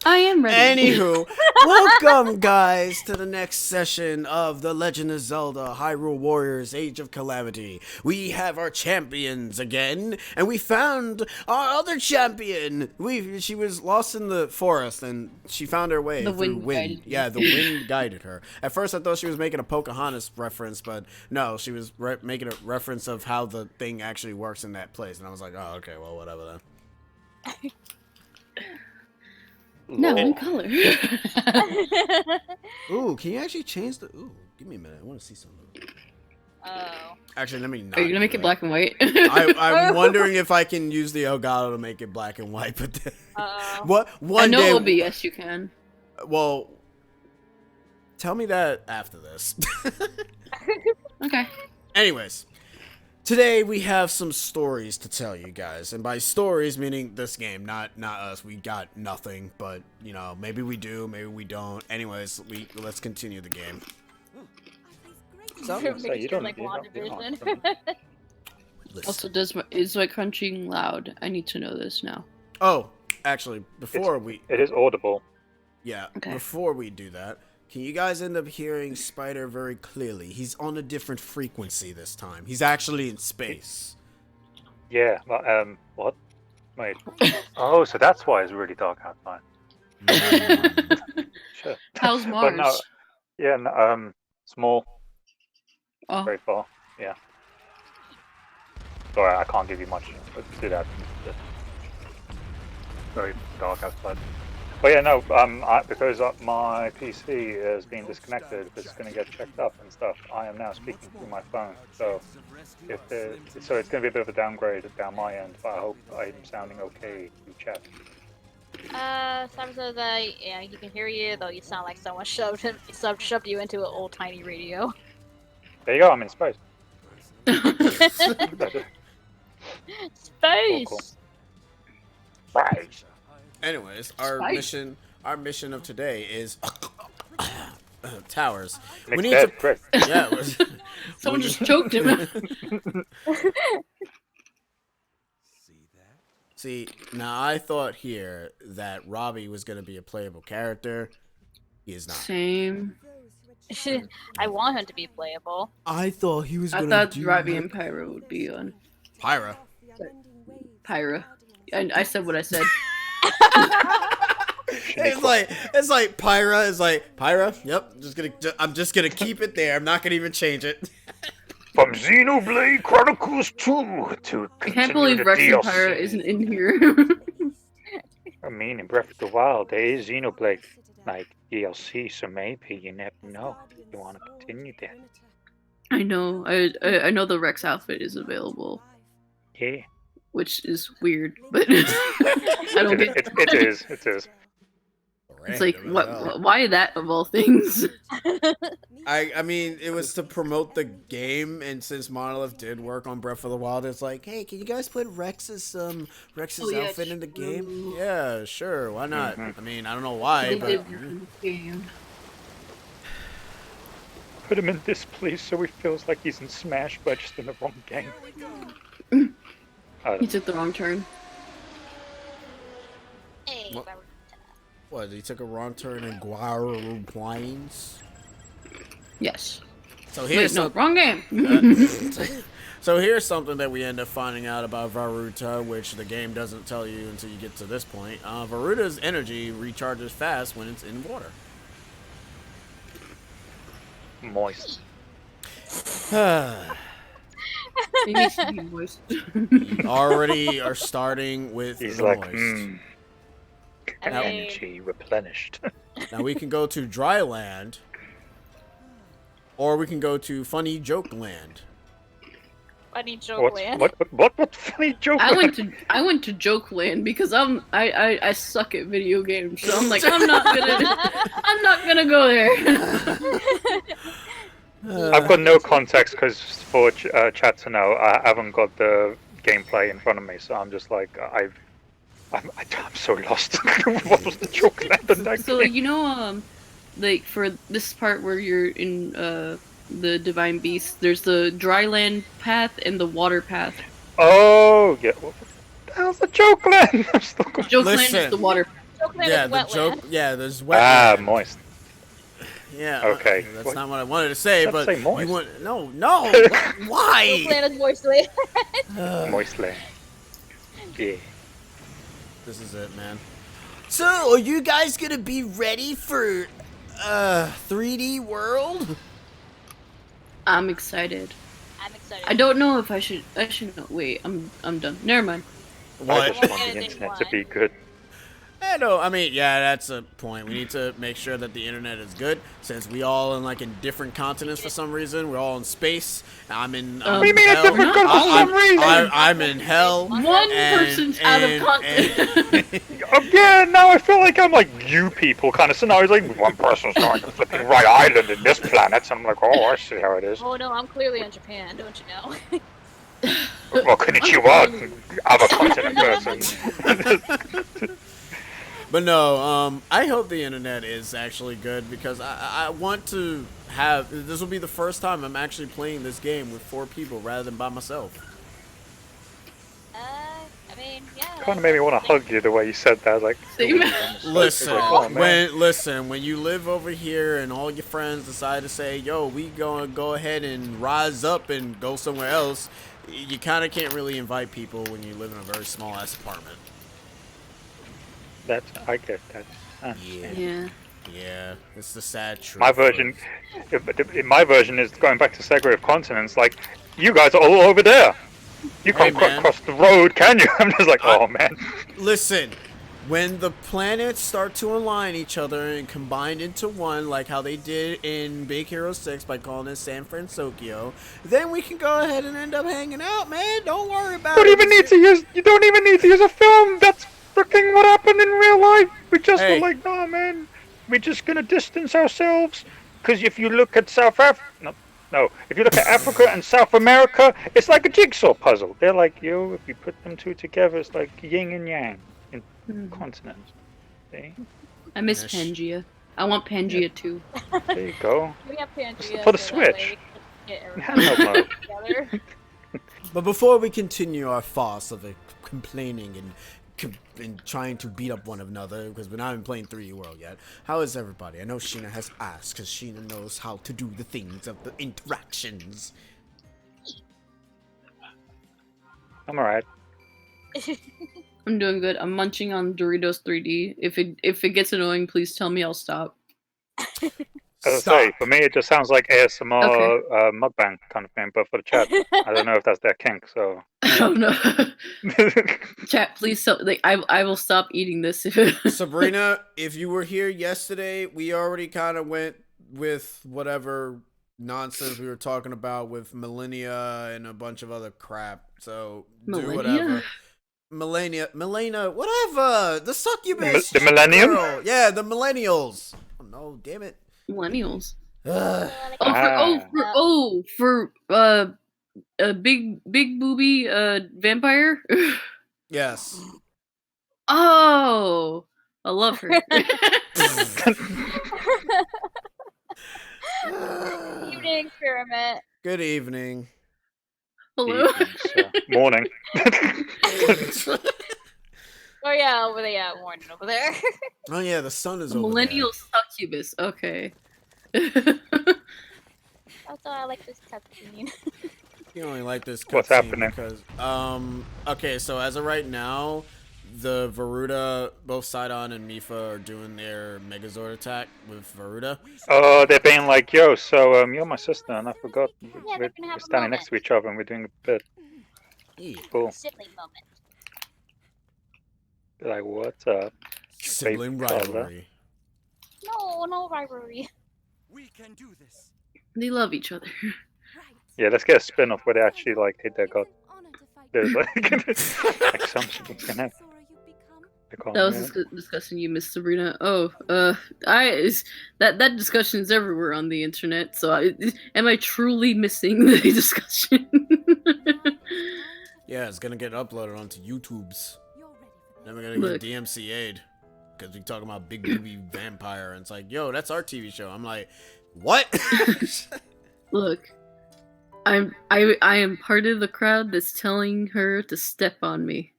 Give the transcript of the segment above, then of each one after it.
I am ready. Anywho, welcome guys to the next session of The Legend of Zelda Hyrule Warriors Age of Calamity. We have our champions again, and we found our other champion. She was lost in the forest, and she found her way through wind. Yeah, the wind guided her. At first I thought she was making a Pocahontas reference, but no, she was making a reference of how the thing actually works in that place, and I was like, oh, okay, well, whatever then. No, in color. Ooh, can you actually change the... Ooh, give me a minute. I want to see something. Oh. Actually, let me not. Are you gonna make it black and white? I'm wondering if I can use the Elgato to make it black and white, but... What? One I know day... it'll be yes, you can. Well... Tell me that after this. Okay. Anyways. Today we have some stories to tell you guys, and by stories meaning this game, not us. We got nothing, but you know, maybe we do, maybe we don't. Anyways, let's continue the game. So you don't like WandaVision. Also, is my crunching loud? I need to know this now. Oh, actually, it is audible. Yeah, okay. Before we do that, can you guys end up hearing Spider very clearly? He's on a different frequency this time. He's actually in space. Yeah, what? Wait. Oh, so that's why it's really dark outside. Sure. How's Mars? No, yeah, small. Oh. Very far, yeah. Sorry, I can't give you much. Let's do that. It's very dark outside. But yeah, no, because my PC is being disconnected, it's going to get checked up and stuff. I am now speaking through my phone, so it's going to be a bit of a downgrade down my end. But I hope I'm sounding okay through chat. Some says that yeah, you can hear you, though you sound like someone shoved you into an old tiny radio. There you go. I'm in space. Space. Cool. Space. Anyways, our mission of today is towers. We need to. Yeah. Someone just choked him. See, now I thought here that Robbie was going to be a playable character. He is not. Same. I want him to be playable. I thought he was going to. I thought Robbie and Pyra would be on. Pyra. Pyra. I said what I said. It's like Pyra is like Pyra. Yep, I'm just gonna keep it there. I'm not gonna even change it. From Xenoblade Chronicles 2 to I can't believe Rex and Pyra isn't in here. I mean, in Breath of the Wild, there is Xenoblade like DLC, so maybe you never know. You want to continue that? I know. I know the Rex outfit is available. Yeah. Which is weird, but I don't get it is. It's like, Random as what? hell. Why that of all things? I mean, it was to promote the game, and since Monolith did work on Breath of the Wild, it's like, hey, can you guys put Rex's yeah, outfit in the game? true. Yeah, sure, why not? Mhm. I mean, I don't know why, They but did work in the game. Put him in this, please, so he feels like he's in Smash, but just in the wrong game. He took the wrong turn. Hey, What? Robert. what? He took a wrong turn in Guaru Plains. Yes. So Wait, here's no, some- wrong game. So here's something that we end up finding out about Varuta, which the game doesn't tell you until you get to this point. Varuta's energy recharges fast when it's in water. Moist. It needs to be moist. You already are starting with He's the like, moist. I mean- energy replenished. Now we can go to Dry Land, or we can go to Funny Joke Land. Funny joke land. What funny joke? I went to Joke Land because I suck at video games, so I'm like I'm not gonna go there. I've got no context because for chat to know, I haven't got the gameplay in front of me, so I'm just like I'm so lost. What was the joke land in that So game? you know, like for this part where you're in the Divine Beast, there's the dry land path and the water path. Oh yeah, what the hell's the joke land? I'm still confused. Joke Land Listen. is the water. Joke land Yeah, is the wetland. joke. Yeah, there's Ah, wetland. moist. Yeah. Okay. That's What? not what I wanted to say, Let's but say moist. you want no. Why? Joke land is moist land. Moist land. Yeah. This is it, man. So, are you guys gonna be ready for 3D World? I'm excited. I'm excited. I don't know if I should. No, wait. I'm done. Never mind. I What? just want Yeah, the they internet want. to be good. I mean, yeah, that's a point. We need to make sure that the internet is good, since we all in different continents for some reason. We're all in space. I'm in. What do you mean a hell. different continent for I'm- some reason? I'm in hell. One And- person's out of and- context. Yeah, now I feel like I'm like you people kind of scenarios. Like one person's on the flipping right island in this planet, and I'm like, oh, I see how it is. Oh no, I'm clearly in Japan, don't you know? Well, konnichiwa, other continent person. But no, I hope the internet is actually good, because I want to have. This will be the first time I'm actually playing this game with 4 people rather than by myself. I mean, yeah. Kind of made me want to hug you the way you said that. I was like, Same. Listen, Oh, man. when you live over here and all your friends decide to say, "Yo, we gonna go ahead and rise up and go somewhere else," you kind of can't really invite people when you live in a very small ass apartment. I get that. Yeah. Yeah, it's the sad truth. My version, my version is going back to segue of continents. Like, you guys are all over there. You Hey, can't man. cross the road, can you? I'm just like, oh man. Listen, when the planets start to align each other and combine into one, like how they did in Big Hero 6 by calling it San Francisco, then we can go ahead and end up hanging out, man. Don't worry about You it. don't even need to use a film. That's freaking what happened in real life. We just Hey. were like, no, man, we're just gonna distance ourselves. Because if you look at South Africa, no, if you look at Africa and South America, it's like a jigsaw puzzle. They're like, yo, if you put them two together, it's like yin and yang in continents. See? I miss Yes. Pangea. I want Pangea too. There you go. We have Pangea For the so that way Switch. we can get Handheld everyone mode. together. But before we continue our farce of complaining and trying to beat up one another, because we're not even playing 3D World yet, how is everybody? I know Sheena has asked, because Sheena knows how to do the things of the interactions. I'm alright. I'm doing good. I'm munching on Doritos 3D. If it gets annoying, please tell me. I'll stop. As I Stop. say, for me, it just sounds like ASMR mukbang kind of thing, but for the chat, I don't know if that's their kink, so. Oh no. Chat, please tell. Like, I will stop eating this. Sabrina, if you were here yesterday, we already kind of went with whatever nonsense we were talking about with millennia and a bunch of other crap. So do Millennia? whatever. Melania, whatever. The succubus. The millennium? Girl. Yeah, the millennials. Oh no, damn it. Millennials. Ugh. For a big booby vampire. Yes. Oh, I love her. Evening experiment. Good evening. Hello. Morning. Oh yeah, over there. Yeah, morning over there. Oh yeah, the sun is A over millennial succubus. Okay. Also, I like this cutscene. there. You only like this What's cutscene happening? because okay, so as of right now, the Varuda, both Sidon and Mifa are doing their Megazord attack with Varuda. Oh, they're being like, yo, so you're my sister, and I forgot they're we're gonna have a standing next to each other and we're doing a bit. Yeah. Cool. Sibling moment. They're like, what's up? Sibling Babe, brother. rivalry. No rivalry. We can do this. They love each other. Yeah, let's get a spin-off where they actually like hit their god. There's like, like some can have. That was discussing you, Miss Sabrina. Oh, that discussion is everywhere on the internet. So, am I truly missing the discussion? Yeah, it's gonna get uploaded onto YouTube's. Then we're gonna Look. get DMCA'd because we talking about big booby vampire, and it's like, yo, that's our TV show. I'm like, what? Look, I am part of the crowd that's telling her to step on me.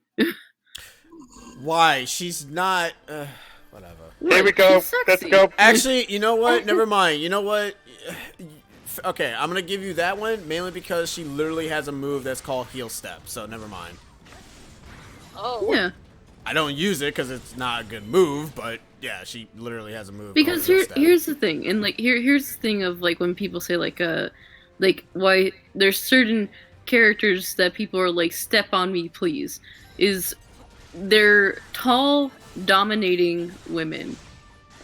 Why? She's not. Whatever. Here we go. She's Let's sexy. go. Actually, you know what? Never mind. You know what? Okay, I'm gonna give you that one mainly because she literally has a move that's called heel step. So never mind. Oh. Yeah, I don't use it because it's not a good move, but yeah, she literally has a move. because called heel step. here's the thing, and like here's the thing of like when people say like why there's certain characters that people are like step on me please, is they're tall, dominating women,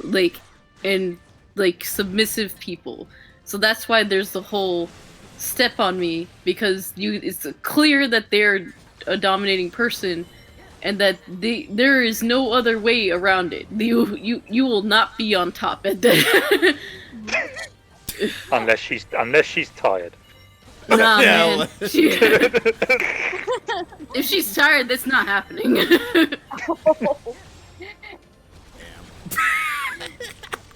like, and like submissive people. So that's why there's the whole step on me, because it's clear that they're a dominating person, and that there is no other way around it. You will not be on top at that. Unless she's tired. Nah, Yeah, man. If she's tired, that's not happening.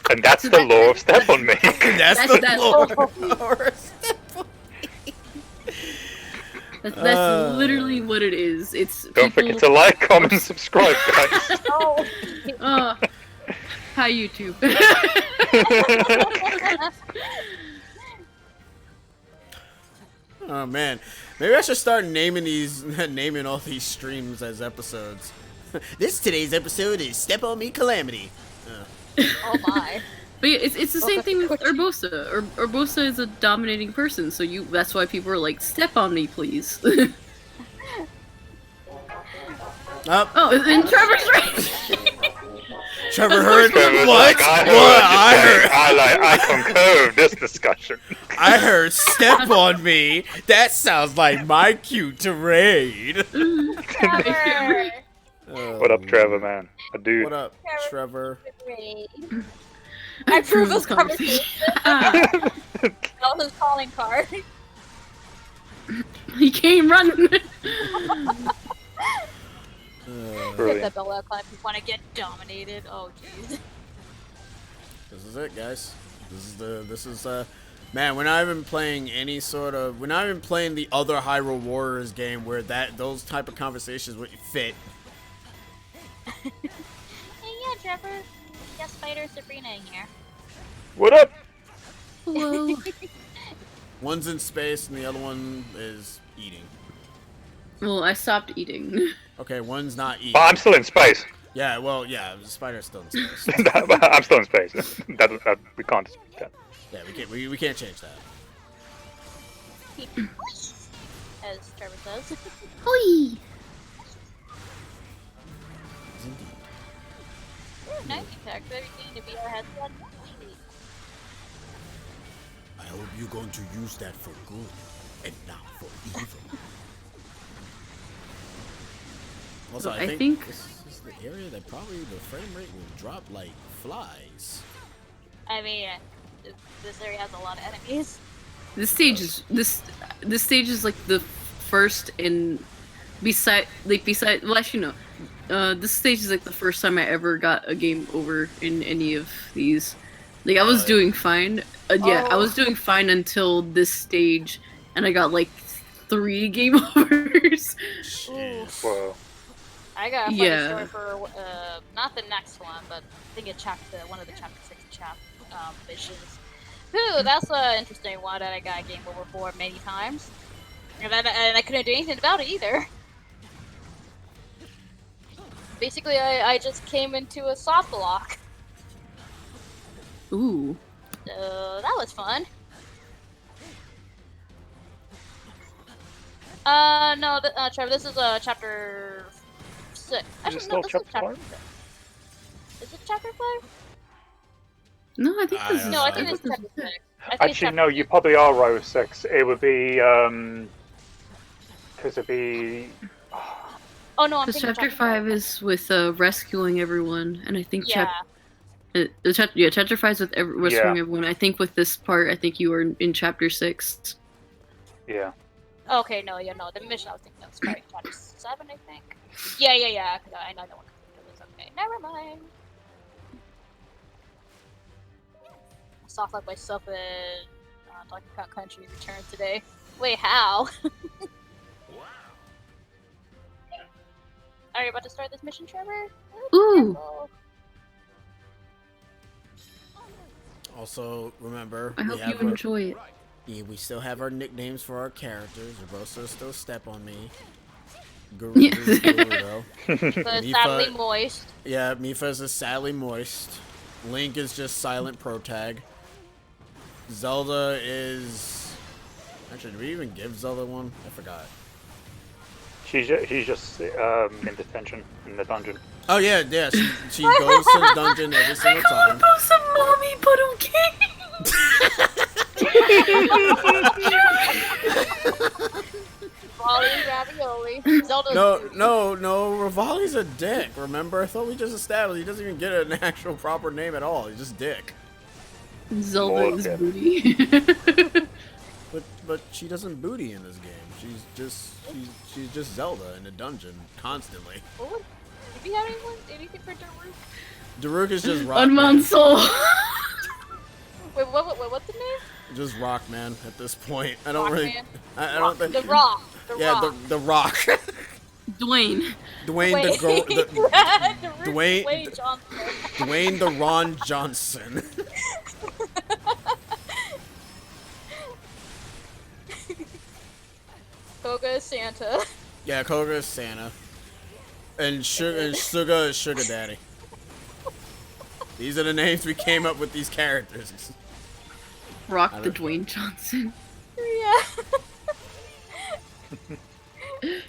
And that's the law of step on me. That's That's- the Lord. That's literally what it is. It's Don't people. forget to like, comment, and subscribe, guys. Oh. Hi YouTube. Oh man, maybe I should start naming all these streams as episodes. Today's episode is Step on Me Calamity. Oh my. But yeah, it's the same thing with Urbosa. Urbosa is a dominating person, so that's why people are like, step on me, please. Oh, and Trevor's right. Trevor heard Trevor's what? like, I What? I concur with this discussion. I heard step on me. That sounds like my cue to raid. Trevor. What up, Trevor, man? A dude. What up, Trevor? Great. I approve approve this this conversation. That was his calling card. He came running. Hit Brilliant. the bell icon if you want to get dominated. Oh jeez. This is it, guys. This is man, we're not even playing we're not even playing the other Hyrule Warriors game where those type of conversations would fit. Hey, yeah, Trevor. Guest fighter Sabrina in here. What up? Hello. One's in space and the other one is eating. Well, I stopped eating. Okay, one's not eating. But I'm still in space. Yeah, well, yeah, the spider's still in space. I'm still in space. We can't dispute that. Yeah, we can't change that. As Trevor says. Hoi! Nice attack. Everything to be our heads on. I hope you're going to use that for good and not for evil. Also, So I I think think- this is the area that probably the frame rate will drop like flies. I mean, this area has a lot of enemies. This stage is this stage is like the first in beside well actually no. This stage is like the first time I ever got a game over in any of these. Like I was doing fine. Yeah, I was doing fine until this stage, and I got like 3 game overs. Ooh. Whoa. I got a funny Yeah. story for not the next one, but I think it's one of the chapter 6 missions. Ooh, that's an interesting one that I got game over for many times, and I couldn't do anything about it either. Basically, I just came into a soft lock. Ooh. That was fun. No, Trevor, this is chapter 6. Is it Actually, still no, this is chapter chapter 5? 6. Is it chapter 5? No, I think this is. No, I think thought it's this chapter was- 6. I think it's Actually, chapter no, you 6. probably are row 6. It would be, because it'd be... Oh no, I'm Because thinking chapter 5 is with rescuing everyone, and I think Yeah. chapter 5 is with rescuing everyone. I think with this part, I think you were in chapter 6. Yeah. Okay, no, the mission I was thinking of was probably chapter 7, I think. Yeah. 'Cause I know one it was okay. Never mind. Soft like myself in Donkey Kong Country returns today. Wait, how? Are you about to start this mission, Trevor? Ooh. Careful. Also, remember, I we hope have you enjoy it. we still have our nicknames for our characters. Rosa still step on me. Yeah. Gerudo. The Mifa- sadly moist. Yeah, Mifa's is sadly moist. Link is just silent protag. Zelda is... Actually, did we even give Zelda one? I forgot. He's just in detention in the dungeon. Oh yeah, she goes to the dungeon every single time. Post a mommy, but okay. Volley ravioli. Zelda's No, Rivali's a dick, remember? I thought we just established he doesn't even get an actual proper name at all. He's just dick. Zelda is Morgan. booty. But she doesn't booty in this game. She's just Zelda in a dungeon constantly. Oh, did we have anything for Daruk? Daruk is just Rock Unmount Man. Soul. Wait, what's the name? Just Rock Man at this point. I don't really. Rockman? I don't think. The Rock. Yeah, Rock. the Rock. Dwayne. Dwayne the Go. Daruk Dwayne- Dwayne Johnson. Dwayne the Ron Johnson. Koga is Santa. Yeah, Koga is Santa. And Suga is Sugar Daddy. These are the names we came up with these characters. Rock I the don't- Dwayne Johnson. Yeah.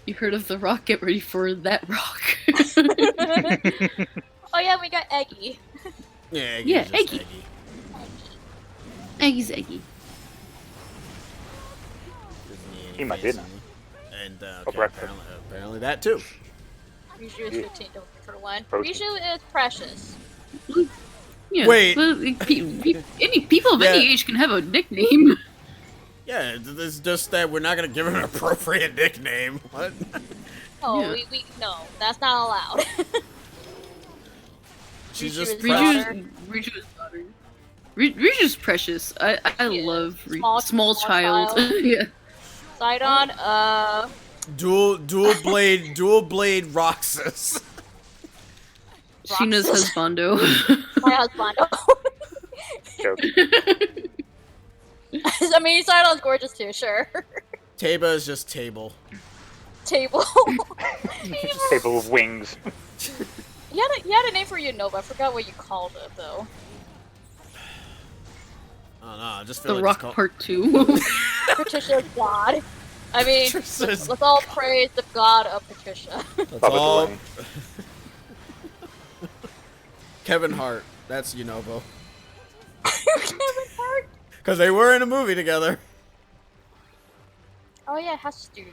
You heard of the Rock? Get ready for that Rock. Oh yeah, we got Eggy. Yeah, Eggy's Yeah, just Eggy. Eggy's Eggy. He might dinner. And For breakfast. apparently that too. Rishu is 15 for one. Protein. Rishu is precious. Yeah. Wait. Well, any people of any Yeah. age can have a nickname. Yeah, it's just that we're not gonna give him an appropriate nickname. What? Oh, Yeah. we no, that's not allowed. She's Richu just is precious. daughter. Riju's daughter. Riju's precious. I Yeah. love Small small child. child. Yeah. Sidon, Dual blade Roxas. Sheena's Roxas. husbando. my husband. Joke. I mean, Sidon's gorgeous too, sure. Taba is just Table. Table. Table with wings. You had a name for Unova. I forgot what you called it though. I don't know. I just feel The like Rock it's called- Part 2. Patricia's god. I mean, Patricia's let's all praise the god of Patricia. That's Bubba all. Dwayne. Kevin Hart. That's Unovo. Kevin Hart. Because they were in a movie together. Oh yeah, it has to do.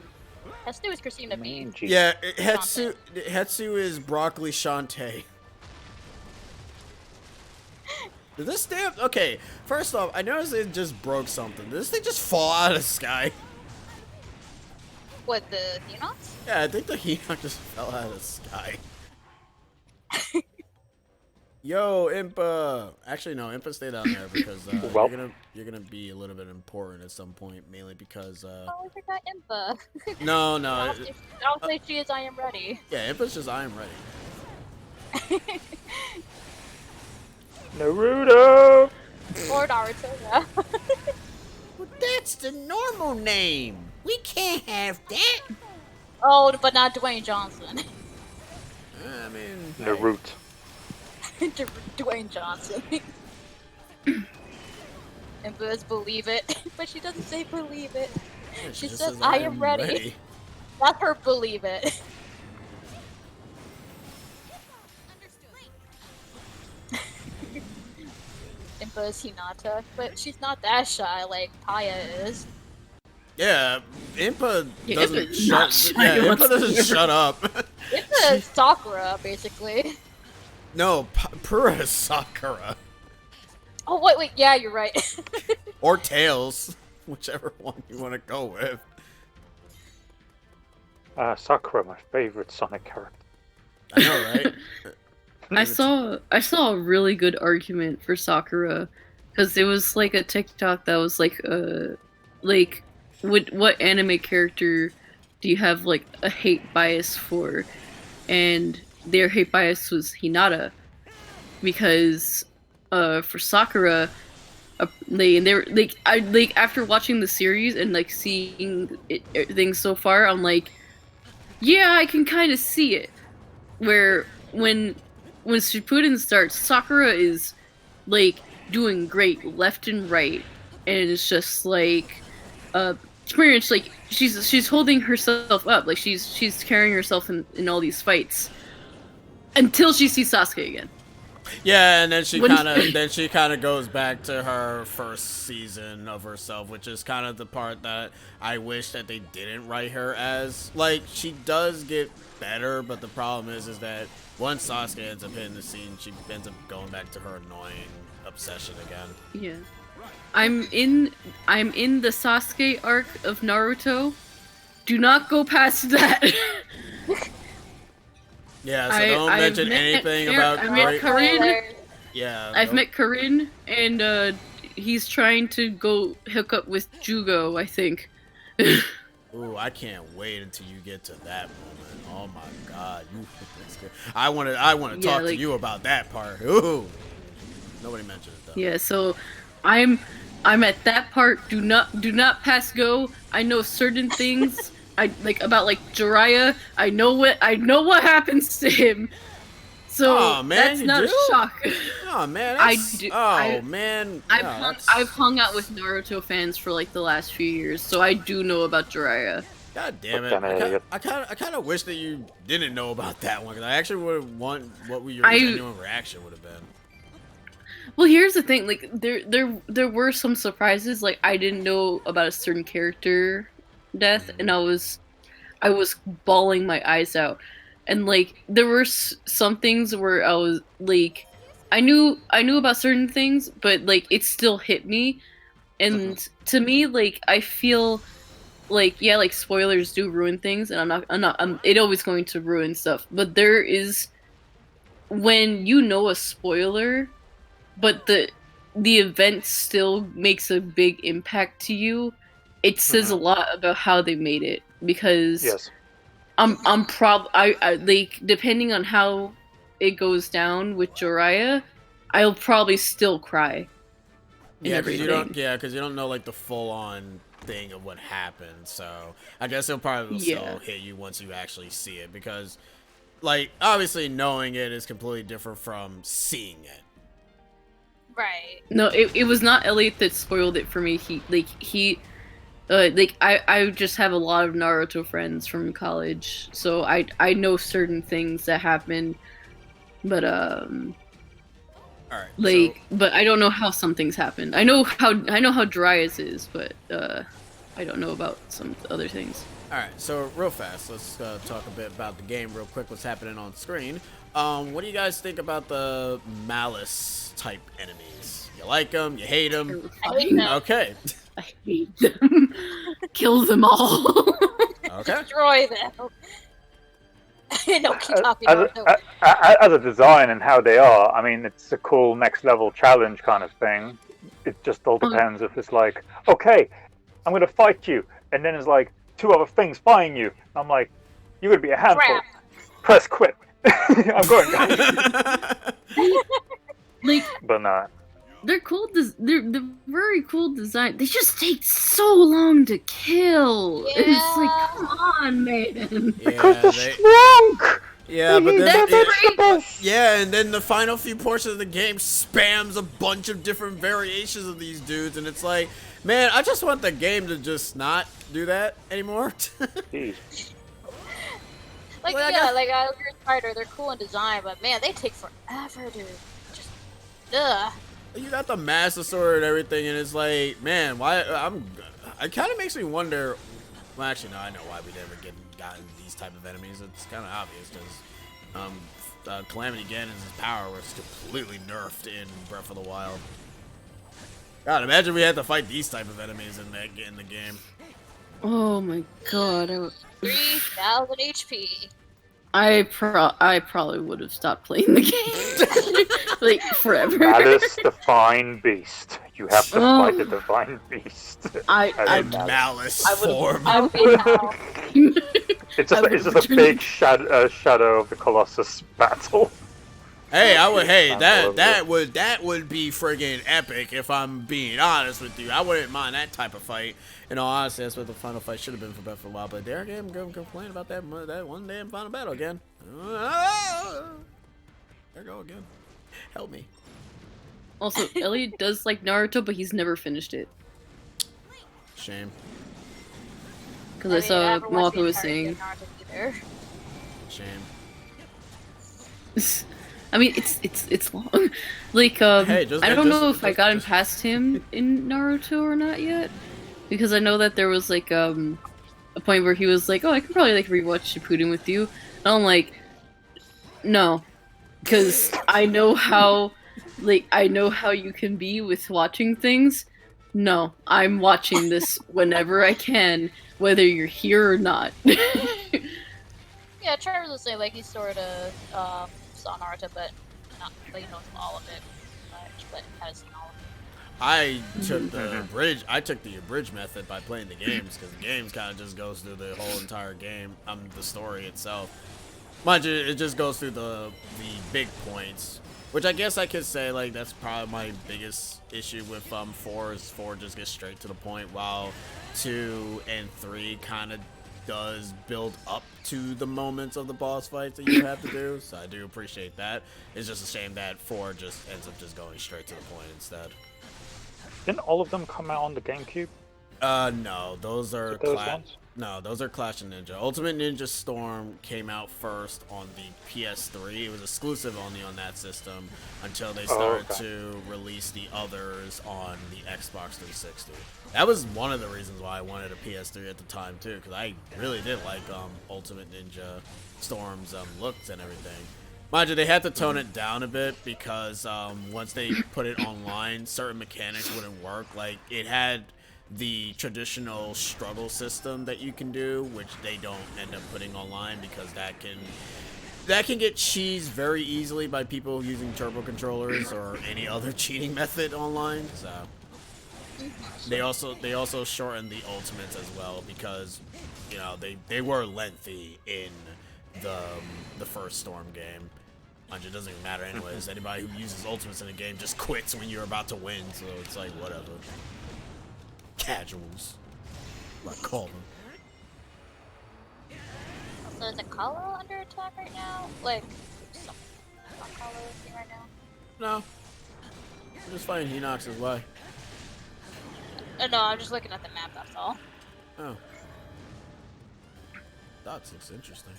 Hetsu is Christina B. Jeez. Yeah, Hetsu is Broccoli Shantae. Did this damn... Okay, first off, I noticed it just broke something. Did this thing just fall out of the sky? What, the Hinox? Yeah, I think the Hinox just fell out of the sky. Yo, Impa! Actually, no, Impa, stay down there because Well. you're gonna be a little bit important at some point, mainly because Oh, I forgot Impa. no, I'll say she is I am ready. yeah, Impa's just I am ready. Naruto! Or Naruto, yeah. Well, that's the normal name. We can't have that. Oh, but not Dwayne Johnson. I mean, Naruto. Dwayne Johnson. And Buzz believe it, but she doesn't say believe it. yeah, She just says I am ready. Let her believe it. And Buzz Hinata, but she's not that shy like Paya is. Yeah, Impa Yeah, doesn't Impa's not shut. shy Yeah, Impa doesn't whatsoever. shut up. It's a Sakura, basically. No, Pura is Sakura Oh, wait, yeah, you're right. or Tails, whichever one you want to go with. Sakura, my favorite Sonic character. I know, right? I saw a really good argument for Sakura, because it was like a TikTok that was like what anime character do you have like a hate bias for? And their hate bias was Hinata, because for Sakura, they're like after watching the series and like seeing things so far, I'm like, yeah, I can kind of see it. Where when Shippuden starts, Sakura is like doing great left and right, and it's just like pretty much like she's holding herself up, like she's carrying herself in all these fights until she sees Sasuke again. Yeah, and then she When- kind of goes back to her first season of herself, which is kind of the part that I wish that they didn't write her as. Like, she does get better, but the problem is that once Sasuke ends up hitting the scene, she ends up going back to her annoying obsession again. Yeah. I'm in the Sasuke arc of Naruto. Do not go past that. Yeah, so don't mention anything about I met great. Karin. Yeah, I've don't- met Karin, and he's trying to go hook up with Jugo, I think. Ooh, I can't wait until you get to that moment. Oh my god, I want to Yeah, talk to like- you about that part. Ooh, nobody mentioned it though. Yeah, so I'm at that part. Do not pass go. I know certain things. I like about like Jiraiya. I know what happens to him. So Aw, man, that's you not do? a shock. Oh man, I that's, do- oh man, I've hung out with Naruto fans for like the last few years, so I do know about Jiraiya. God damn it! What kind of idiot. I kind of wish that you didn't know about that one, because I actually would want what your genuine reaction would have been. Well, here's the thing. Like there were some surprises. Like I didn't know about a certain character death, and I was bawling my eyes out. And like there were some things where I was like, I knew about certain things, but like it still hit me. And to me, like I feel like, yeah, like spoilers do ruin things, and I'm it always going to ruin stuff. But there is, when you know a spoiler, but the event still makes a big impact to you, it says a lot about how they made it. Because Yes. I like, depending on how it goes down with Jiraiya, I'll probably still cry. Yeah, because you everything. don't know like the full on thing of what happened. So I guess it'll probably Yeah. still hit you once you actually see it, because like obviously knowing it is completely different from seeing it. Right. No, it was not Elliot that spoiled it for me. I just have a lot of Naruto friends from college, so I know certain things that happen, but All right. like, but I don't know how some things happen. I know how Jiraiya's is, but I don't know about some other things. All right, so real fast, let's talk a bit about the game real quick. What's happening on screen? What do you guys think about the malice type enemies? You like them? You hate them? I hate them. Okay. I hate them. Kill them all. Okay. Destroy them. No, keep talking. As a design and how they are, I mean, it's a cool next level challenge kind of thing. It just all depends if it's like, okay, I'm going to fight you, and then it's like 2 other things fighting you. I'm like, you're going to be a handful. Crap. Press quit. I'm going, guys. Like, But nah. they're cool. They're very cool design. They just take so long to kill. Yeah. It's like, come on, man. Yeah, strong! yeah, but then That's right. yeah, and then the final few portions of the game spams a bunch of different variations of these dudes, and it's like, man, I just want the game to just not do that anymore. Jeez. Like, Well, I yeah, got- like Iron Spider, they're cool in design, but man, they take forever, dude. Just, ugh. You got the Master Sword and everything, and it's like, man, why? It kind of makes me wonder. Well, actually, no, I know why we never gotten these type of enemies. It's kind of obvious because Calamity Ganon's power was completely nerfed in Breath of the Wild. God, imagine we had to fight these type of enemies in the game. Oh my god. 3,000 HP. I probably would have stopped playing the game. Like, forever. Malice, divine beast. You have to Oh. fight the divine beast. I In Malice form. I would be now. It's just a big shadow of the Colossus battle. Hey, I would. Hey, Unbelievable. that would be friggin' epic. If I'm being honest with you, I wouldn't mind that type of fight. In all honesty, that's what the final fight should have been for Breath of the Wild. But there again, I'm gonna complain about that one damn final battle again. There you go again. Help me. Also, Elliot does like Naruto, but he's never finished it. Shame. Because I saw Malaka was saying. Shame. I mean, it's long. Like, Hey, I don't know if I got him past him in Naruto or not yet, because I know that there was like a point where he was like, "Oh, I could probably like rewatch Shippuden with you," and I'm like, "No," because I know how you can be with watching things. No, I'm watching this whenever I can, whether you're here or not. Yeah, Trevor's the same. Like, he sort of saw Naruto, but not like knows all of it much, but has seen all of it. I took the abridged. I took the abridged method by playing the games because the games kind of just goes through the whole entire game. The story itself. Mind you, it just goes through the big points, which I guess I could say like that's probably my biggest issue with 4 is 4 just gets straight to the point, while 2 and 3 kind of does build up to the moments of the boss fights that you have to do. So I do appreciate that. It's just a shame that 4 just ends up just going straight to the point instead. Didn't all of them come out on the GameCube? No, those are Those ones? No, those are Clash of Ninja. Ultimate Ninja Storm came out first on the PS3. It was exclusive only on that system until they started to release the others on the Xbox 360. That was one of the reasons why I wanted a PS3 at the time too, because I really did like Ultimate Ninja Storm's looks and everything. Mind you, they had to tone it down a bit because once they put it online, certain mechanics wouldn't work. Like, it had the traditional struggle system that you can do, which they don't end up putting online because that can get cheesed very easily by people using turbo controllers or any other cheating method online. So they also shortened the ultimates as well because, you know, they were lengthy in the first Storm game. Mind you, it doesn't even matter anyways. Anybody who uses ultimates in a game just quits when you're about to win, so it's like whatever. Casuals, I call them. So is Akala under attack right now? Like, some Akala thing right now? No, I'm just fighting Hinox's way. No, I'm just looking at the map, that's all. Oh, that looks interesting.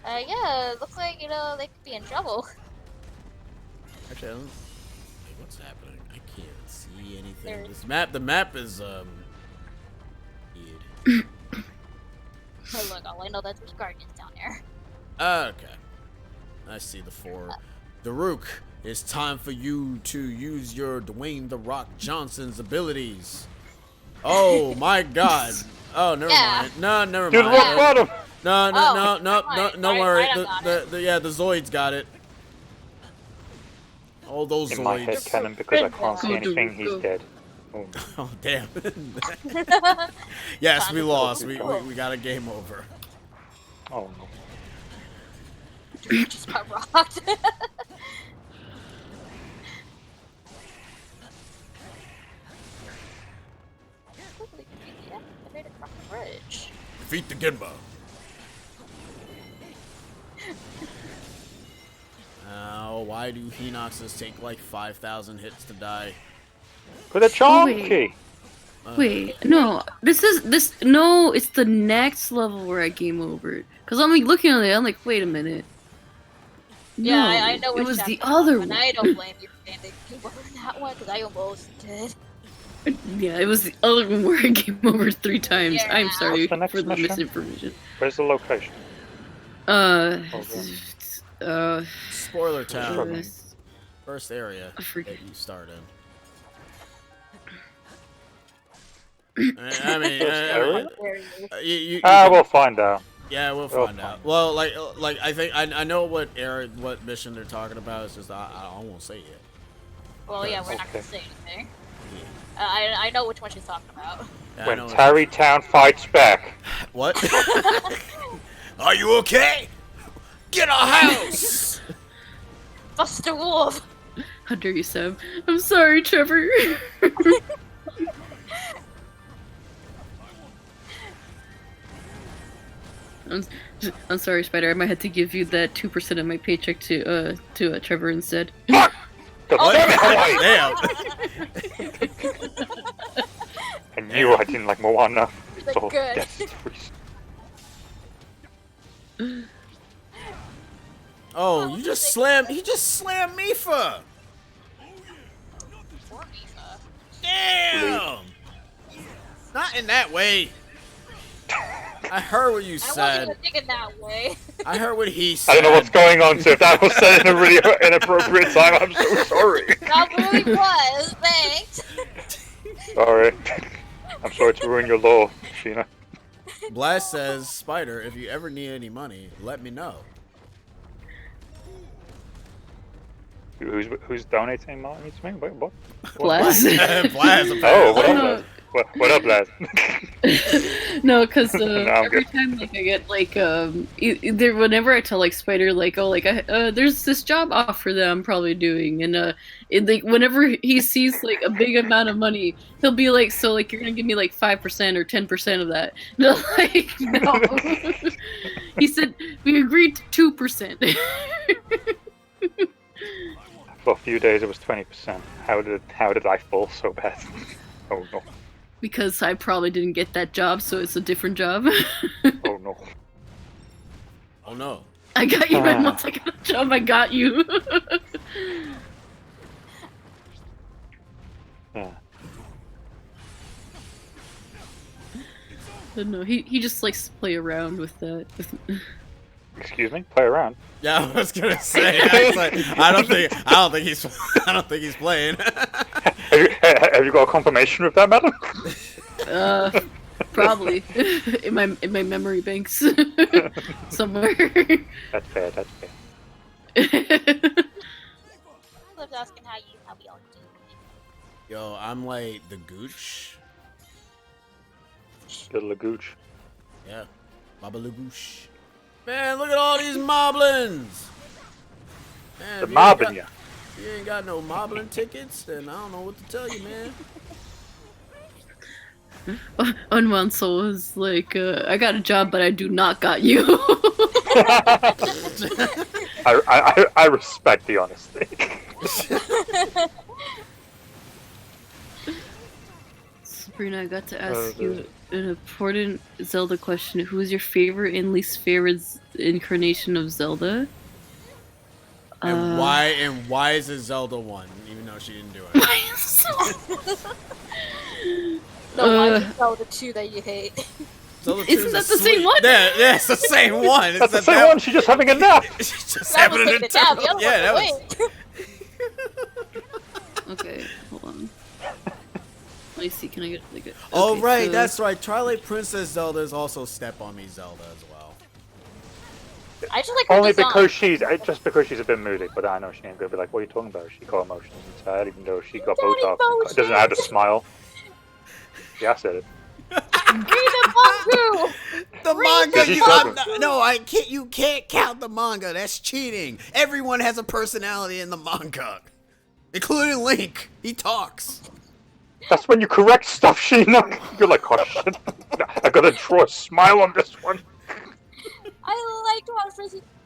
Yeah, it looks like, you know, they could be in trouble. Actually, I don't. Hey, what's happening? I can't see anything. There. The map is Hey, look, all I know that there's guardians down there. Okay. I see the 4. Daruk, it's time for you to use your Dwayne The Rock Johnson's abilities. Oh my god. Oh, never mind. No, never Dude, mind. look at him! No, Oh, no, fine. don't worry. Right, I got The Zoids got it. All those In my head Zoids. cannon, because I can't see Go, anything, Daruk, he's go. dead. Oh, Oh, damn. Yes, we lost. We got a game over. oh no. Just got rocked. Quickly defeat the activated across the bridge. Defeat the Ginba. Why do Hinoxes take like 5,000 hits to die? With a charm wait. key! Wait, no. No, it's the next level where I game over. Cause I'm like looking at it, I'm like, wait a minute. Yeah, No, I know it which was the chapter, other and one. I don't blame you for saying they came over that one, because I almost did. Yeah, it was the other one where I game over 3 times. Yeah. I'm sorry What's the next for the mission? misinformation. Where's the location? Spoiler town. Sure. First area I forget. that you start in. I mean, area? There you go. you We'll find out. yeah, we'll find out. Well, like I think I know what mission they're talking about. It's just I won't say it. Well, yeah, we're not Okay. gonna say anything. I know which one she's talking about. Yeah, I When know Tarrytown fights back. what? Are you okay? Get a house. Buster Wolf! How dare you, Sam? I'm sorry, Trevor. I'm sorry, Spider. I might have to give you that 2% of my paycheck to Trevor instead. Fuck! The What? damn! Damn. I knew I didn't like Moana. Like, So good. death priest. Oh, you just slammed. He just slammed Mifa. Poor Mifa. Damn. Not in that way. I heard what you I wasn't said. even thinking that way. I heard what he said. I don't know what's going on, so if that was said in a really inappropriate time, I'm so sorry. That really was, thanks. Sorry. I'm sorry to ruin your law, Sheena. Blast says, Spider, if you ever need any money, let me know. Who's donating money to me? Wait, what? Blast. Blast, Oh, what apparently. up, Blaz? What up, Blaz? No, because I'm every good. time like I get like either whenever I tell like Spider like oh like there's this job offer that I'm probably doing and like whenever he sees like a big amount of money he'll be like so like you're gonna give me like 5% or 10% of that. No, like no. He said we agreed to 2%. For a few days it was 20%. How did I fall so bad? Oh no. Because I probably didn't get that job, so it's a different job. Oh no. Oh no. I got you, and once I got a job, I got you. Yeah. But no, he just likes to play around with that. Excuse me? Play around. Yeah, I was gonna say. I was like, I don't think he's playing. Have you got a confirmation of that, madam? Probably in my memory banks somewhere. That's fair. That's fair. I was asking how we all do. Yo, I'm like the gooch. Little Gooch. Yeah, Baba Lagoosh. Man, look at all these moblins. Man, The if you ain't mobbing got- ya. If you ain't got no moblin tickets, then I don't know what to tell you, man. Unwound Soul was like, I got a job, but I do not got you. I respect the honesty. Sabrina, I got to ask you an important Zelda question. Who is your favorite and least favorite incarnation of Zelda? And why is it Zelda 1, even though she didn't do it? No, I just know the 2 that you hate. Zelda 2 Isn't is that a the same sweet- one? Yeah, it's the same one. That's the same one. She's just having a nap. She's just That was having an taking it down. The eternal. other Yeah, one that was was. wait. Okay, hold on. Let me see. Can I get like a? Oh okay, right, so- that's right. Twilight Princess Zelda is also Step on Me Zelda as well. I just like her Only design. because she's a bit moody, but I know she ain't gonna be like, "What are you talking about? She got emotions and sad, even though she got Don't Botox. Doesn't know how to smile." Yeah, I said it. Read the Bangu! The manga, She's you, struggling. no, I can't. You can't count the manga. That's cheating. Everyone has a personality in the manga, including Link. He talks. That's when you correct stuff, Sheena. You're like, "Oh shit, I gotta draw a smile on this one." I like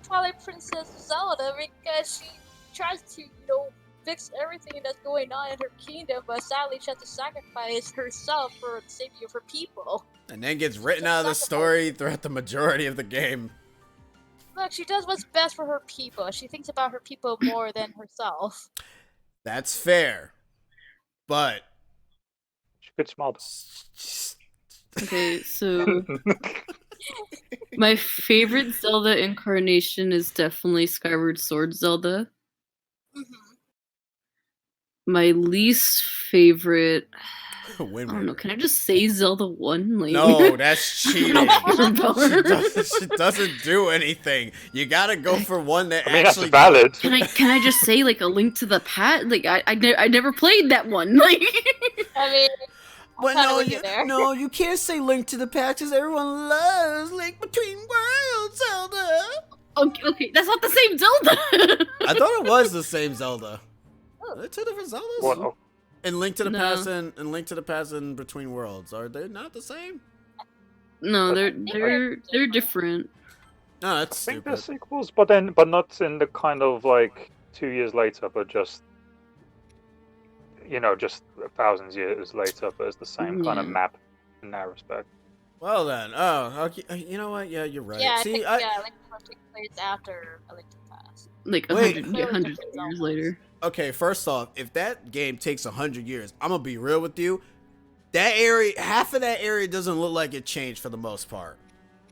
Twilight Princess Zelda because she tries to, fix everything that's going on in her kingdom, but sadly she has to sacrifice herself for the safety of her people. And then gets written out of the story throughout the majority of the game. Look, she does what's best for her people. She thinks about her people more than herself. That's fair, but She could smile. Okay, so my favorite Zelda incarnation is definitely Skyward Sword Zelda. My least favorite, I don't know. Can I just say Zelda 1? Like, No, that's cheating. Power. She doesn't do anything. You gotta go for one that I mean, that's actually. valid. Can I just say like A Link to the Past? Like I never played that one. Like I mean, But kinda no, with you there. no, you can't say Link to the Past because everyone loves Link Between Worlds, Zelda. okay, that's not the same Zelda. I thought it was the same Zelda. Are they two different Zeldas? What? Oh, And Link to the No. Past and Link to the Past and Between Worlds, are they not the same? No, they're different. No, that's I think they're stupid. sequels, but not in the kind of like 2 years later, but just just 1,000 years later, but it's the same kind of Yeah. map in that respect. Well then, oh, okay. You know what? Yeah, you're right. yeah, I See, think Link to the Past takes place after A Link to the Past. Like Wait. 100 years later. okay. First off, if that game takes 100 years, I'm gonna be real with you. That area, half of that area doesn't look like it changed for the most part.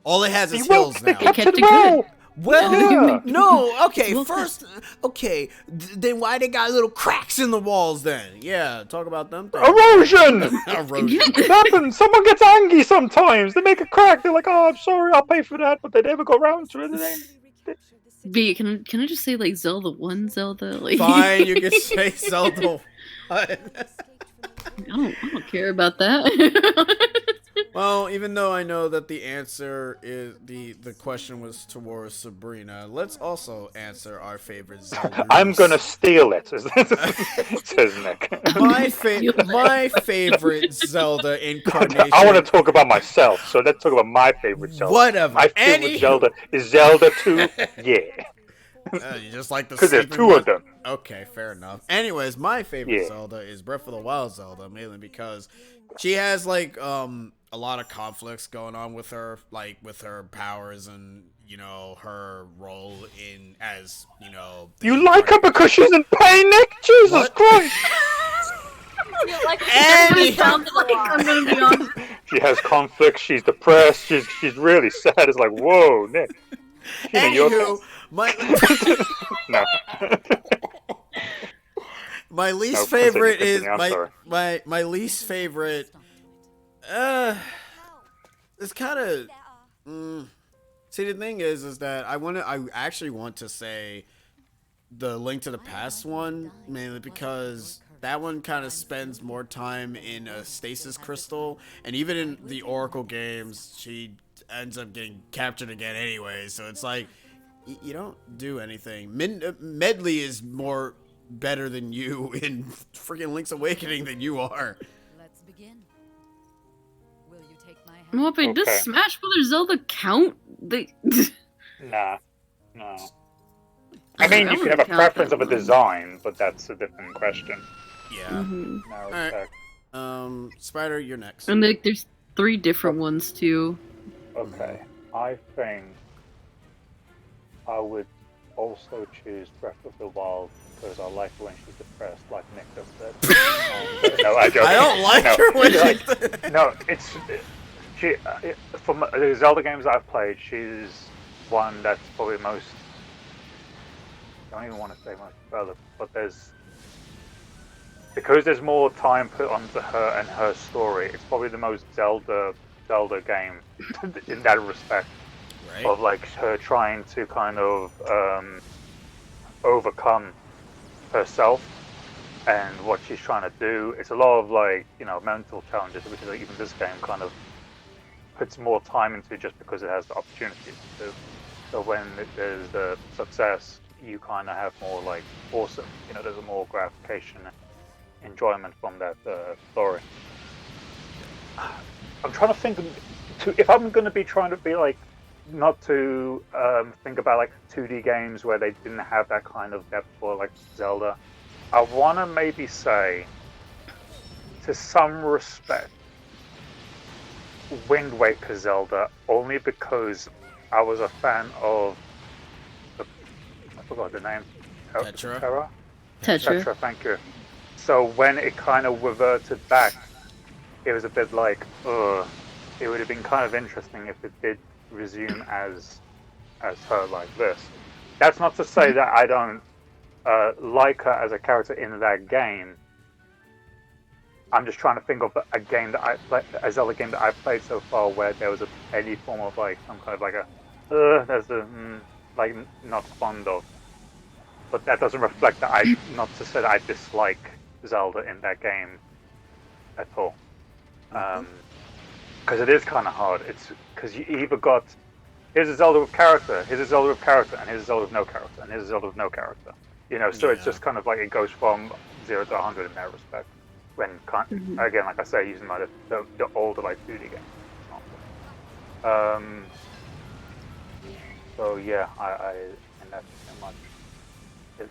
All it has is hills They now. kept kept it it well. Well, Yeah. no, okay, Well, first, okay, then why they got little cracks in the walls then? Yeah, talk about them things. Erosion! Erosion. It happens. Someone gets angry sometimes. They make a crack. They're like, "Oh, I'm sorry, I'll pay for that," but they never go around to it. B, can I just say like Zelda 1 Zelda? Like Fine, you can say Zelda. I don't care about that. Well, even though I know that the answer is the question was towards Sabrina, let's also answer our favorite Zelda. I'm gonna steal it, says Nick. my favorite Zelda incarnation. I want to talk about myself, so let's talk about my favorite Zelda. Whatever. My favorite Anywho. Zelda is Zelda 2. Yeah, You just like the because there's sleeping two one? of them. Okay, fair enough. Anyways, my favorite Yeah. Zelda is Breath of the Wild Zelda, mainly because she has like a lot of conflicts going on with her, like with her powers and her role in as the You like her because she's in pain, Nick? Jesus What? Christ! You like Any- sound of the I'm gonna be honest. She has conflict. She's depressed. She's really sad. It's like, whoa, Nick. Anywho, my No. my least No, favorite continue, is I'm sorry. my least favorite. It's kind of. See, the thing is that I actually want to say the Link to the Past one, mainly because that one kind of spends more time in a stasis crystal, and even in the Oracle games, she ends up getting captured again anyway. So it's like you don't do anything. Medley is more better than you in freaking Link's Awakening than you are. Let's begin. Will you take my hand? Well, wait, does Okay. Smash Brothers Zelda count? Nah. No. I mean, you can have a preference of a design, but that's a different question. Yeah. Mhm. No Alright. respect. Spider, you're next. And there's 3 different ones too. Okay. I think I would also choose Breath of the Wild because I like her when she's depressed, like Nick just said. No, I joke. I don't like no, her when like, she's... no, it's she. From the Zelda games I've played, she's one that's probably most. I don't even want to say most developed, but because there's more time put onto her and her story. It's probably the most Zelda game in that respect. Right. Of like her trying to kind of overcome herself and what she's trying to do. It's a lot of like mental challenges, which is like, even this game kind of puts more time into just because it has the opportunity to. So when there's the success, you kind of have more like awesome. There's a more gratification and enjoyment from that story. I'm trying to think if I'm going to be trying to be like. Not to think about like 2D games where they didn't have that kind of depth for like Zelda. I want to maybe say, to some respect, Wind Waker Zelda, only because I was a fan of I forgot the name. Tetra. Tetra, thank you. So when it kind of reverted back, it was a bit like, it would have been kind of interesting if it did resume as her like this. That's not to say that I don't like her as a character in that game. I'm just trying to think of a game that I play, a Zelda game that I've played so far where there was any form of like some kind of like there's a like not fond of. But that doesn't reflect that not to say that I dislike Zelda in that game at all. Because it is kind of hard. It's because you either got here's a Zelda with character, here's a Zelda with character, and here's a Zelda with no character, and here's a Zelda with no character. So it's just kind of like it goes from 0 to 100 in that respect. When again, like I say, using like the older like 2D games. So yeah, I and that's pretty much it.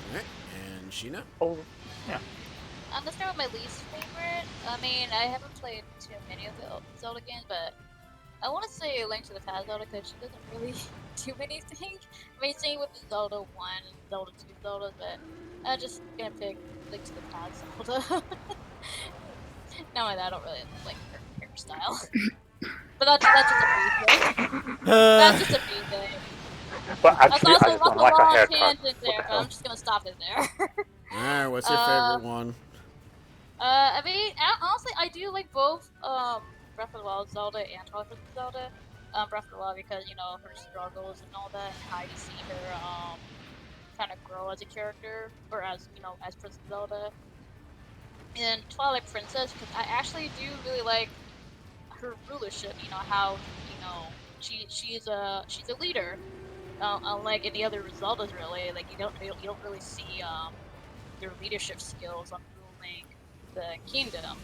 Alright, and Sheena? Oh, yeah. Let's start with my least favorite. I mean, I haven't played too many of the Zelda games, but I want to say Link to the Past Zelda because she doesn't really do anything. I mean, same with the Zelda 1 and Zelda 2 Zelda, but I'm just gonna pick Link to the Past Zelda. Not only that, I don't really like her hairstyle. But that's just a me thing. That's just a me thing. But actually, I just don't like her haircut. Tangent there, but I'm just gonna stop it there. Alright, what's your favorite one? I mean, honestly, I do like both Breath of the Wild Zelda and Twilight Princess Zelda. Breath of the Wild because her struggles and all that, and how you see her kind of grow as a character, or as as Princess Zelda. And Twilight Princess because I actually do really like her rulership. How she's a leader. Unlike any other Zeldas, really, like you don't really see their leadership skills on ruling the kingdom.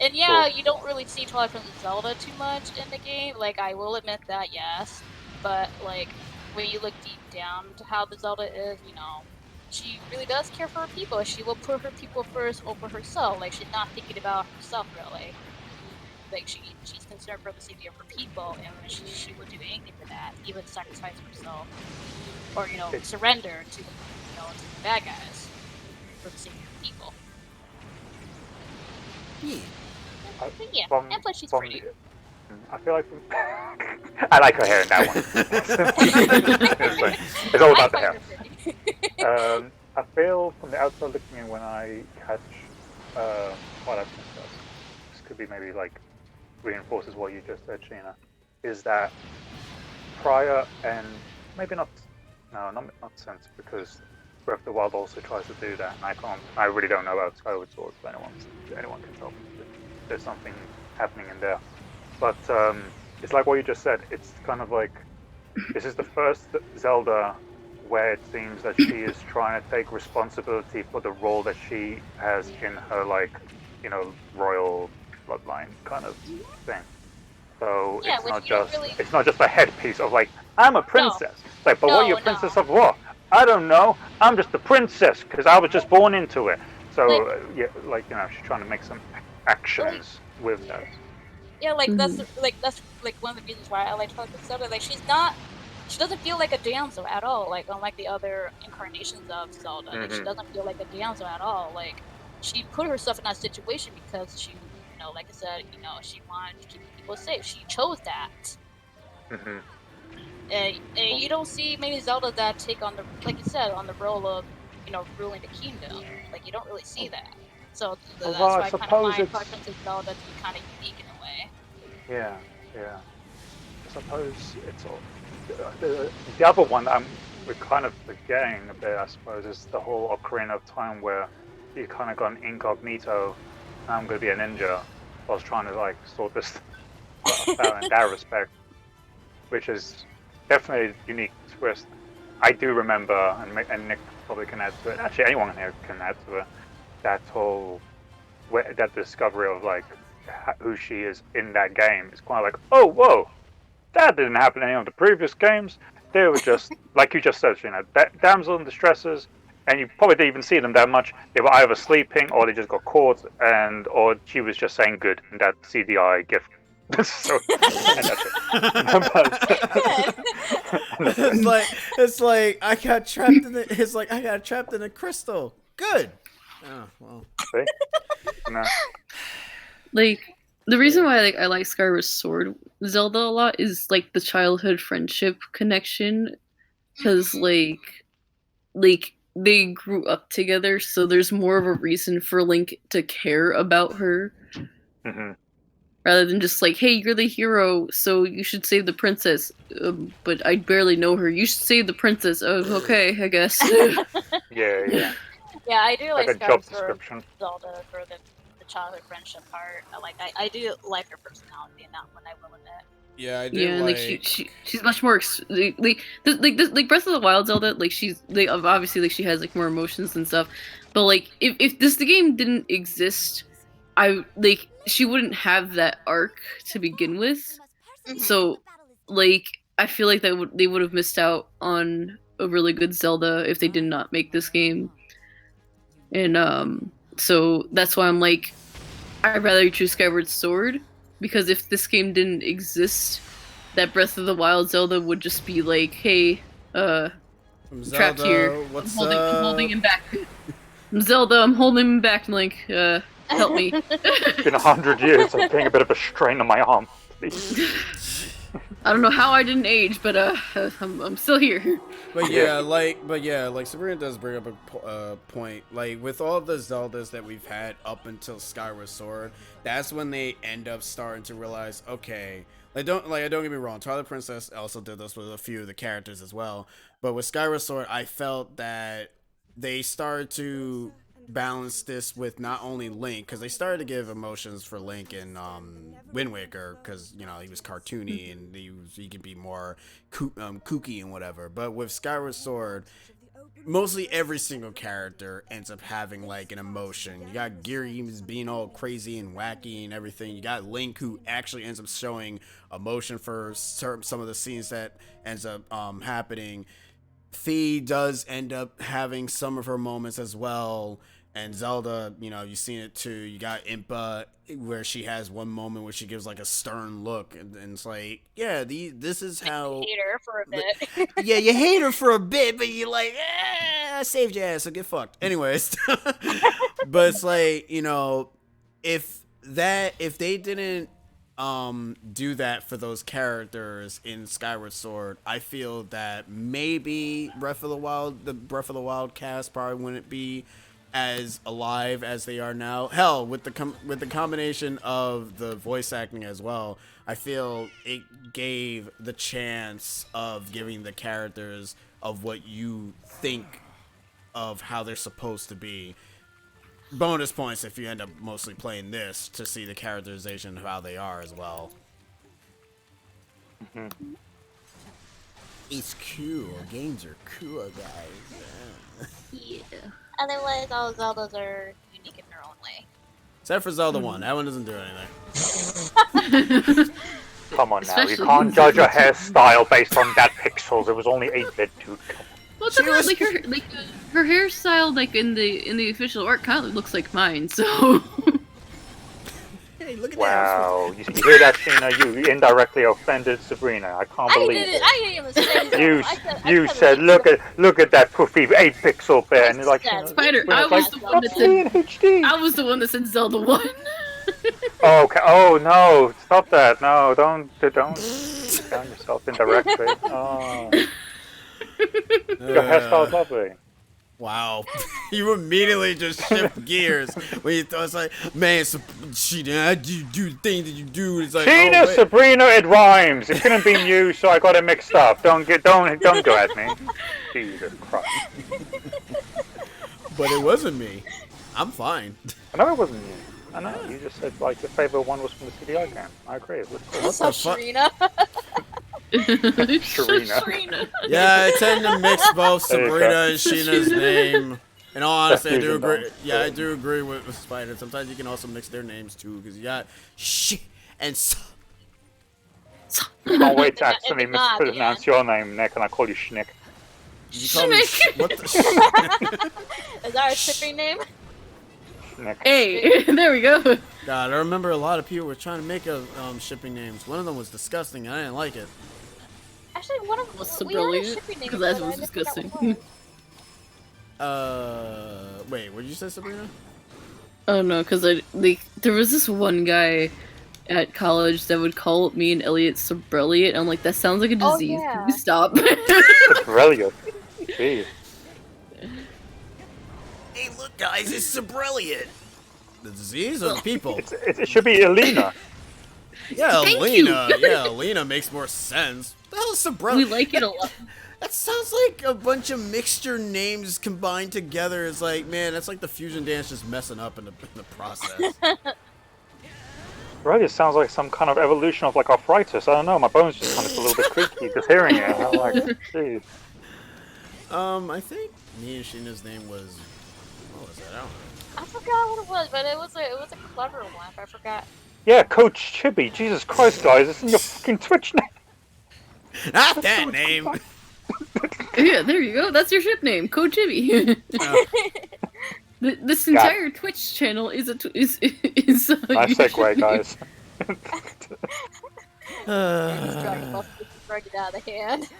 And yeah, you don't really see Twilight Princess Zelda too much in the game. Like I will admit that, yes, but like when you look deep down to how the Zelda is, she really does care for her people. She will put her people first over herself. Like she's not thinking about herself really. Like she's concerned for the safety of her people, and she would do anything for that, even sacrifice herself, or surrender to the bad guys for the safety of the people. Yeah, and plus she's pretty. I feel like I like her hair in that one. It's all about the hair. I feel from the outside looking in when I catch Twilight Princess, this could be maybe like reinforces what you just said, Sheena, is that prior and maybe not since, because Breath of the Wild also tries to do that, and I really don't know about Skyward Sword, but anyone can tell me there's something happening in there. But it's like what you just said, it's kind of like, this is the first Zelda where it seems that she is trying to take responsibility for the role that she has in her, like, royal bloodline kind of thing. So yeah, it's not just a headpiece of like, I'm a princess. No. Like, but what are you a princess of what? I don't know. I'm just a princess because I was just born into it. So she's trying to make some actions with that. Yeah, that's one of the reasons why I like Twilight Princess Zelda. Like she's not she doesn't feel like a damsel at all. Like unlike the other incarnations of Zelda, like she doesn't feel like a damsel at all. Like she put herself in that situation because she, like I said, she wanted to keep people safe. She chose that. And you don't see many Zelda that take on the, like you said, on the role of, ruling the kingdom. Like you don't really see that. So that's Well, why I I kind of suppose find it's... Princess Zelda to be kind of unique in a way. Yeah, yeah. I suppose it's all... The other one we're kind of forgetting a bit, I suppose, is the whole Ocarina of Time where you kind of got an incognito, I'm going to be a ninja. I was trying to like sort this out in that respect, which is definitely a unique twist. I do remember, and Nick probably can add to it, actually anyone here can add to it, that whole, that discovery of like who she is in that game. It's kind of like, oh, whoa, that didn't happen in any of the previous games. They were just, like you just said, damsel in distresses, and you probably didn't even see them that much. They were either sleeping or they just got caught, or she was just saying good in that CDI gift. So, and that's it. It's like I got trapped in it. It's like I got trapped in a crystal. Good. Oh well. See? No. Like the reason why I like Skyward Sword Zelda a lot is like the childhood friendship connection, because like they grew up together, so there's more of a reason for Link to care about her. Rather than just like, hey, you're the hero, so you should save the princess. But I barely know her. You should save the princess. Oh, okay, I guess. Yeah. Yeah, I do like a job Skyward Sword description. Zelda for the childhood friendship part. I do like her personality in that one, I will admit. Yeah, I do. Yeah, like she's much more like Breath of the Wild Zelda. Like she's obviously like she has like more emotions and stuff. But like if the game didn't exist, she wouldn't have that arc to begin with. So like I feel like they would have missed out on a really good Zelda if they did not make this game. And so that's why I'm like, I'd rather choose Skyward Sword, because if this game didn't exist, that Breath of the Wild Zelda would just be like, hey, Zelda, trapped here. What's I'm holding him back. I'm Zelda, I'm holding him back, Link. Help me. It's been 100 years. I'm getting a bit of a strain on my arm. Please. I don't know how I didn't age, but I'm still here. But like Sabrina does bring up a point. Like with all the Zeldas that we've had up until Skyward Sword, that's when they end up starting to realize, okay, don't get me wrong, Twilight Princess also did this with a few of the characters as well. But with Skyward Sword, I felt that they started to balance this with not only Link, because they started to give emotions for Link in Wind Waker, because he was cartoony and he could be more kooky and whatever. But with Skyward Sword, mostly every single character ends up having like an emotion. You got Geary being all crazy and wacky and everything. You got Link, who actually ends up showing emotion for some of the scenes that ends up happening. Fee does end up having some of her moments as well. And Zelda, you've seen it too. You got Impa, where she has one moment where she gives like a stern look, and it's like, yeah, this is how. You hate her for a bit. Yeah, you hate her for a bit, but you're like, I saved your ass, so get fucked. Anyways, but it's like, if they didn't do that for those characters in Skyward Sword, I feel that maybe the Breath of the Wild cast probably wouldn't be as alive as they are now. Hell, with the combination of the voice acting as well, I feel it gave the chance of giving the characters of what you think of how they're supposed to be. Bonus points if you end up mostly playing this to see the characterization of how they are as well. It's cool. Games are cool, guys. Yeah. Otherwise, all Zeldas are unique in their own way. Except for Zelda 1. That one doesn't do anything. Come on now, you Especially can't judge a hairstyle based on that pixels. It was only 8-bit, dude. Well, it's about, like her hairstyle, like in the official art, kind of looks like mine. So Hey, look at Wow, you hear that, Sheena? You indirectly offended Sabrina. I can't believe it. I didn't even say that. You said, look at that poofy 8-pixel bear, and you're like, said, Spider, I Sabrina's was like, the one that that's me in said. HD. I was the one that said Zelda 1. Oh, okay. Oh no! Stop that! No, don't down yourself indirectly. Oh, your hairstyle's lovely. Wow. You immediately just shift gears when you thought it's like, man, Sheena, how do you do the thing that you do? It's like, Sheena, oh, wait. Sabrina, it rhymes. It couldn't be you, so I got it mixed up. Don't go at me. Jesus Christ! But it wasn't me. I'm fine. I know it wasn't you. I know. You just said like your favorite one was from the CDI game. I agree. It was cool. So Sharina. Sharina. Yeah, I tend to mix both There you Sabrina go. and Sheena's name. In all honesty, I do Fusion agree. dance. Yeah, I do agree with Spider. Sometimes you can also mix their names too, because you got and Can't wait to And accidentally the nod, mispronounce your name, Nick, and I call you Schnick. You call me what the Is that our shipping name? Schnick. Hey, there we go. God, I remember a lot of people were trying to make a shipping names. One of them was disgusting, and I didn't like it. Actually, one of What's we had a brilliant? shipping name. Because that but I was just forgot disgusting. what it was. Wait, what did you say, Sabrina? Oh no, because there was this one guy at college that would call me and Elliot Sobrelliot. I'm like, that sounds like a Oh, disease. yeah. Can you stop? It's brilliant. Jeez. Hey, look, guys, it's Sabrelliot. The disease or the people? It should be Elena. Yeah, Thank Alina. you. Yeah, Alina makes more sense. The hell is Sabrelliot? We like it a lot. That sounds like a bunch of mixture names combined together. It's like, man, that's like the fusion dance just messing up in the process. Really, it sounds like some kind of evolution of like arthritis. I don't know. My bones just kind of a little bit creaky just hearing it. I'm like, jeez. I think me and Sheena's name was, what was that? I don't know. I forgot what it was, but it was a clever one. I forgot. Yeah, Coach Chibi. Jesus Christ, guys, it's in your fucking Twitch name. Not that name. Yeah, there you go. That's your ship name, Kochibi. This entire Twitch channel is a Nice segue, guys. Dragon Ball Super get out of hand.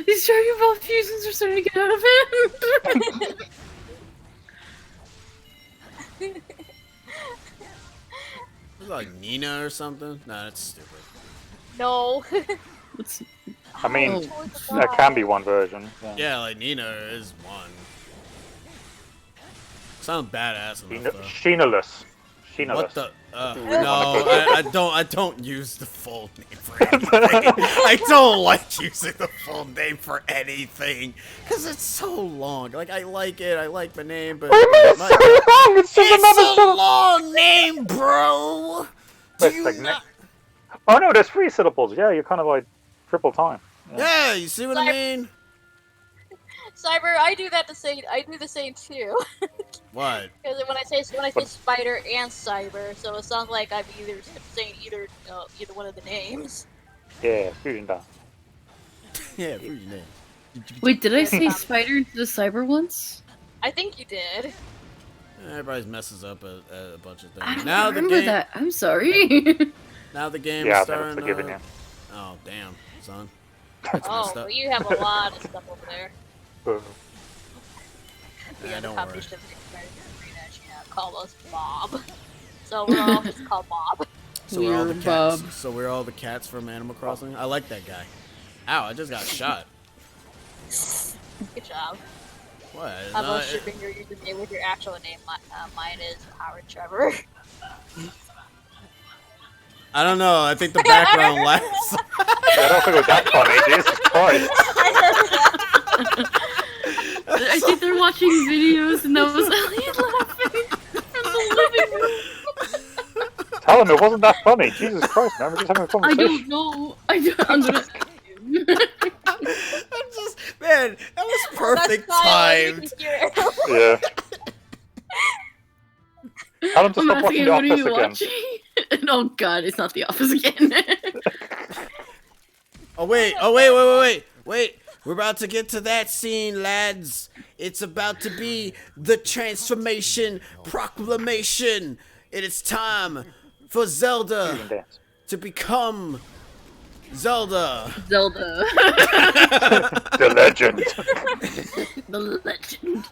These Dragon Ball fusions are starting to get out of hand. Was it like Nina or something? Nah, that's stupid. No. What's- I mean, Oh. there can be one version. Yeah. Yeah, like Nina is one. Sounds badass enough though. Sheenaless. What the? No, I don't use the full name for anything. I don't like using the full name for anything because it's so long. Like I like it, I like the name, but It's so long. It's just it's another a syllable. long name, bro. Do Wait, you like not? Oh no, there's 3 syllables. Yeah, you're kind of like triple time. Yeah, you see what I mean? Cyber, I do the same too. What? Because when I say spider and cyber, so it sounds like I'm saying either one of the names. Yeah, fusion down. Yeah, what's your name? Wait, did I say spider into the cyber once? I think you did. Everybody messes up a bunch of I things. don't Now the remember game, that. I'm sorry. now the game Yeah, is I've never starting. forgiven you. Oh damn, son. Oh, messed up. well, you have a lot of stuff over there. We Nah, have a don't worry. combination of call us Bob. So we're all just called Bob. So we're all the Weird cats. Bob. So we're all the cats from Animal Crossing. I like that guy. Ow! I just got shot. Good job. What? How No, about shipping your username with your actual name? Mine is Howard Trevor. I don't know. I think the background laughs. I don't think it was that funny. Jesus Christ. I think they're watching videos and that was Elliot laughing from the living room. Tell him it wasn't that funny. Jesus Christ, man. We're just having a I conversation. don't know. I'm gonna. I'm just, man, that was perfect That's timed. Yeah. Tell him to I'm stop watching asking, The what are Office you again. watching? Oh god, it's not The Office again. Oh wait, wait. We're about to get to that scene, lads. It's about to be the transformation proclamation. It is time for You Zelda can dance. to become Zelda. Zelda. The legend. The legend.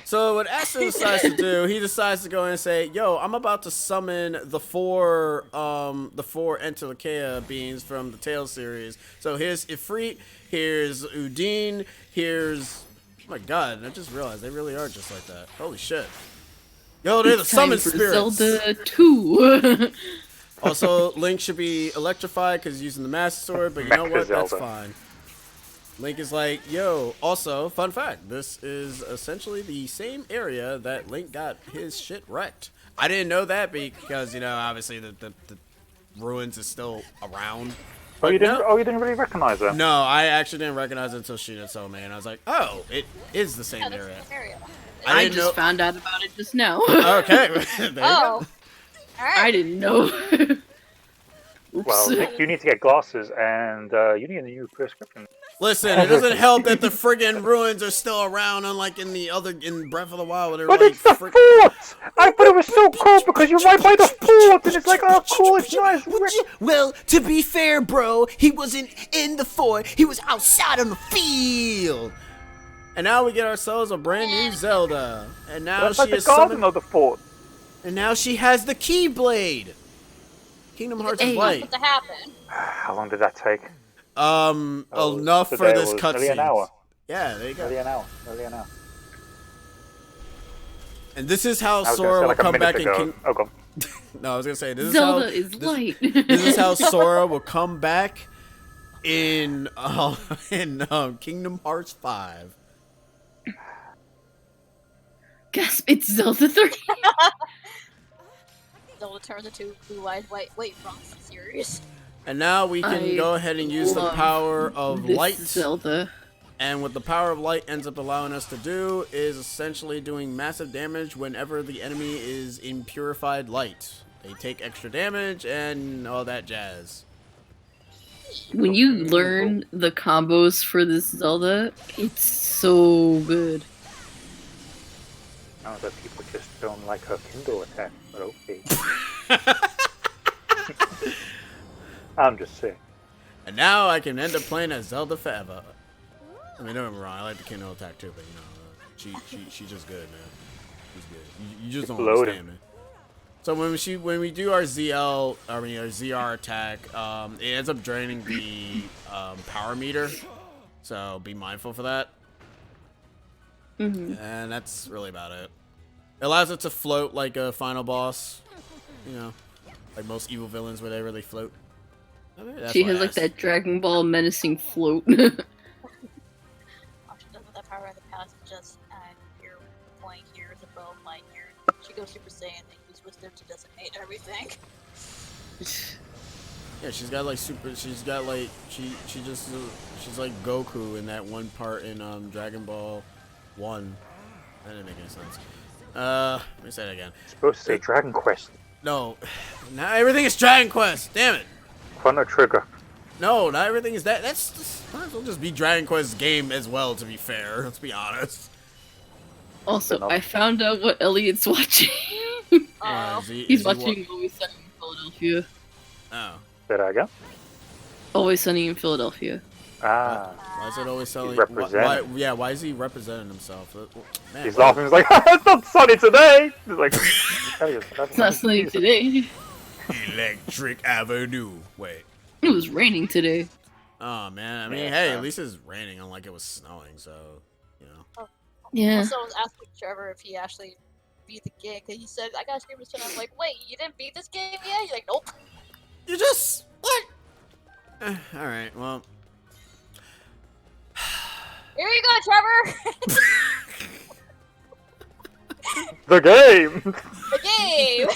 So what Aster decides to do, he decides to go in and say, "Yo, I'm about to summon the four Entelekea beings from the Tales series. So here's Ifrit, here's Udine, here's oh my god, I just realized they really are just like that. Holy shit. Yo, they're the It's time summon for spirits. Zelda 2. Also, Link should be electrified because he's using the Master Sword, but you know what? That's Zelda. fine. Link is like, yo, also, fun fact, this is essentially the same area that Link got his shit wrecked. I didn't know that because, you know, obviously the ruins is still around. Oh, you didn't. No, Oh, you didn't really recognize them. no, I actually didn't recognize it until Sheena told me, and I was like, oh, it is the same Yeah, that's area. the area. I didn't just know. found out about it just now. Okay, there you go. Oh. Alright. I didn't know. Oops. Well, Nick, you need to get glasses, and you need a new prescription. Listen, it doesn't help that the friggin' ruins are still around, unlike in Breath of the Wild, where they're But like, it's the fort! I thought it was so cool because you're right by the fort, and it's like, oh, cool, it's nice. well, to be fair, bro, he wasn't in the fort. He was outside on the field. And now we get ourselves a brand new Zelda. And now That's she like the is garden summoned. of the fort. And now she has the Keyblade. Kingdom Hearts is Hey. light. What to happen? How long did that take? Enough for today this was nearly an cutscene. hour. Yeah, there you go. Nearly an hour. Nearly an hour. And this is how I was gonna Sora say will like a come minute back in ago. King. Oh, go on. No, I was gonna say this Zelda is is this, light. This is how Sora will come back in Kingdom Hearts 5. Gasp, it's Zelda 3. Zelda turns into Blue Eyes White. Wait, wrong series. And now we can I go ahead and use the love power of This light. Zelda. And what the power of light ends up allowing us to do is essentially doing massive damage whenever the enemy is in purified light. They take extra damage and all that jazz. When you learn the combos for this Zelda, it's so good. Now that people just don't like her Kindle attack, but okay. I'm just saying. And now I can end up playing as Zelda forever. I mean, don't get me wrong, I like the Kindle attack too, but you know, she's just good, man. She's good. You just don't Loaded. understand, man. So when we do our ZL, I mean our ZR attack, it ends up draining the power meter. So be mindful for that. Mhm. And that's really about it. It allows it to float like a final boss. You know, like most evil villains where they really float. I mean, that's She why has I like asked. that Dragon Ball menacing float. Option does with that power in the past, just here, point here is above, like here. She goes Super Saiyan and use wisdom to decimate everything. Yeah, she's got like super. She's got like she's like Goku in that one part in Dragon Ball 1. That didn't make any sense. Let me say it again. Supposed to say Dragon Quest. No, not everything is Dragon Quest. Damn it. Chrono Trigger. No, not everything is that. Might as well just be Dragon Quest's game as well. To be fair, let's be honest. Also, I found out what Elliot's watching. Oh, He's watching Always Sunny in Philadelphia. Oh, Did I go? Always Sunny in Philadelphia. Ah. why is it always selling? He's representing. Why is he representing himself? Man, He's laughing. He's like, it's not sunny today. He's like, It's not sunny today. Electric Avenue. Wait. It was raining today. Oh man, I mean, Yeah, hey, so- at least it's raining, unlike it was snowing. So, you know. Yeah. Also, I was asking Trevor if he actually beat the game, because he said, I got Scream this I'm like, wait, you didn't beat this game yet? He's like, nope. You just what? All right. Well, Here you go, Trevor! The game. The game!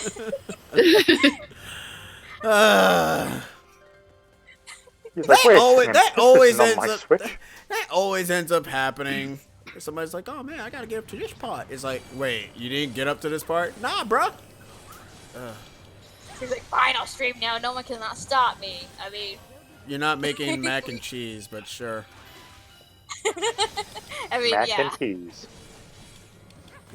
He's like, wait, that this always is on ends my up Switch? that always ends up happening. Somebody's like, "Oh man, I gotta get up to this part." It's like, wait, you didn't get up to this part? Nah, bruh. He's like, fine, I'll stream now. No one cannot stop me. I mean, You're not making mac and cheese, but sure. I mean, Mac yeah. and cheese.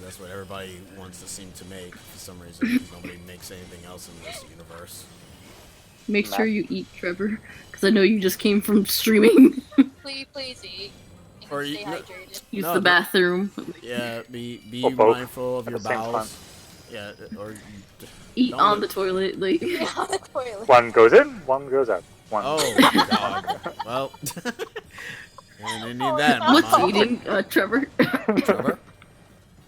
That's what everybody wants to seem to make for some reason. Because nobody makes anything else in this universe. Make sure you eat, Trevor, because I know you just came from streaming. Please eat. You Or can stay eat- hydrated. Use No, the bathroom. Yeah, be Or both mindful of at your the same time. bowels. Yeah, or Eat Don't on do- the toilet, like. Yeah, on the toilet. One goes in, one goes out. One. oh god. Well, and they need that. in my What's mind. eating, Trevor? Trevor?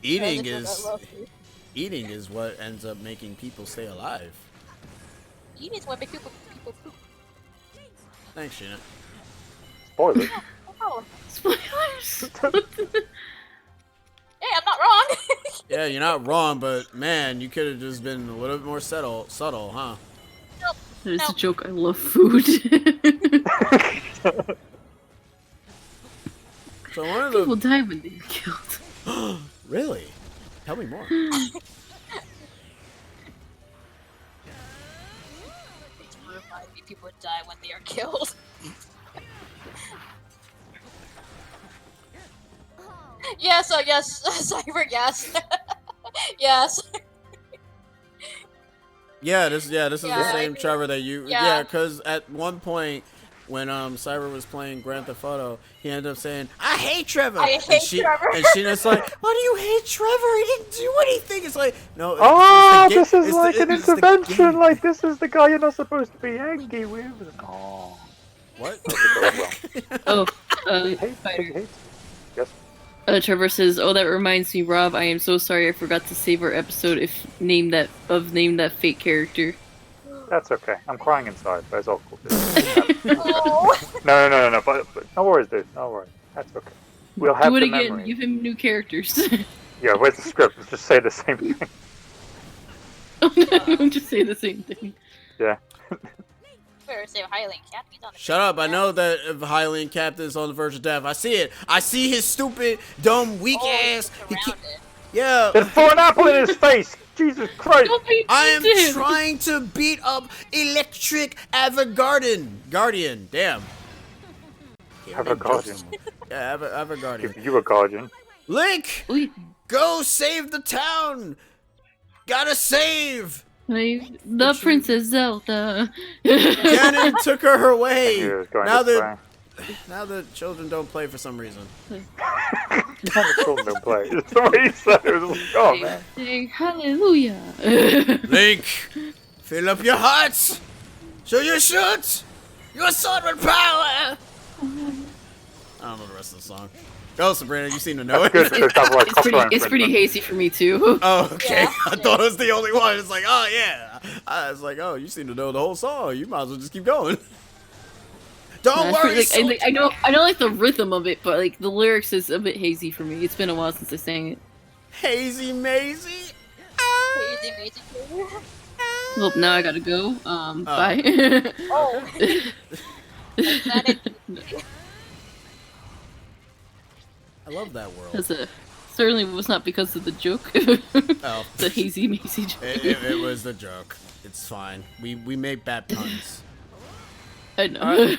Eating Yeah, is I love you. eating is what ends up making people stay alive. Eating is what make people poop. Thanks, Sheena. Spoilers. Oh, Spoilers. hey, I'm not wrong. Yeah, you're not wrong, but man, you could have just been a little bit more subtle, huh? It's No. a joke. I love food. So one of People the die when they get killed. really, tell me more. It's horrifying. People die when they are killed. Yes, yes, Cyber, yes. Yes. This is the Yeah, same I- Trevor that you. yeah. Yeah, because at one point when Cyber was playing Grand Theft Auto, he ended up saying, "I hate Trevor." I hate Trevor. And Sheena's like, "Why do you hate Trevor? He didn't do anything." It's like, no. Oh, it's the this ga- is it's like the- an it's the intervention. game. Like this is the guy you're not supposed to be angry with. Oh, What? Oh, he hates. He hates. Yes. Trevor says, "Oh, that reminds me, Rob. I am so sorry. I forgot to save our episode. Name that fake character." That's okay. I'm crying inside, but it's all cool. Oh. No. But no worries, dude. No worries. That's okay. We'll have Do it the again. memory. Give him new characters. Yeah, where's the script? Let's just say the same thing. Don't just say the same thing. Yeah. Better say Highland Captain's on the Shut up! I know that if Hylian Captain is on the verge of death. I see it. I see his stupid, dumb, weak ass. He around can't- it. Yeah. Just throw an apple in his face. Jesus Christ. Don't be I am tempted. trying to beat up Electric Guardian. Damn. Guardian. Yeah, Guardian. Give you a guardian. Link, Wait, go save the town. Gotta save. the Princess Zelda. Ganon took her away. He was going Now this that way. now the children don't play for some reason. The children don't play. It's the way he said it. It was like, oh man. Say hallelujah. Link, fill up your hearts. Show your shoots. Your sword with power. I don't know the rest of the song. Go, Sabrina. You seem to know it. Good, because that's like It's pretty hazy for me too. Oh, okay. Yeah. I thought it was the only one. It's like, oh yeah. I was like, oh, you seem to know the whole song. You might as well just keep going. Don't Nah, worry. like, I know like the rhythm of it, but like the lyrics is a bit hazy for me. It's been a while since I sang it. Hazy Maisie. Crazy, amazing. Well, now I gotta go. Bye. Oh. Is that it? I love that world. That's certainly was not because of the joke. Oh, The hazy mazy joke. it was the joke. It's fine. We made bad puns. I know.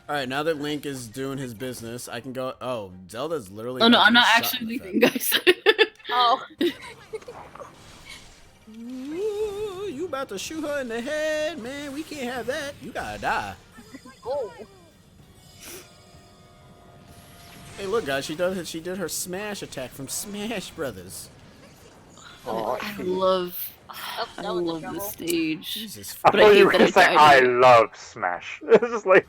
All right, now that Link is doing his business, I can go. Oh, Zelda's literally. Oh no, about I'm to not get shot actually in the leaving, guys. Oh. Ooh, you about to shoot her in the head, man. We can't have that. You gotta die. Oh. Hey, look, guys. She did her smash attack from Smash Brothers. Oh, I love Oh, I that was love trouble. this stage. Jesus. I But I thought hate you were that gonna I say died. I love Smash. It's just like.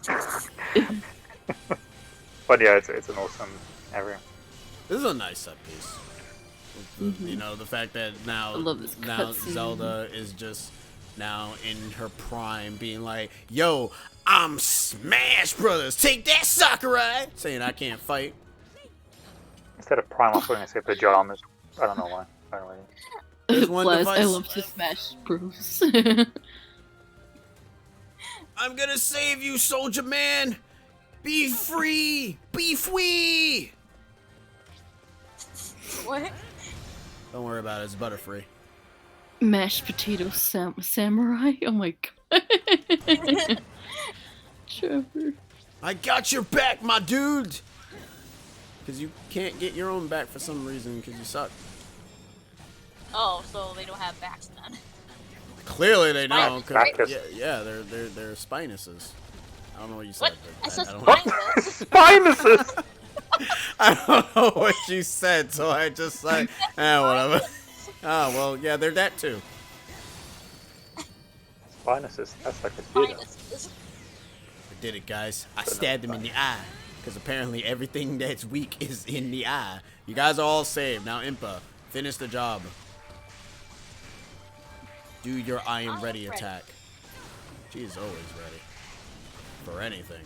But yeah, it's an awesome area. This is a nice set piece. You know, the fact that now, I love this now cutscene. Zelda is just now in her prime being like, yo, I'm Smash Brothers. Take that, Sakurai. Saying I can't fight. Instead of Prime, I was going to say pajamas. I don't know why. I don't know. There's one Plus, I device. love to smash bros. I'm gonna save you, soldier man. Be free. Be free. What? Don't worry about it. It's butterfree. Mashed potato samurai. Oh my god. Trevor. I got your back, my dude. Because you can't get your own back for some reason because you suck. Oh, so they don't have backs then. Clearly they don't. 'Cause- Bacchus. yeah, they're spinuses. I don't know what you said. What? But I said I don't spineless. Spinuses! I don't know what you said, so I just like, whatever. Oh, well, yeah, they're that too. Spinuses, that's like a theater. Spinuses. I did it, guys. I stabbed him in the eye. Because apparently everything that's weak is in the eye. You guys are all saved. Now, Impa, finish the job. Do your I am ready attack. She is always ready. For anything.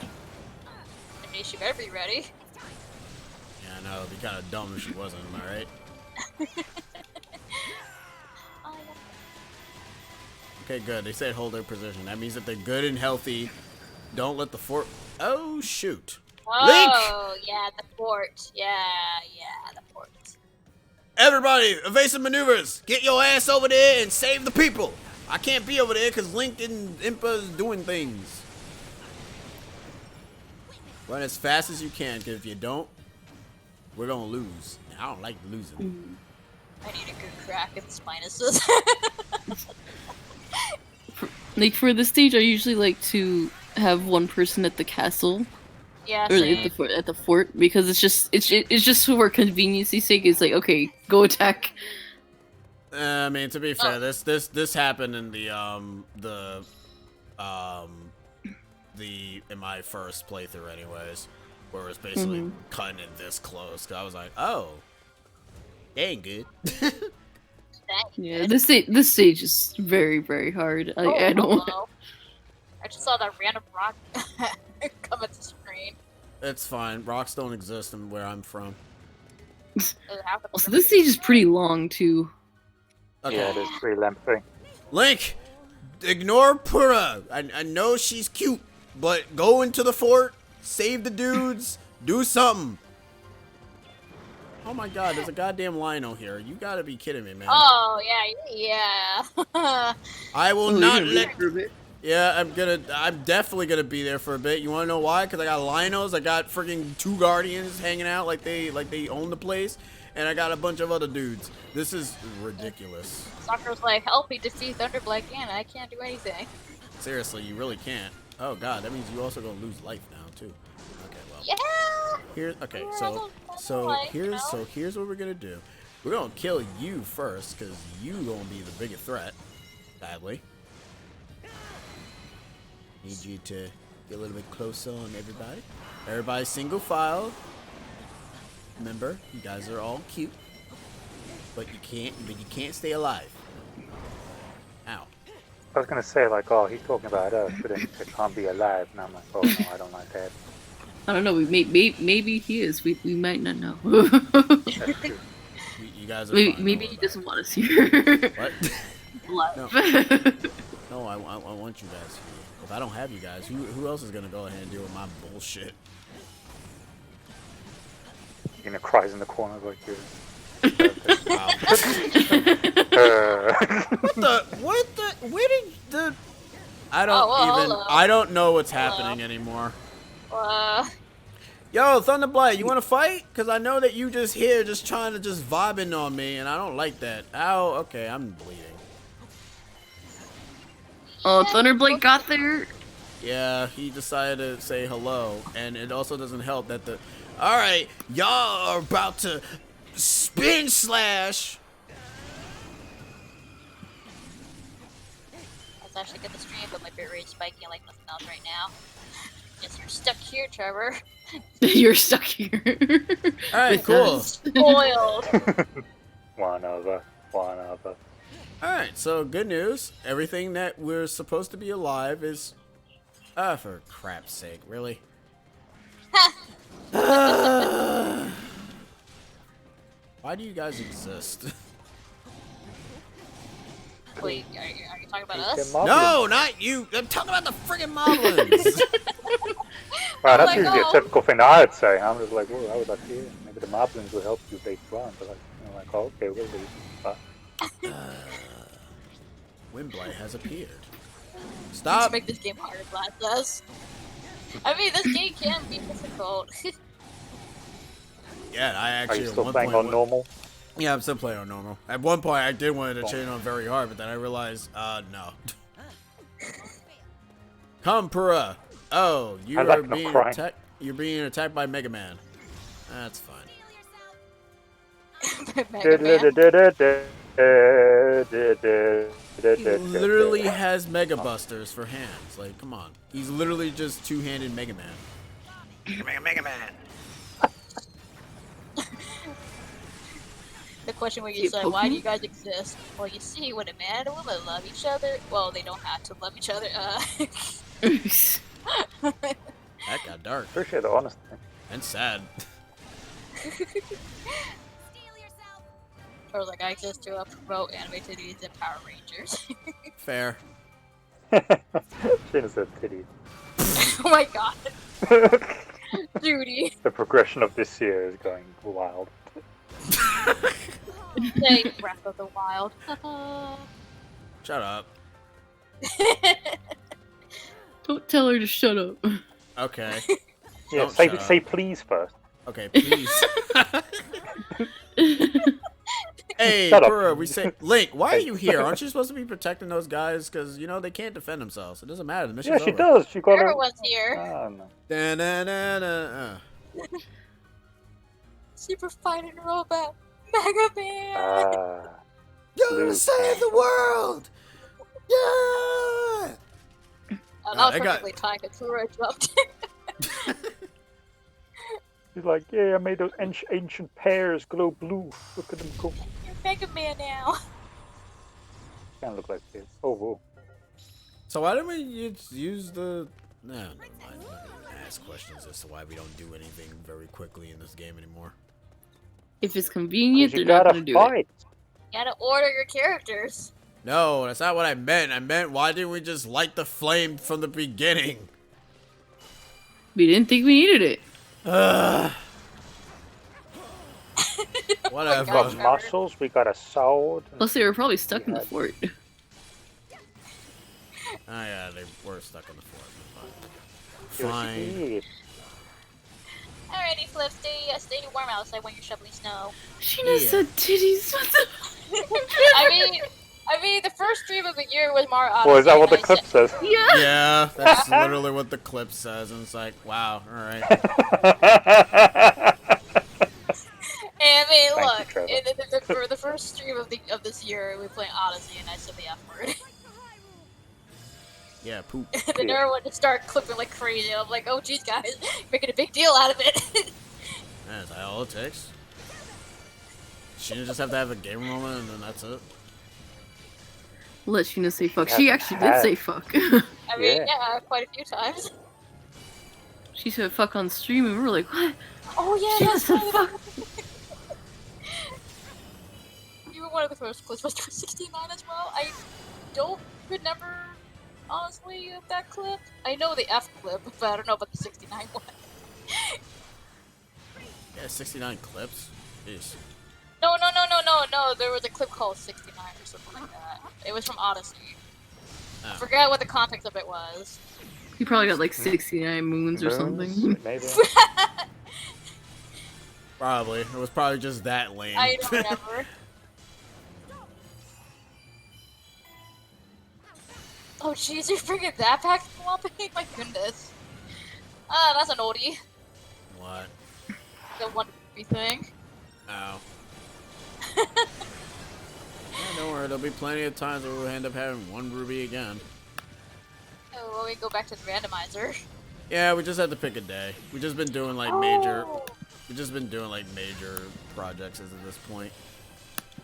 I mean, she better be ready. Yeah, I know. It'd be kind of dumb if she wasn't, am I right? Oh, yeah. Okay, good. They said hold their position. That means that they're good and healthy. Don't let the fort... Oh, shoot. Oh, yeah, the fort. Yeah, the fort. Everybody, evasive maneuvers. Get your ass over there and save the people. I can't be over there because Link and Impa's doing things. Run as fast as you can, because if you don't, we're going to lose. And I don't like losing. I need a good crack at the spinuses. Like for this stage, I usually like to have one person at the castle Yeah, or same. at the fort because it's just for convenience's sake. It's like okay, go attack. I mean, to be fair, this happened in in my first playthrough, anyways, where it was basically cutting it this close. 'Cause I was like, oh, they ain't good. Yeah, this stage is very very hard. I don't. Hello. I just saw that random rock come at the screen. It's fine. Rocks don't exist in where I'm from. Also, this stage is pretty long too. Okay. Yeah, it is pretty lengthy. Link, ignore Pura. I know she's cute, but go into the fort, save the dudes, do something. Oh my god, there's a goddamn Lino here. You gotta be kidding me, man. Oh, yeah. I will Oh, not you're let... gonna for a bit. Yeah, I'm definitely gonna be there for a bit. You wanna know why? Because I got Linos, I got freaking 2 Guardians hanging out like they own the place, and I got a bunch of other dudes. This is ridiculous. Sakura's like, help me defeat Thunderblight Ganon. I can't do anything. Seriously, you really can't. Oh god, that means you also gonna lose life now too. Okay, well. Yeah! Here, okay, Yeah, I so don't like, you know. here's what we're gonna do. We're gonna kill you first, cause you gonna be the bigger threat. Sadly. Need you to get a little bit closer on everybody. Everybody single file. Remember, you guys are all cute, but you can't stay alive. Ow. I was gonna say like, oh, he's talking about us, but then it can't be alive, and I'm like, oh no, I don't like that. I don't know. Maybe he is. We might not know. That's true. You guys are maybe fine, maybe don't he worry doesn't want us here. What? Alive. No, I want you guys here. If I don't have you guys, who else is gonna go ahead and deal with my bullshit? You're gonna cries in the corner like you. Wow. What the? Where did the? I don't hello. I don't know what's happening anymore. Yo, Thunderblight, you want to fight? Cause I know that you just here, just trying to just vibing on me, and I don't like that. Ow. Okay, I'm bleeding. Oh, Thunderblade got there. Yeah, he decided to say hello, and it also doesn't help that the. All right, y'all are about to spin slash. Let's actually get the stream, but my bit rate is spiking like nothing else right now. Guess you're stuck here, Trevor. You're stuck here. All right, With cool. us. Spoiled. One of us. Alright, so good news. Everything that we're supposed to be alive is... for crap's sake, really? Why do you guys exist? Wait, are you talking about us? No, not you! I'm talking about the friggin' moblins! Wow, that's Oh my usually God. a typical thing that I'd say. I'm just like, whoa, I was like, here. Maybe the moblins will help you later on. But like, you know, like, oh, okay, we'll leave. Windblight has appeared. Let's Stop! make this game harder, Blast does. I mean, this game can be difficult. Yeah, I Are actually you at still one playing point on normal? Yeah, I'm still playing on normal. At one point, I did want to chain on very hard, but then I realized, no. Compura. Oh, you I are like no being crime. attacked. You're being attacked by Mega Man. That's fine. Mega Man. He literally has Mega Busters for hands. Like, come on. He's literally just two-handed Mega Man. Mega Man. The question where you Keep say, why do poking. you guys exist? Well, you see, when a man and a woman love each other, well, they don't have to love each other. That got dark. Appreciate the honesty. And sad. Or like, I exist to promote anime titties and Power Rangers. Fair. Shayna said titty. Oh my god. Judy. The progression of this year is going wild. Say Breath of the Wild. Shut up. Don't tell her to shut up. Okay. Yeah, Don't shut say up. please first. Okay, please. Hey, Shut up. Pura, we say Link. Why are you here? Aren't you supposed to be protecting those guys? Because you know they can't defend themselves. It doesn't matter. The mission's Yeah, she over. does. She got Everyone's here. Oh, no. Da-na-na-na. Super fighting robot. Mega Man. You're Luke. gonna save the world. Yeah. Oh, that was I got- perfectly timed. Kura jumped. He's like, yeah, I made those ancient pears glow blue. Look at them go. You're Mega Man now. Can't look like this. Oh, whoa. So why didn't we use the? No, never mind. I'm not gonna ask questions as to why we don't do anything very quickly in this game anymore. If it's convenient, You they're not gotta gonna do it. fight. You gotta order your characters. No, that's not what I meant. I meant why didn't we just light the flame from the beginning? We didn't think we needed it. Whatever. We got muscles. We got a sword. Plus, they were probably stuck in the fort. Oh yeah, they were stuck in the fort. It was Fine. sweet. Alrighty, Flip, stay warm outside when you're shoveling snow. Sheena Yeah. said titties. What the? I mean, the first stream of the year was Mario Odyssey. Well, is that what the and I clip said- says? Yeah. Yeah, that's literally what the clip says, and it's like, wow, all right. And I mean, Thank you, look, Trevor. for the first stream of this year, we were playing Odyssey, and I said the F word. Yeah, poop. Then everyone just started clipping like crazy. I'm like, oh, geez, guys, making a big deal out of it. Yeah, is that all it takes? She just have to have a gamer moment, and then that's it. Let Sheena say fuck. Yeah, She actually did hat. say fuck. I mean, Yeah. yeah, quite a few times. She said fuck on stream, and we were like, what? Oh yeah, She that's said right. fuck. Even one of the first clips was 69 as well. I don't remember, honestly, of that clip. I know the F clip, but I don't know about the 69 one. Yeah, 69 clips. Jeez. No. There was a clip called 69 or something like that. It was from Odyssey. I Oh. forgot what the context of it was. He probably got like 69 moons or something. Maybe. Probably. It was probably just that lame. I don't remember. Oh jeez, you're bringing that back to Calamity? My goodness. Ah, that's an oldie. What? The one ruby thing. Oh. Yeah, don't worry. There'll be plenty of times where we'll end up having one ruby again. Oh, well, we go back to the randomizer. Yeah, we just had to pick a day. We just been doing like major. Oh. We just been doing like major projects as of this point.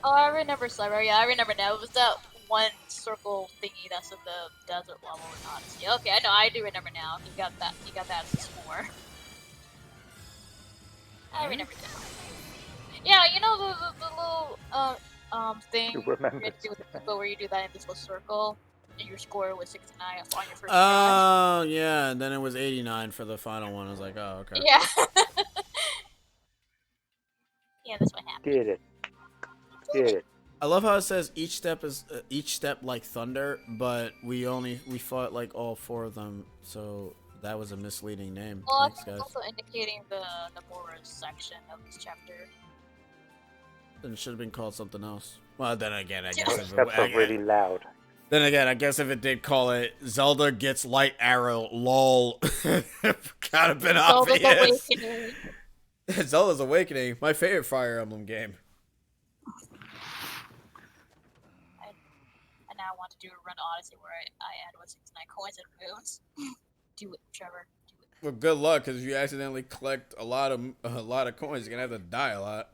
Oh, I remember Slimer. Yeah, I remember now. It was that one circle thingy that's in the desert level in Odyssey. Okay, I know. I do remember now. He got that. He got that as a score. I remember now. Yeah, you know the little thing You remember. you have to do with the people where you do that invisible circle and your score was 69 on your first round. Oh yeah, and then it was 89 for the final one. I was like, oh okay. Yeah. Yeah, that's what happened. Did it. Did it. I love how it says each step is each step like thunder, but we fought like all four of them, so that was a misleading name. Well, Thanks, it's guys. also indicating the Boris section of this chapter. Then it should have been called something else. Well, then again, I guess Those if steps are really loud. then again, I guess if it did call it Zelda gets light arrow, lol, kind of been Zelda's obvious. Awakening. Zelda's Awakening, my favorite Fire Emblem game. And now I want to do a Run Odyssey where I add 169 coins and moons. Do it, Trevor. Do it. Well, good luck, because if you accidentally collect a lot of coins, you're gonna have to die a lot.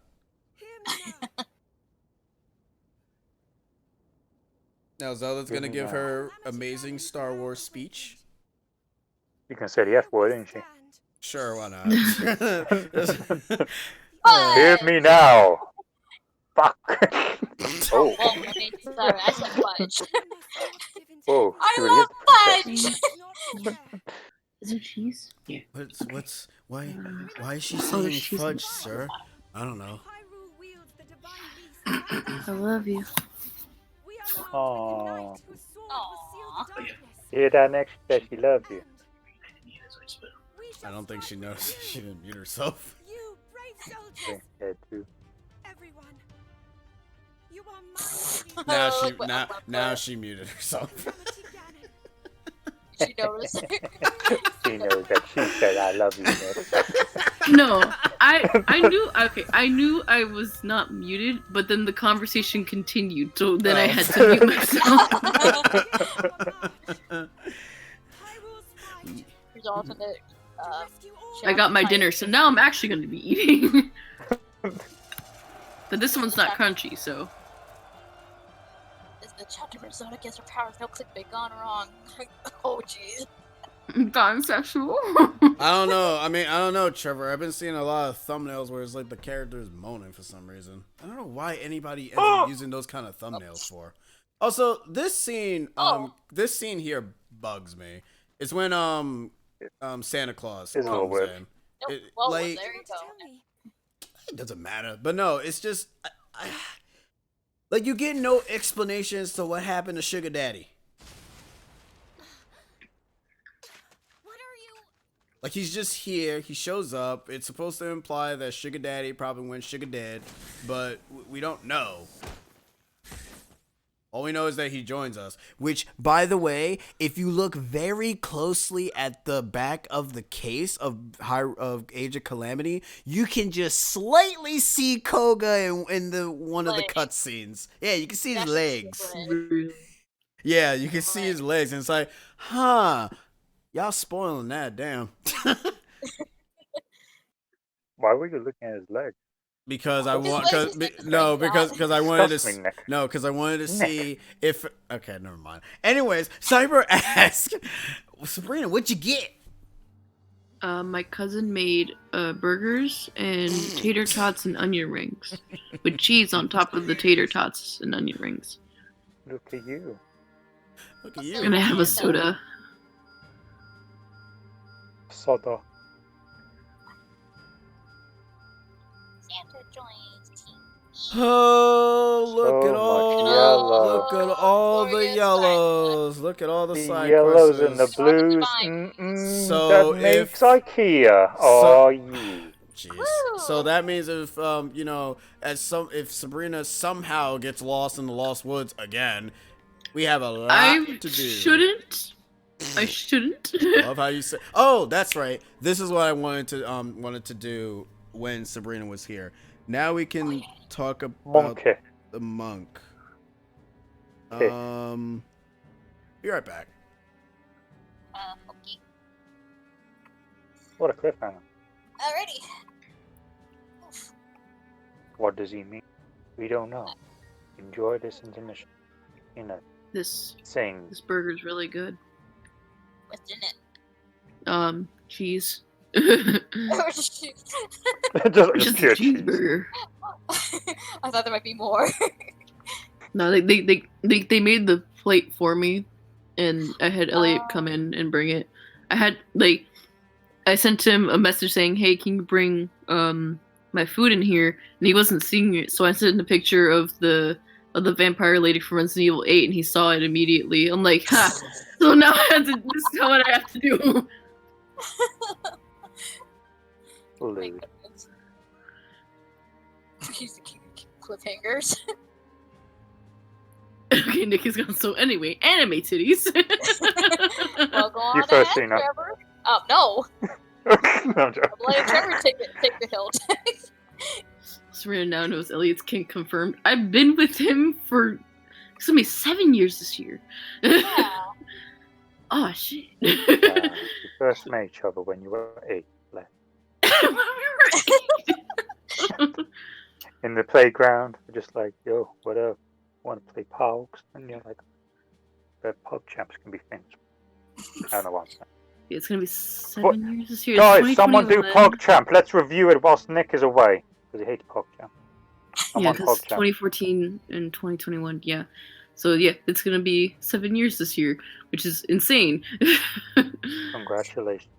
Now Zelda's gonna give her amazing Star Wars speech. You can say the F word, didn't she? Sure, why not? Hear me now. Fuck. Oh. Well, I mean, sorry, I said fudge. Whoa. I She really is love fudge! Is there cheese? Yeah. Why is she Oh, saying she's- fudge, sir? I don't know. I love you. Aww. Aww. Hear that next? That she loves you. I don't think she knows she didn't mute herself. You brave I soldiers, think that too. everyone. You are Now she muted herself. She noticed. She knows that she said I love you next. No, I knew I was not muted, but then the conversation continued, so then I had to mute myself. There's alternate. I got my dinner, so now I'm actually going to be eating. But this one's not crunchy, so. Is the chapter where Zona gets her powers? No clickbait gone wrong. Oh jeez. Gone sexual. I don't know. I mean, I don't know, Trevor. I've been seeing a lot of thumbnails where it's like the character is moaning for some reason. I don't know why anybody ends up using those kind of thumbnails for. Also, this scene here bugs me. It's when Santa Claus It's a little comes weird. in. Nope. It- Well, like- there you go. It doesn't matter. But no, it's just like you get no explanations to what happened to Sugar Daddy. What are you? Like he's just here. He shows up. It's supposed to imply that Sugar Daddy probably went Sugar Dead, but we don't know. All we know is that he joins us. Which, by the way, if you look very closely at the back of the case of Age of Calamity, you can just slightly see Koga in the one of the Leg. cutscenes. Yeah, you can see his That's legs. stupid. Yeah, you can see his legs, and it's like, huh? Y'all spoiling that, damn. Why were you looking at his leg? Because I His want, legs cause, is no, like because that. because I wanted to, Disgusting, Nick. no, because I wanted to see if. Okay, never mind. Anyways, Cyber asked, Sabrina, what'd you get? My cousin made burgers and tater tots and onion rings with cheese on top of the tater tots and onion rings. Look at you. Look at you. And I have a soda. Soda. Santa joins team. Oh, look So at much all, yellow. look at all the Glorious yellows. Look at all the The side yellows and the quests. blues. Divine. So that makes if- IKEA. Oh, you. Jeez. Woo! So that means if you know, if Sabrina somehow gets lost in the Lost Woods again, we have a lot I to do. shouldn't. I shouldn't. Love how you say. Oh, that's right. This is what I wanted to do when Sabrina was here. Now we can talk about Monkey. the monk. Okay. Be right back. Okay. What a cliffhanger. Alrighty. Oof. What does he mean? We don't know. Enjoy this intermission. This Sing. burger's really good. What's in it? Cheese. Just Just a pure cheese. cheeseburger. I thought there might be more. No, they made the plate for me, and I had Elliot come in and bring it. I sent him a message saying, "Hey, can you bring my food in here?" And he wasn't seeing it, so I sent him a picture of the vampire lady from Resident Evil 8, and he saw it immediately. I'm like, ha! So now this is what I have to do. Lewd. He's the king. cliffhangers. Okay, Nick is gone. So anyway, anime titties. Well, go on You first, ahead, Cena. Trevor. Oh no, No, I'm joking. I'm letting Trevor take the hilt. Serena now knows Elliot's kink confirmed. I've been with him for it's gonna be 7 years this year. Yeah. Oh shit. You first met each other when you were 8. Like, in the playground, we're just like, yo, what up? Want to play Pogs? And you're like, the Pog champs can be things. I don't know what I'm saying. It's gonna be 7 years this year. Guys, someone do 2021. PogChamp. Let's review it whilst Nick is away. Because he hates PogChamp. Yeah, because 2014 and 2021, yeah. So yeah, it's gonna be 7 years this year, which is insane. Congratulations.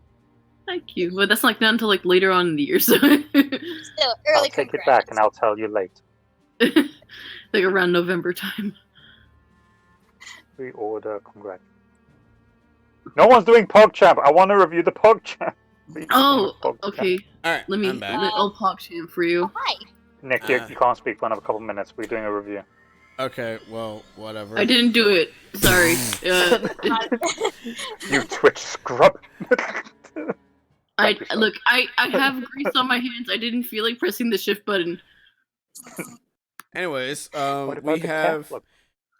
Thank you. But that's not until like later on in the year, so Still, I'll early take it back and I'll tell you later. like around November time. Reorder, congrats. No one's doing PogChamp. I want to review the PogChamp. Oh, okay. All right, Let me. I'm back. I'll PogChamp for you. Oh, hi. Nick, you can't speak for another couple minutes. We're doing a review. Okay, well, whatever. I didn't do it. Sorry. You Twitch scrub. Look. I have grease on my hands. I didn't feel like pressing the shift button. Anyways, What about we the have Catholic?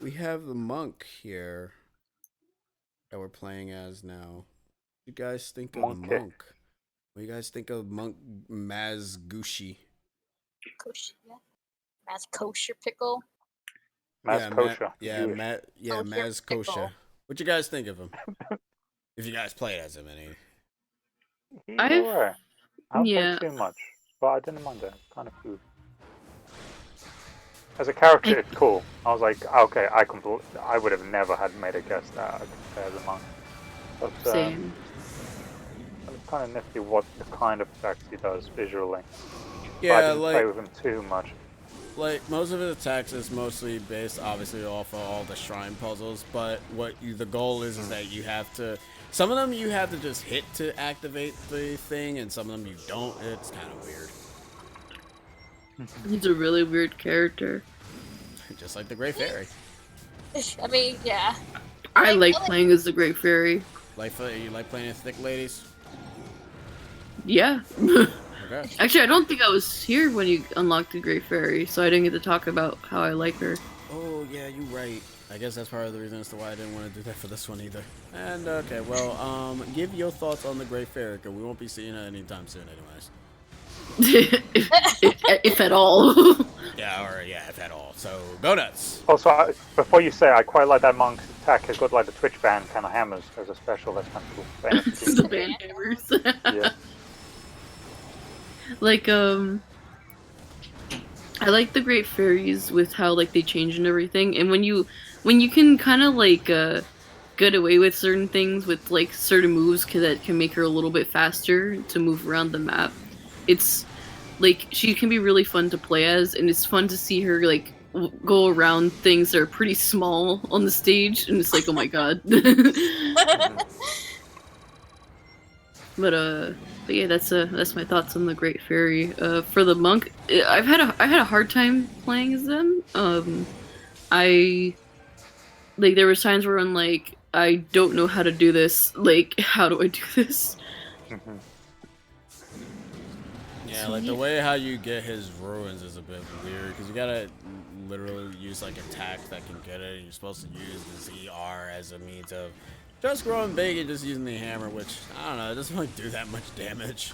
the monk here that we're playing as now. What do you guys think of the Monkey. monk? What do you guys think of Monk Mazgushi? Kosher, yeah. That's kosher pickle. Mass kosher. Maz Kosher pickle. Kosher. What you guys think of him? If you guys played as him, any? He's I've- alright. I don't yeah. play too much, but I didn't mind it. It's kind of cool. As a character, it's cool. I was like, okay, I would have never had made a guess that I could play as a monk. But Same. it's kind of nifty what the kind of effects he does visually. But I Yeah, didn't play like with him too much. most of his attacks is mostly based, obviously, off of all the shrine puzzles. But the goal is that you have to. Some of them you have to just hit to activate the thing, and some of them you don't. It's kind of weird. He's a really weird character. Just like the Great Fairy. I mean, yeah. I like I like- playing as the Great Fairy. You like playing as thick ladies? Yeah. Okay. Actually, I don't think I was here when you unlocked the Great Fairy, so I didn't get to talk about how I like her. Oh yeah, you're right. I guess that's part of the reason as to why I didn't want to do that for this one either. And okay, well, give your thoughts on the Great Fairy, because we won't be seeing her anytime soon, anyways. if at all. Yeah, or yeah, if at all. So go nuts. Also, before you say, I quite like that monk's attack. Has got like the Twitch band kind of hammers as a special. That's kind of cool. But anyway, The band hammers. yeah. Like I like the Great Fairies with how like they change and everything, and when you can kind of like get away with certain things with like certain moves that can make her a little bit faster to move around the map. It's like she can be really fun to play as, and it's fun to see her like go around things that are pretty small on the stage, and it's like, oh my god. But yeah, that's my thoughts on the Great Fairy. For the monk, I had a hard time playing as them. I like there was times where I'm like, I don't know how to do this. Like, how do I do this? Yeah, like the way how you get his ruins is a bit weird, because you gotta literally use like attacks that can get it. You're supposed to use the ZR as a means of just growing big and just using the hammer, which, I don't know, it doesn't really do that much damage.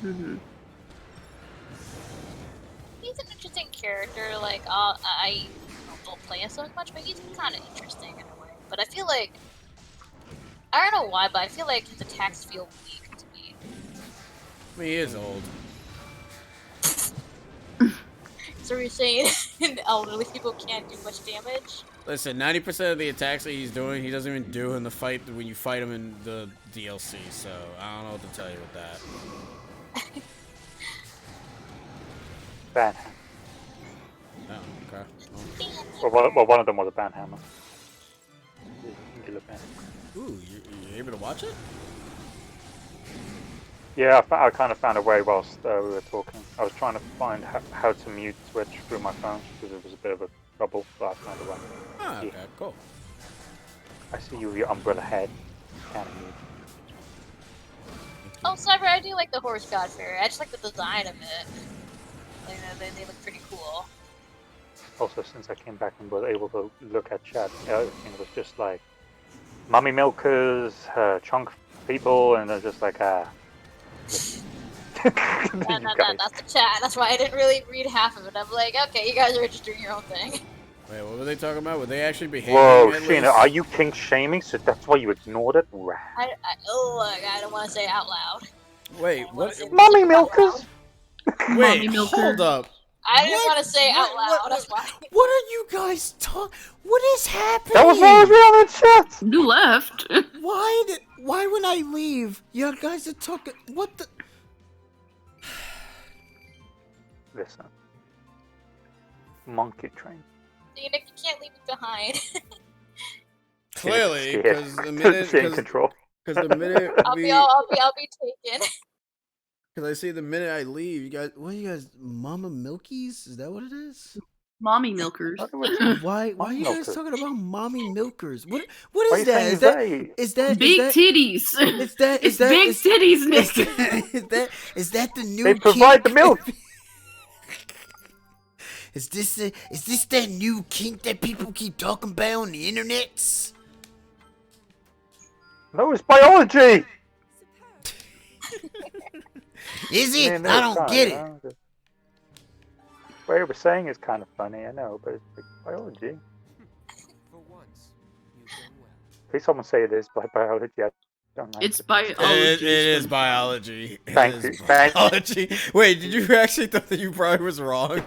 He's an interesting character. Like, I don't play him so much, but he's kind of interesting in a way. But I feel like, I don't know why, but I feel like his attacks feel weak to me. I mean, he is old. So you're saying elderly people can't do much damage? Listen, 90% of the attacks that he's doing, he doesn't even do in the fight when you fight him in the DLC, so I don't know what to tell you with that. Ban. Oh, okay. Well, one of them was a ban hammer. Ooh, you able to watch it? Yeah, I kind of found a way whilst we were talking. I was trying to find how to mute Switch through my phone because it was a bit of a trouble, but I found a way. Ah, okay, Yeah. cool. I see you with your umbrella head. Can't mute. Oh, Cyber, I do like the horse god fairy. I just like the design of it. Like, they look pretty cool. Also, since I came back and was able to look at chat, everything was just like mummy milkers, chunk people, and they're just like That's the chat. That's why I didn't really read half of it. I'm like, okay, you guys are just doing your own thing. Wait, what were they talking about? Were they actually behaving? Whoa, at Sheena, least? are you kink shaming? So that's why you ignored it? Right. I don't want to say it out loud. Wait, what? Mummy milkers? Wait, Mommy hold milker. up. I didn't What? want to say it out loud. That's why. What are you guys talking? What is happening? That was what I was reading on chat! You left. Why when I leave, you guys are talking? What the? Listen. Monkey train. You can't leave it behind. Clearly, Yeah. because the minute, Stay in control. because the minute I'll we, be taken. because I see the minute I leave, you guys, what are you guys, Mama Milkies? Is that what it is? Mommy milkers. Why are you guys Milkers. talking about mommy milkers? What Why are is you that? saying Is that they? is that Big is that, titties. is that It's is that big is, titties, Nick. is that the new They provide kink? the milk. Is this that new kink that people keep talking about on the internets? No, it's biology! Is it? Man, I no, it's don't not, get you it. know? What you were saying is kind of funny, I know, but it's like biology. For once, you've done well. Please someone say it is biology. I don't like It's it. biology. It is biology. It Thank is you, thank you. biology. Wait, did you actually think that you probably was wrong?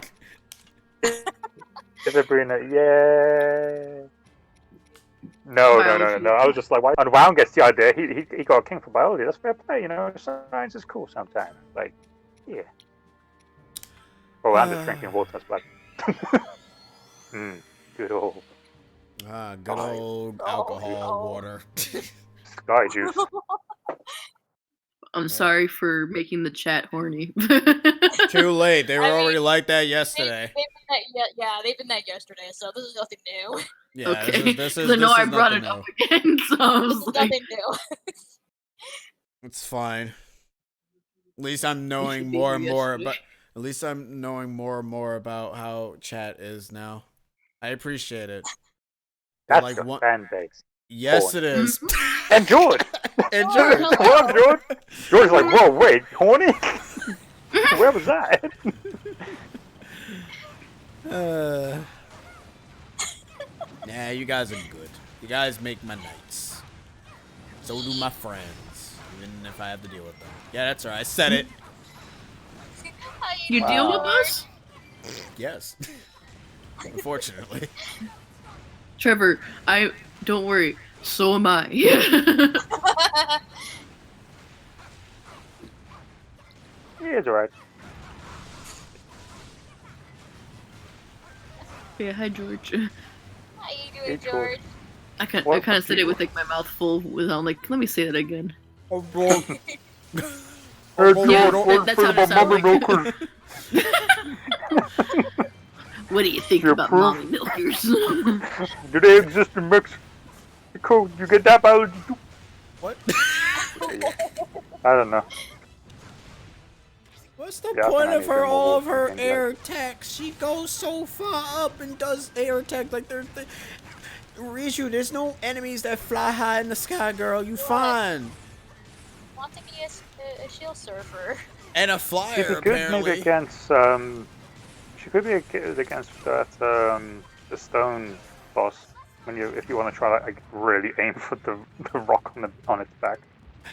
Sabrina, yay! No. Biology. I was just like, why? And Wound gets the idea. He got a king for biology. That's fair play, you know. Science is cool sometimes. Like, yeah. Oh, I'm just drinking water, but good old Good old alcohol water. sky juice. I'm sorry for making the chat horny. Too late. They were I mean, already like that yesterday. They've been that yesterday, so this is nothing new. Yeah, Okay. this 'Cause is I know I nothing brought it new. up again, so I This was is like, nothing new. It's fine. At least I'm knowing be more here and more yesterday. about. At least I'm knowing more and more about how chat is now. I appreciate it. That's like your one- fan base. Yes, Horny. it is. And George. And George, George. What up, George? George's like, whoa, wait, horny? Where was that? Nah, you guys are good. You guys make my nights. So do my friends, even if I have to deal with them. Yeah, that's right. I said it. How you doing, deal with George? us? Yes. Unfortunately. Trevor, don't worry. So am I. He is alright. Yeah, hi George. How you Hey, doing, George. George? I kind What of said it you- with like my mouth full. Without like, let me say that again. Oh, Lord. Yeah, that's how it sounds like. What do you think Your about proof? mommy milkers? Do they exist in Mexico? You get that biology too? What? I don't know. What's the Yeah, I point think I of need her, to all move of her and air attacks? She goes so far up and does air attack like there's Rishu, there's no enemies that fly high in the sky, girl. You fine. Want to be a shield surfer? And a She'd flyer, be good apparently. maybe against, she could be good against that, the stone boss. If you want to try to like, really aim for the rock on its back.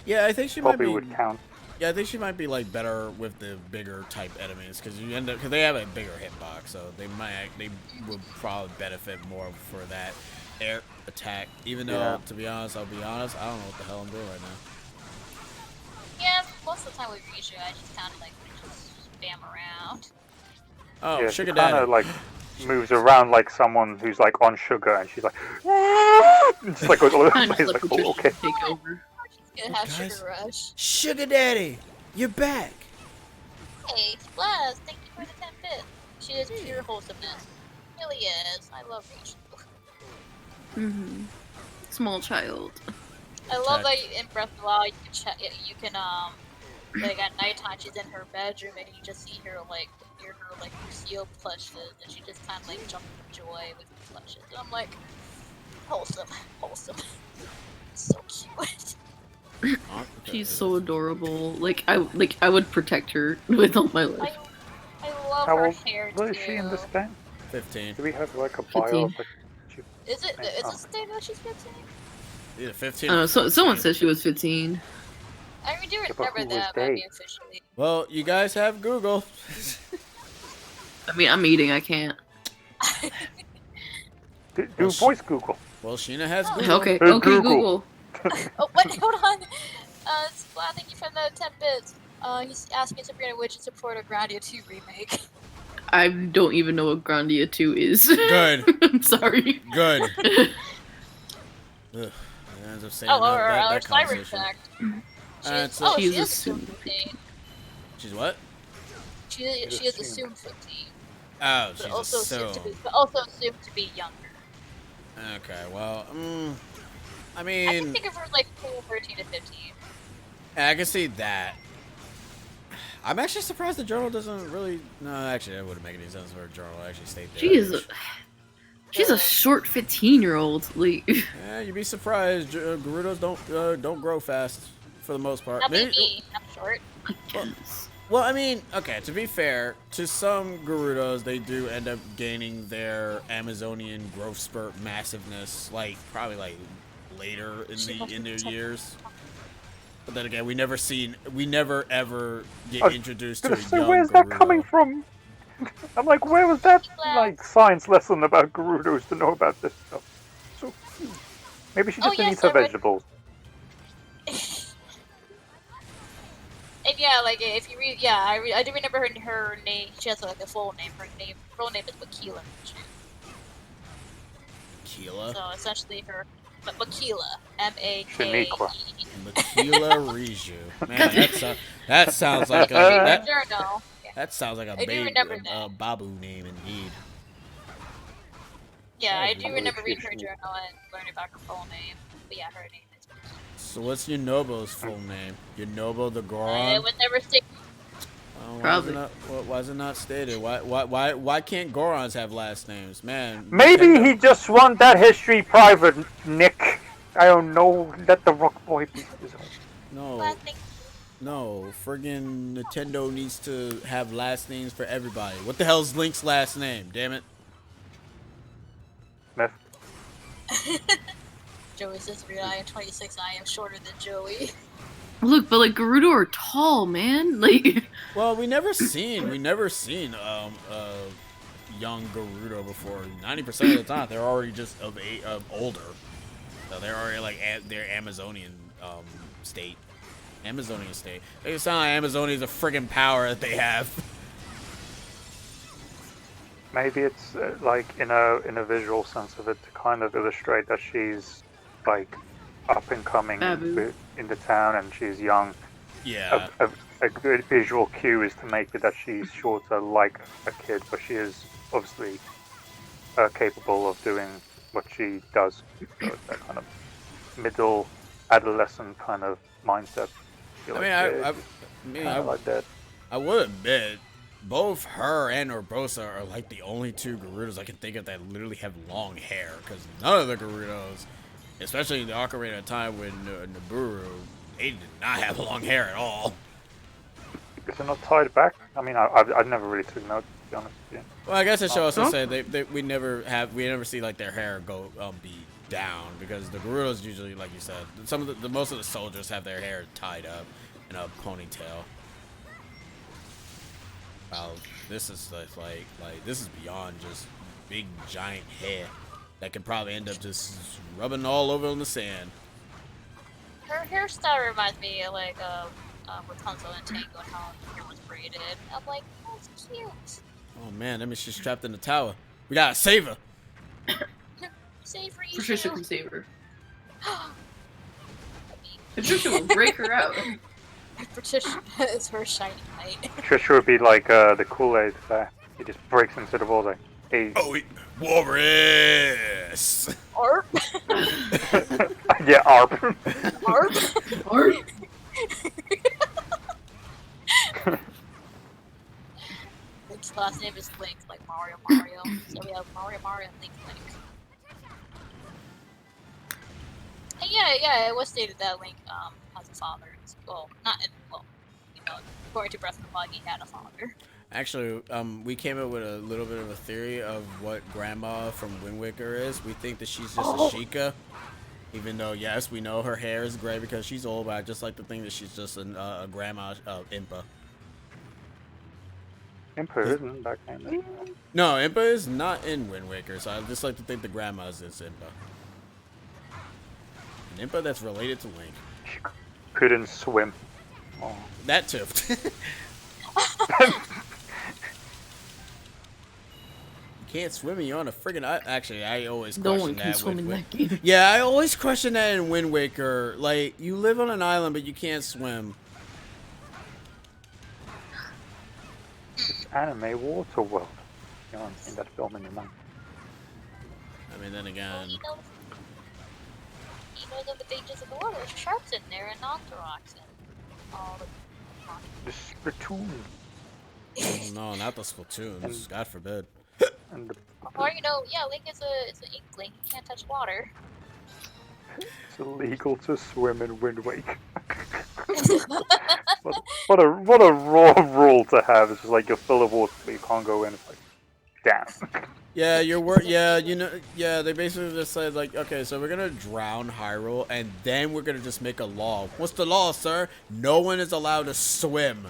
Yeah, I think she might Probably be. would count. Yeah, I think she might be like better with the bigger type enemies because you end up because they have a bigger hitbox, so they would probably benefit more for that air attack. Even though, Yeah. to be honest, I'll be honest, I don't know what the hell I'm doing right now. Yeah, most of the time with Rishu, I just kind of like just spam around. Oh, Yeah, sugar she kind daddy. of like moves around like someone who's like on sugar, and she's like, just like goes all over the Kind of place. let Like, Patricia oh, okay. take over. She's gonna have guys. sugar rush. Sugar daddy. You're back. Hey, Splaz, thank you for the 10 bits. She is pure wholesomeness. Really is. I love Rachel. Small child. I love that in Breath of the Wild you can like at nighttime she's in her bedroom and you just see her like near her like Lucille plushes and she just kind of like jumps with joy with the plushes. And I'm like, wholesome. So cute. She's so adorable. Like I would protect her with all my life. I love How her old hair was too. she in this game? 15. Do we have like a bio? 15. Is it stated that she's 15? Either 15. I don't know. or So, 14. someone said she was 15. I do but remember who was that they? about me officially. Well, you guys have Google. I mean, I'm eating. I can't. Do voice Google. Well, Sheena has Oh. Google. Okay. Hey, Okay. Google. Google. Oh, wait, hold on. Splat, thank you for the 10 bits. He's asking Sabrina which is support a Grandia 2 remake. I don't even know what Grandia 2 is. Good. I'm sorry. Good. Ugh. I ends up saying Or that Siren conversation. Fact. That's Oh, she's she is assumed. assumed 15. She's what? She is assumed 15. Oh, But she's also assumed. assumed to be younger. Okay, well, I I mean, can think of her like 13 to 15. I can see that. I'm actually surprised the journal doesn't really. No, actually, that wouldn't make any sense for a journal to actually state that. She's a short 15-year-old. Like, Yeah, you'd be surprised. Gerudos don't grow fast for the most part. Not me, I'm short. I guess. Well, I mean, okay, to be fair, to some Gerudos, they do end up gaining their Amazonian growth spurt massiveness, like, probably, like, later in their years. But then again, we never ever get introduced to a So young where's Gerudo. that coming from? I'm like, where was that like science lesson about Gerudos to know about this stuff? So cute. Maybe she just yes, eats her I read- vegetables. And yeah, like if you read, I do remember her name. She has like a full name. Her full name is Makila. Makila? So essentially, Makila, M-A-K-E. Shaniqua. Makila Riju. Man, that sounds like a Journal. that sounds like a I do baby, remember a that. babu name indeed. Yeah, I Oh, do really remember reading her cute. journal and learning about her full name. But yeah, her name is Makila. So what's Yunobo's full name? Yunobo the It Goron? was never stick. Probably. Why is it not stated? Why can't Gorons have last names, man? Maybe he just want that history private, Nick. I don't know. Let the rock boy be his own. No, friggin' Nintendo needs to have last names for everybody. What the hell's Link's last name? Damn it! Myth. Joey says, I am 26, I am shorter than Joey. Look, but like Gerudo are tall, man. Like, Well, we never seen young Gerudo before. 90% of the time, they're already just older. So they're already like their Amazonian state. Amazonian state. They sound like Amazonia is a friggin' power that they have. Maybe it's like in a visual sense of it to kind of illustrate that she's like up and coming Babu. in the town and she's young. Yeah. A good visual cue is to make it that she's shorter like a kid, but she is obviously capable of doing what she does. So it's that kind of middle adolescent kind of mindset. I like that. I would admit, both her and Urbosa are like the only two Gerudos I can think of that literally have long hair. Because none of the Gerudos, especially in the Ocarina of Time with Naburu, they did not have long hair at all. Is it not tied back? I mean, I never really took note, to be honest with you. Well, I guess I should also say we never see like their hair go be down, because the Gerudos usually, like you said, most of the soldiers have their hair tied up in a ponytail. Wow, this is like this is beyond just big giant hair that could probably end up just rubbing all over in the sand. Her hairstyle reminds me of like Rapunzel and Tango and how her hair was braided. I'm like, that's cute. Oh man, that means she's trapped in the tower. We gotta save her. Save for you. Patricia can save her. Patricia will break her out. Patricia is her shining light. Trisha would be like the Kool-Aid guy. He just breaks into the walls like, hey. Oh, Walrus! Arp. Yeah, ARP. Arp. Or Link's last name is Link, like Mario. So we have Mario and Link. And yeah, it was stated that Link has a father. Well, according to Breath of the Wild, he had a father. Actually, we came up with a little bit of a theory of what Grandma from Wind Waker is. We think that she's just a Sheikah. Even though, yes, we know her hair is gray because she's old, but I just like to think that she's just a grandma Impa. Impa isn't back then. No, Impa is not in Wind Waker, so I just like to think the grandma's is Impa. An Impa that's related to Link. She couldn't swim. Oh. That too. You can't swim and you're on a friggin' actually, I always no question one can that swim in that game. Yeah, I always question that in Wind Waker. Like, you live on an island, but you can't swim. Anime Water World. You know, in that film in the night. I mean, then again... He knows of the dangers of the water. There's sharks in there and Nocturaux and all the... The Splatoon. Oh, no, not the Splatoons. God forbid. And the, Or Link is an inkling. He can't touch water. it's illegal to swim in Wind Waker. what a raw rule to have. It's just like you're full of water, but you can't go in. It's like, damn. Yeah, they basically just said, like, okay, so we're gonna drown Hyrule, and then we're gonna just make a law. What's the law, sir? No one is allowed to swim.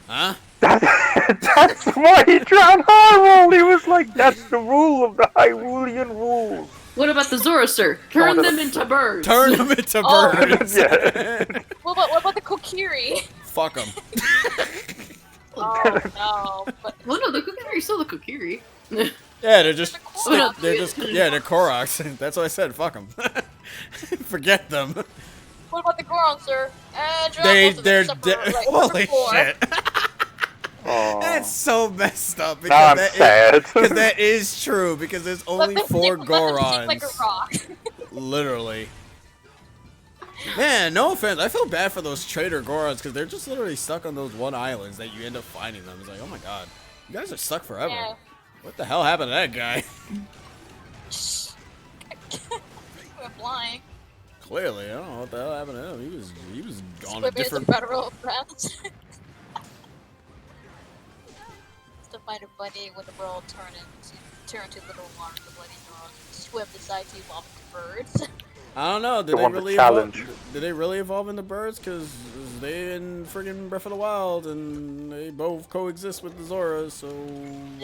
Huh? That's why he drowned Hyrule! He was like, that's the rule of the Hyrulean rules. What about the Zoroaster? Turn them into birds. Turn them into birds. Yeah. What about the Kokiri? Fuck them. Oh no! But Well, no, the Kokiri still the Kokiri. Yeah, they're Koroks. That's what I said. Fuck them. Forget them. what about the Goron, sir? They're holy shit. Oh. That's so messed up. Now I'm sad. Because that is true. Because there's only 4 Gorons. Like a rock. Literally. Man, no offense. I feel bad for those traitor Gorons because they're just literally stuck on those one islands that you end up finding them. It's like, oh my god, you guys are stuck forever. Yeah. What the hell happened to that guy? We're flying. Clearly, I don't know what the hell happened to him. He was on a Swimming different. the federal friends. To find a buddy when the world turn into little waters of bloody dogs. Swim decide to evolve into birds. I don't know. They want the challenge. Did they really evolve into birds? Because they in friggin' Breath of the Wild, and they both coexist with the Zoras. So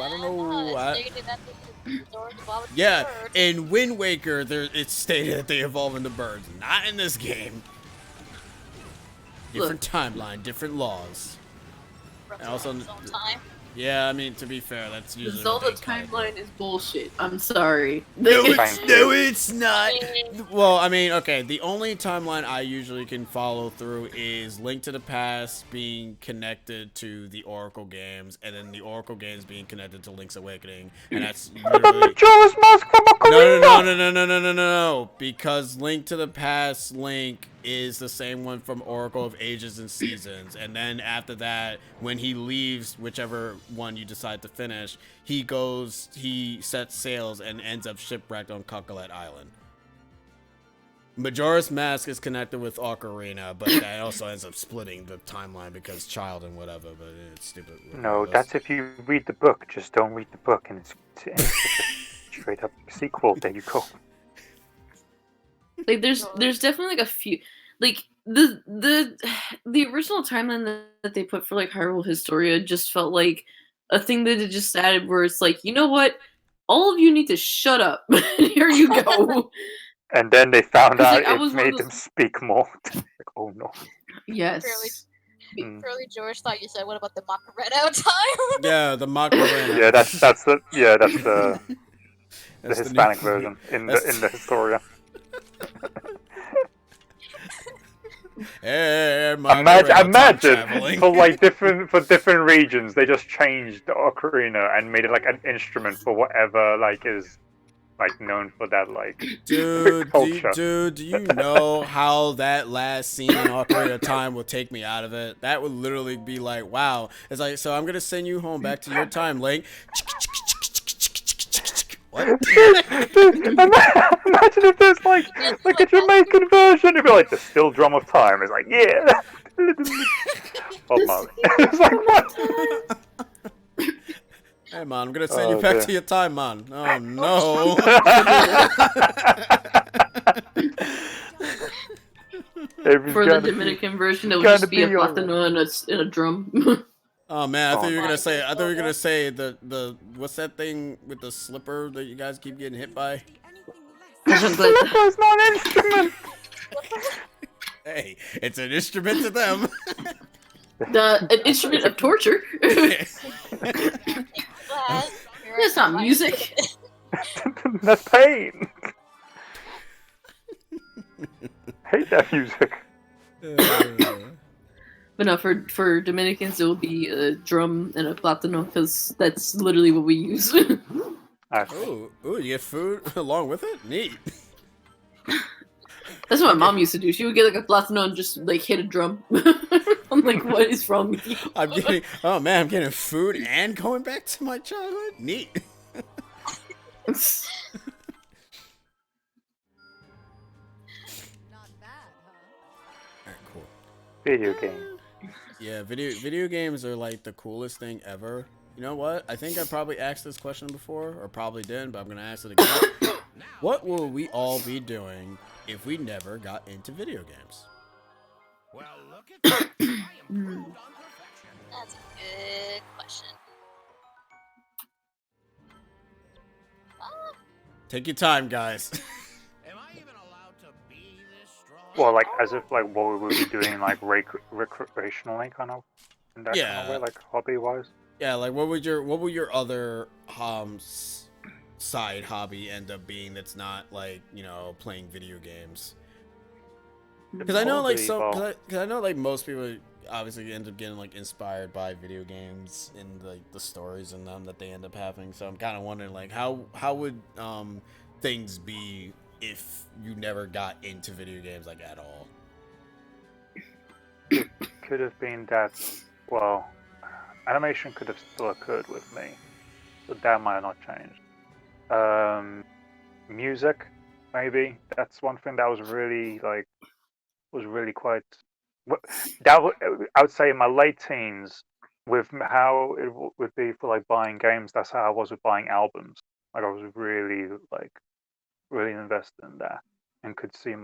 I don't know. Yeah, in Wind Waker, it's stated that they evolve into birds. Not in this game. Different timeline, different laws. And also, yeah, I mean, to be fair, that's usually The Zelda timeline is bullshit. I'm sorry. No, it's not. Well, I mean, okay, the only timeline I usually can follow through is Link to the Past being connected to the Oracle games, and then the Oracle games being connected to Link's Awakening, and that's literally... No, because Link to the Past Link is the same one from Oracle of Ages and Seasons, and then after that, when he leaves whichever one you decide to finish, he sets sails and ends up shipwrecked on Coquelet Island. Majora's Mask is connected with Ocarina, but that also ends up splitting the timeline because child and whatever, but it's stupid. No, that's if you read the book. Just don't read the book, and it's straight up sequel. There you go. Like there's definitely like a few, like the original timeline that they put for like Hyrule Historia just felt like a thing that it just added where it's like, you know what, all of you need to shut up. Here you go. And then they found out like, it made them speak more. Like, oh no. Yes. Curly George thought you said, what about the Macarena time? Yeah, the Macarena. Yeah, that's the Hispanic version in the Historia. Imagine for like different regions, they just changed the ocarina and made it like an instrument for whatever like is like known for that like culture. Dude, do you know how that last scene in Ocarina of Time will take me out of it? That would literally be like, wow. It's like, so I'm gonna send you home back to your time, Link. What? Imagine if there's like a Jamaican version. It'd be like the still drum of time. It's like yeah. Bob Marley. It's like what? Hey man, I'm gonna send you back to your time, man. Oh no. For the Dominican version, it would just be a platano and a drum. Oh man, I thought you were gonna say the what's that thing with the slipper that you guys keep getting hit by? Slipper's not an instrument. Hey, it's an instrument to them. An instrument of torture. That's not music. That's pain. Hate that music. But no, for Dominicans, it will be a drum and a platano because that's literally what we use. Oh, you get food along with it? Neat. That's what my mom used to do. She would get like a platano and just like hit a drum. I'm like, what is wrong with you? I'm getting food and going back to my childhood? Neat. Not bad, huh? Alright, cool. Video game. Yeah, video games are like the coolest thing ever. You know what? I think I probably asked this question before, or probably didn't, but I'm gonna ask it again. What will we all be doing if we never got into video games? Well, look at that. I improved on perfection. That's a good question. Take your time, guys. Am I even allowed to be this strong? Well, like as if like what we would be doing like recreationally, kind of in that kind of way, like hobby wise. Yeah, like what would your other side hobby end up being that's not like, you know, playing video games? Because I know like because I know like most people obviously end up getting like inspired by video games and like the stories in them that they end up having. So I'm kind of wondering like how would things be if you never got into video games like at all? Could have been that. Well, animation could have still occurred with me, but that might have not changed. Music, maybe that's one thing that was really quite. I would say in my late teens, with how it would be for like buying games. That's how I was with buying albums. Like I was really invested in that, and could see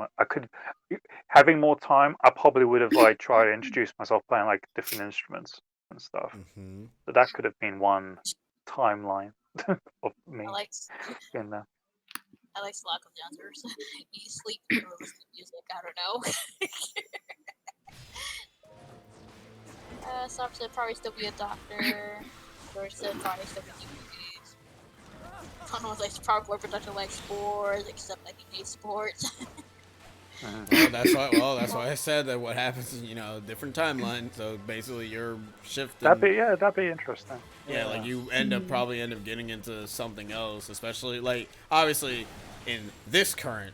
having more time. I probably would have like tried to introduce myself playing like different instruments and stuff. Mm-hmm. So that could have been one timeline of me in there. I like slack of dancers. You sleep or listen to music. I don't know. So I'd probably still be a doctor. Or still probably still be movies. I don't know if it's probably more productive like sports, except I hate sports. Well, that's why I said that what happens is, you know, different timeline. So basically you're shifting. That'd be interesting. Yeah, like you probably end up getting into something else, especially like obviously in this current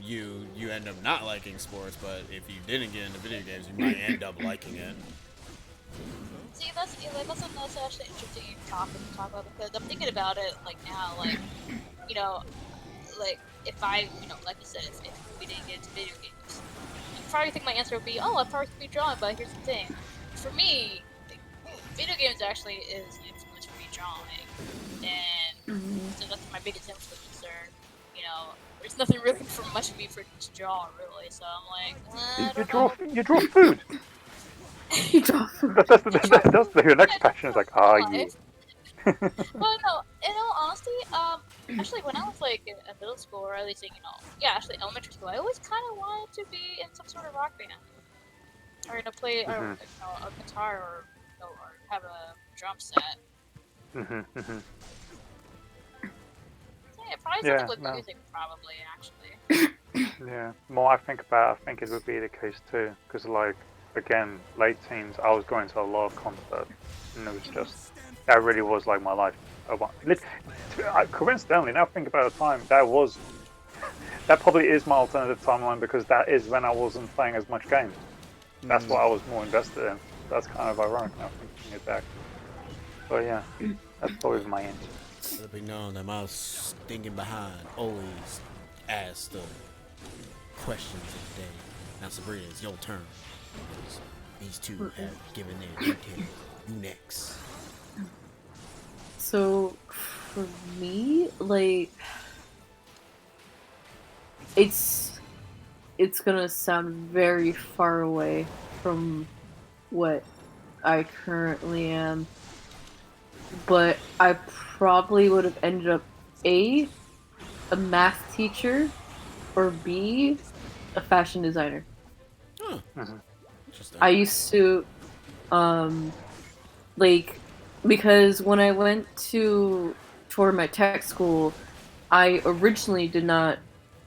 you end up not liking sports, but if you didn't get into video games, you might end up liking it. See, that's actually interesting topic to talk about because I'm thinking about it like now, like you know, like if I, you know, like you said, if we didn't get into video games, you probably think my answer would be, oh, I'd probably be drawing. But here's the thing, for me, video games actually is an influence for me drawing, and so that's my biggest influence. You know, there's nothing really for much of me to draw really. So I'm like, you draw food. You draw food. That's the next passion is like, you. Well, no, in all honesty, actually, when I was like in middle school, or at least, actually elementary school, I always kind of wanted to be in some sort of rock band, or play a guitar, or have a drum set. Yeah, probably something with music, probably actually. Yeah, more I think about it, I think it would be the case too. Because, like, again, late teens, I was going to a lot of concerts, and it was just, that really was like my life. Coincidentally, now think about the time, that probably is my alternative timeline because that is when I wasn't playing as much games. That's what I was more invested in. That's kind of ironic now thinking it back. But yeah, that's probably my answer. Let it be known that my stinking behind always asks the questions of the day. Now, Sabrina, it's your turn. Because these two have given their details. You next. So, for me, like, it's gonna sound very far away from what I currently am, but I probably would have ended up A, a math teacher, or B, a fashion designer. Huh. Mhm. Interesting. I used to, like, because when I went for my tech school, I originally did not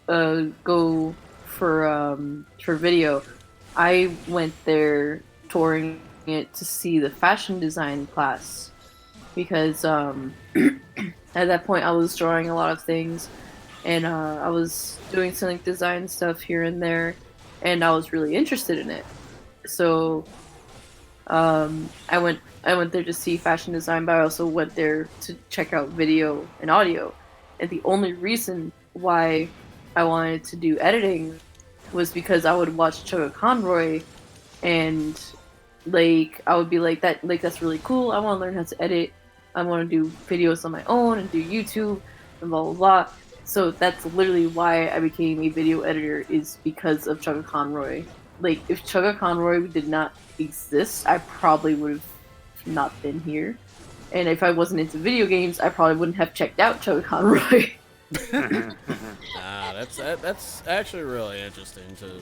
go for video. I went there touring it to see the fashion design class because at that point I was drawing a lot of things and I was doing some like design stuff here and there, and I was really interested in it. So I went there to see fashion design, but I also went there to check out video and audio. And the only reason why I wanted to do editing was because I would watch Chugga Conroy, and like I would be like that's really cool. I want to learn how to edit. I want to do videos on my own and do YouTube and blah blah blah. So that's literally why I became a video editor, is because of Chugga Conroy. Like, if Chugga Conroy did not exist, I probably would have not been here. And if I wasn't into video games, I probably wouldn't have checked out Chugga Conroy. That's actually really interesting to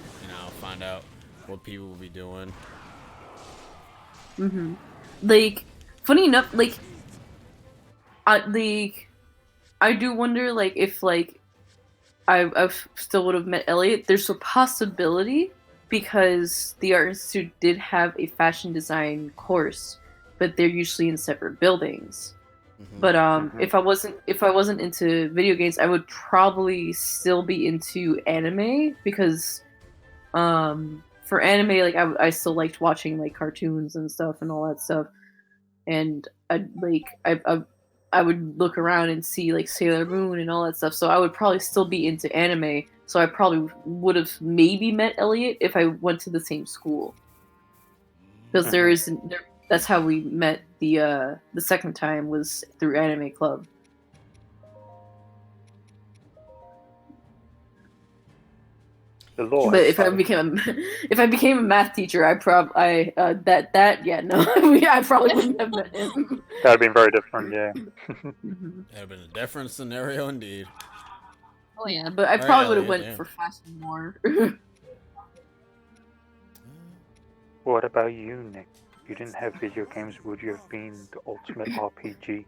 find out what people will be doing. Like, funny enough, I do wonder, like, if like I still would have met Elliot. There's a possibility because the Art Institute did have a fashion design course, but they're usually in separate buildings. But if I wasn't into video games, I would probably still be into anime because for anime, like I still liked watching like cartoons and stuff and all that stuff, and I would look around and see like Sailor Moon and all that stuff. So I would probably still be into anime. So I probably would have maybe met Elliot if I went to the same school. Because that's how we met the second time, was through anime club. The law. But if I became a math teacher, I probably I probably wouldn't have met him. That'd have been very different, yeah. That'd have been a different scenario indeed. Oh yeah. But I Alright, probably would have Elliot, went yeah. for fashion more. What about you, Nick? If you didn't have video games, would you have been the ultimate RPG?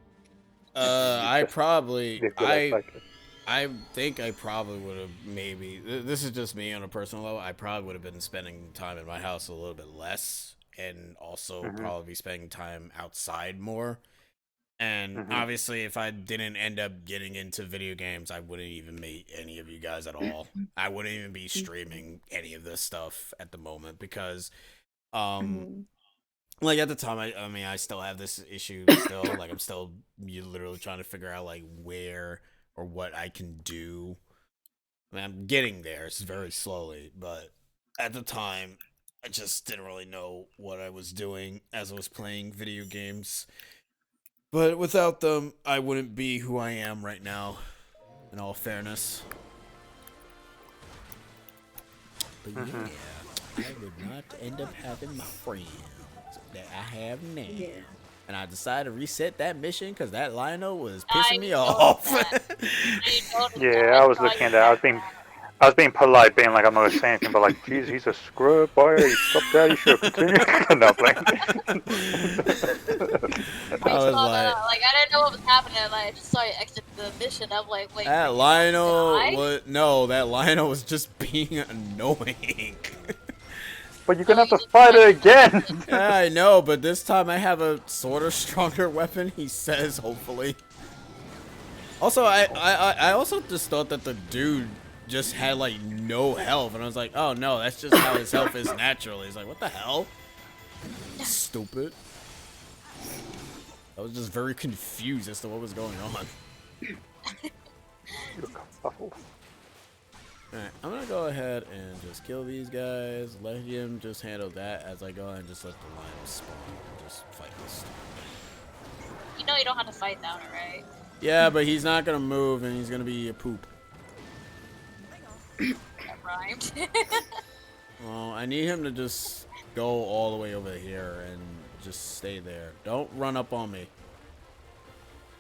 I probably Nick would have liked it. I think I probably would have maybe. This is just me on a personal level. I probably would have been spending time in my house a little bit less, and also probably be spending time outside more. And obviously, if I didn't end up getting into video games, I wouldn't even meet any of you guys at all. I wouldn't even be streaming any of this stuff at the moment because, like at the time, I mean, I still have this issue still. Like I'm still literally trying to figure out like where or what I can do. I mean, I'm getting there. It's very slowly, but at the time, I just didn't really know what I was doing as I was playing video games. But without them, I wouldn't be who I am right now, in all fairness. But yeah, I would not end up having my friends that I have now. Yeah. And I decided to reset that mission because that Lionel was pissing me off. Yeah, I was looking at that. I was being polite, being like I'm not gonna say anything, but like, geez, he's a scrub. Why are you stop that? You should continue. No, playing. I was Like I didn't know what was happening. Like I just saw you exit the mission. I'm like, wait. that did you Lionel die? was no, that Lionel was just being annoying. But you're gonna have to fight it again. Yeah, I know, but this time I have a sort of stronger weapon. He says, hopefully. Also, I also just thought that the dude just had like no health, and I was like, oh no, that's just how his health is naturally. He's like, what the hell? Stupid. I was just very confused as to what was going on. Alright, I'm gonna go ahead and just kill these guys, let him just handle that as I go and just let the lion spawn and just fight this. You know you don't have to fight down it, right? Yeah, but he's not gonna move and he's gonna be a poop. That rhymed. Well, I need him to just go all the way over here and just stay there. Don't run up on me.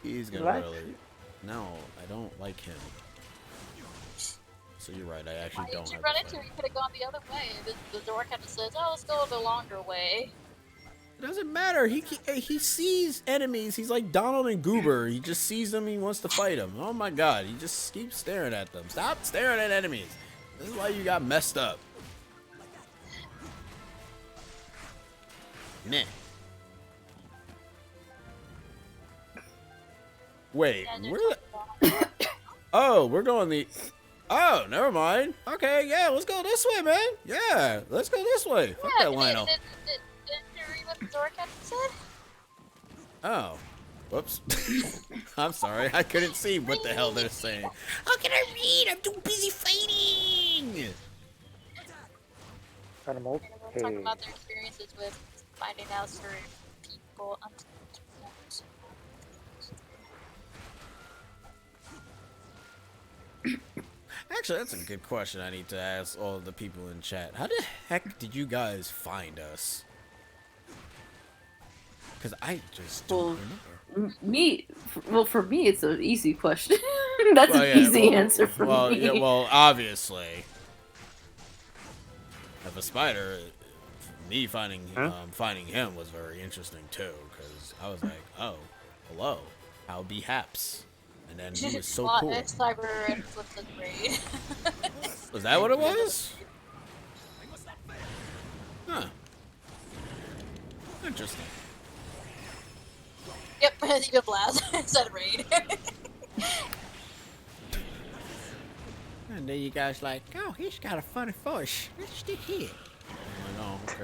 He's gonna really... No, I don't like him. So you're right, I actually don't Why did you have run to into fight. it? You could have gone the other way. The door kind of says, oh, let's go the longer way. It doesn't matter. He sees enemies. He's like Donald and Goober. He just sees them. He wants to fight them. Oh my God! He just keeps staring at them. Stop staring at enemies. This is why you got messed up. Nah. Wait, oh, we're going the... Oh, never mind. Okay, yeah, let's go this way, man. Yeah, let's go this way. Fuck that Lionel. Did you read what the door captain said? Oh. Whoops. I'm sorry. I couldn't see what the hell they're saying. How can I read? I'm too busy fighting. Animal. We're talking about their experiences with finding out certain people. Actually, that's a good question I need to ask all of the people in chat. How the heck did you guys find us? Because I just don't remember. For me, it's an easy question. That's an easy answer for me. Yeah, well, obviously. If a spider, me finding him was very interesting too, because I was like, oh, hello, how be haps? And then he was so cool. Cyber and flipped his raid. Was that what it was? Huh. Interesting. Yep, you go blast instead of raid. And then you guys like, oh, he's got a funny voice. Let's stick here. Oh, no, okay.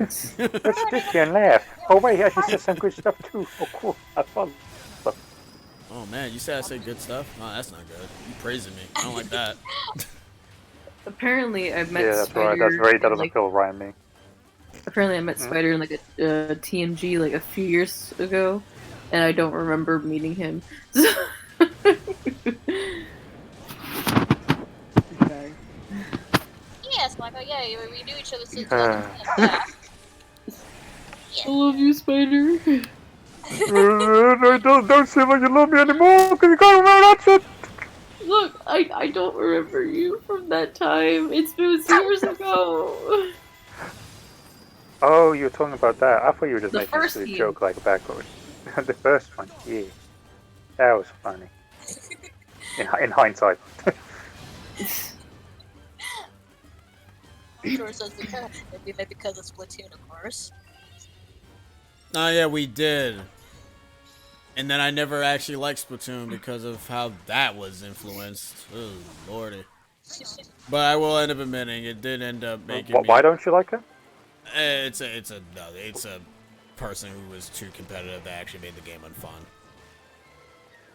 Let's stick here and laugh. Oh wait, he actually said some good stuff too. Oh cool, have fun. Oh man, you said I said good stuff? Oh, that's not good. You praising me. I don't like that. Apparently, I met Yeah, that's Spider. right. That's very. That in, doesn't like, feel right, me. apparently, I met Spider in like a TNG like a few years ago, and I don't remember meeting him. Yes, Michael, yeah, we knew each other since I love you, Spider. Don't seem like you love me anymore because you got around that shit. Look, I don't remember you from that time. It was years ago. Oh, you were talking about that. I thought you were just The making a first silly game. joke like backwards. The first one, yeah. That was funny. In hindsight. Sure says maybe because of Splatoon, of course. Oh yeah, we did. And then I never actually liked Splatoon because of how that was influenced. Oh, lordy. But I will end up admitting it did end up making me... Why don't you like it? It's a person who was too competitive that actually made the game unfun.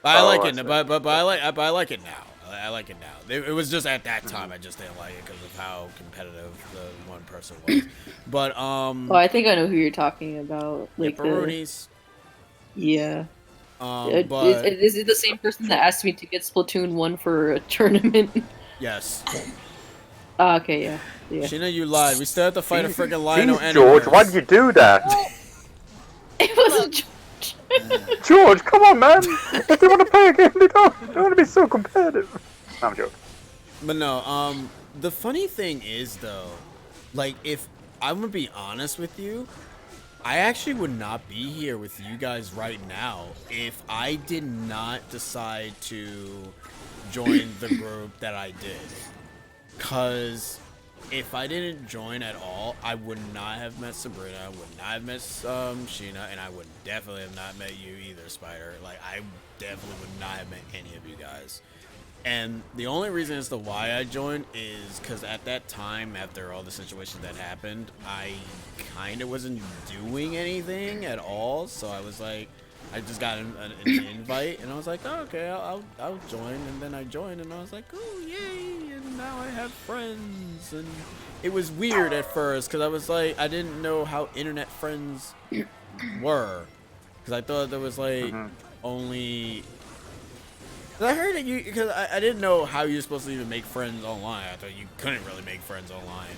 But I like it, but I like it now. I like it now. It was just at that time I just didn't like it because of how competitive the one person was. But Oh, I think I know who you're talking about. Like Pepperonis. Yeah. But Is it the same person that asked me to get Splatoon 1 for a tournament? yes. Okay, yeah. Sheena, you lied. We still have to fight a freaking Lionel Jeez, George, anyways. why did you do that? It wasn't George. George, come on, man! If they want to play a game, they don't want to be so competitive. I'm joking. But no, The funny thing is, though, like, if I'm gonna be honest with you, I actually would not be here with you guys right now if I did not decide to join the group that I did. Because if I didn't join at all, I would not have met Sabrina, I would not have met Sheena, and I would definitely have not met you either, Spider. Like, I definitely would not have met any of you guys. And the only reason as to why I joined is because at that time, after all the situations that happened, I kind of wasn't doing anything at all. So I was like, I just got an invite, and I was like, oh, okay, I'll join. And then I joined, and I was like, oh, yay! And now I have friends. And it was weird at first because I was like, I didn't know how internet friends were, because I thought there was like only. I heard that you, because I didn't know how you're supposed to even make friends online. I thought you couldn't really make friends online,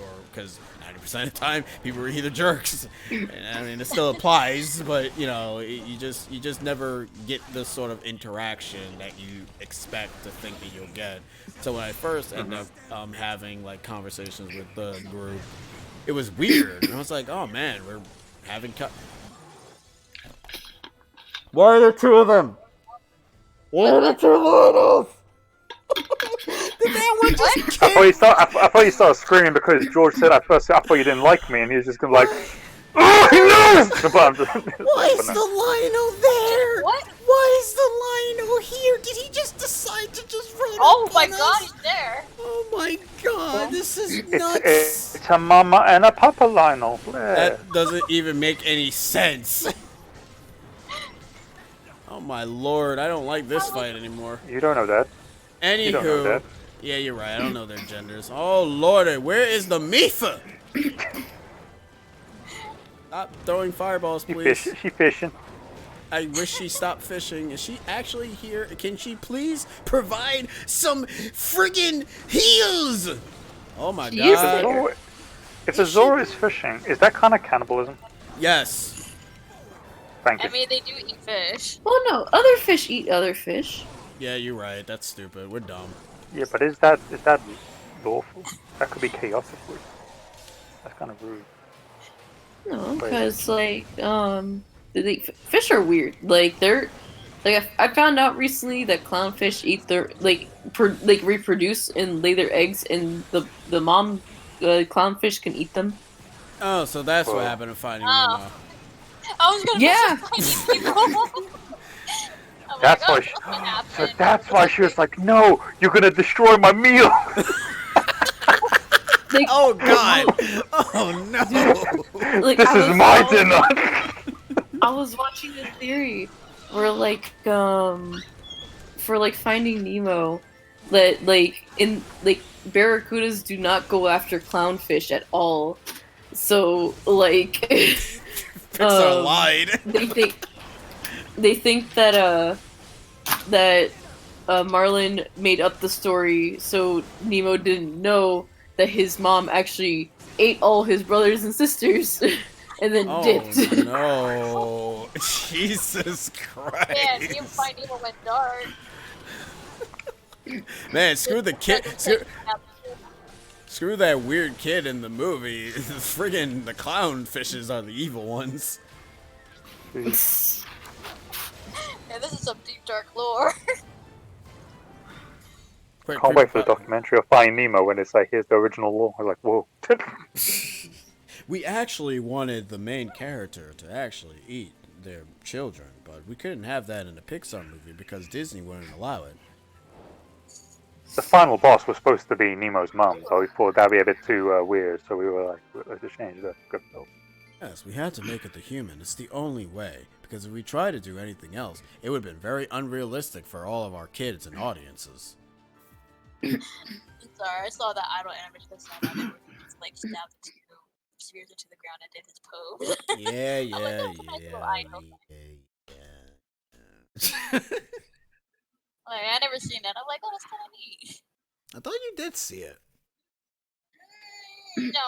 or because 90% of the time people were either jerks. And, I mean, it still applies, but you know, you just never get the sort of interaction that you expect to think that you'll get. So when I first ended up having like conversations with the group, it was weird. And I was like, oh man, we're having. Why are there two of them? What are the two littles? Did that one just I thought you started screaming because George said I thought you didn't like me, and he was just gonna like, oh, he knows! Why is the Lionel there? What? Why is the Lionel here? Did he just decide to just run Oh up my on god, us? he's there! Oh my god, this is nuts. It's a mama and a papa Lionel. Yeah. That doesn't even make any sense. Oh my lord, I don't like this fight anymore. You don't know that. You don't know Anywho, that. yeah, you're right. I don't know their genders. Oh lordy, where is the Mifa? Stop throwing fireballs, please. She fishing. I wish she stopped fishing. Is she actually here? Can she please provide some friggin' heals? Oh my god. If the Zora is fishing, is that kind of cannibalism? Yes. Thank you. I mean, they do eat fish. Well, no, other fish eat other fish. Yeah, you're right. That's stupid. We're dumb. Yeah, but is that lawful? That could be chaotically. That's kind of rude. No, because like fish are weird. Like they're like I found out recently that clownfish eat their reproduce and lay their eggs, and the mom clownfish can eat them. Oh, so that's what happened to Finding Nemo. I was gonna Yeah. That's why. So that's why she was like, "No, you're gonna destroy my meal." Like, Oh god. Oh no. like, This is my I dinner. was watching a theory where for like Finding Nemo, that like in like barracudas do not go after clownfish at all. So like Pixar lied. they think that Marlin made up the story so Nemo didn't know that his mom actually ate all his brothers and sisters and then dipped. No. Jesus Christ. Yeah, Nemo Finding Nemo went dark. Man, screw the kid. Screw that weird kid in the movie. Friggin' the clownfishes are the evil ones. Yeah, this is some deep dark lore. Can't wait for the documentary of Finding Nemo when it's like, here's the original lore. I was like, whoa. We actually wanted the main character to actually eat their children, but we couldn't have that in a Pixar movie because Disney wouldn't allow it. The final boss was supposed to be Nemo's mum, so we thought that'd be a bit too weird, so we were like, let's just change that. Good film. Yes, we had to make it the human. It's the only way, because if we tried to do anything else, it would have been very unrealistic for all of our kids and audiences. Sorry, I saw that idol animation this time. It's like stabbed the two spears into the ground and did his pose. Yeah. Like, I never seen that. I'm like, oh, that's kind of neat. I thought you did see it. No,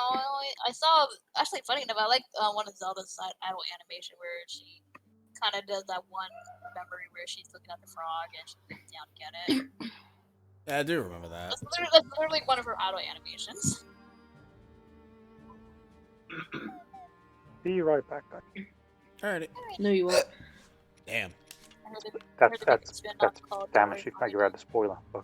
I saw. Actually, funny enough, I like one of Zelda's side idol animation where she kind of does that one memory where she's looking at the frog and she goes down to get it. Yeah, I do remember that. That's literally one of her auto animations. Be right back, Becky. Alrighty. No, you won't. Damn. That's damn it. She can grab the spoiler. But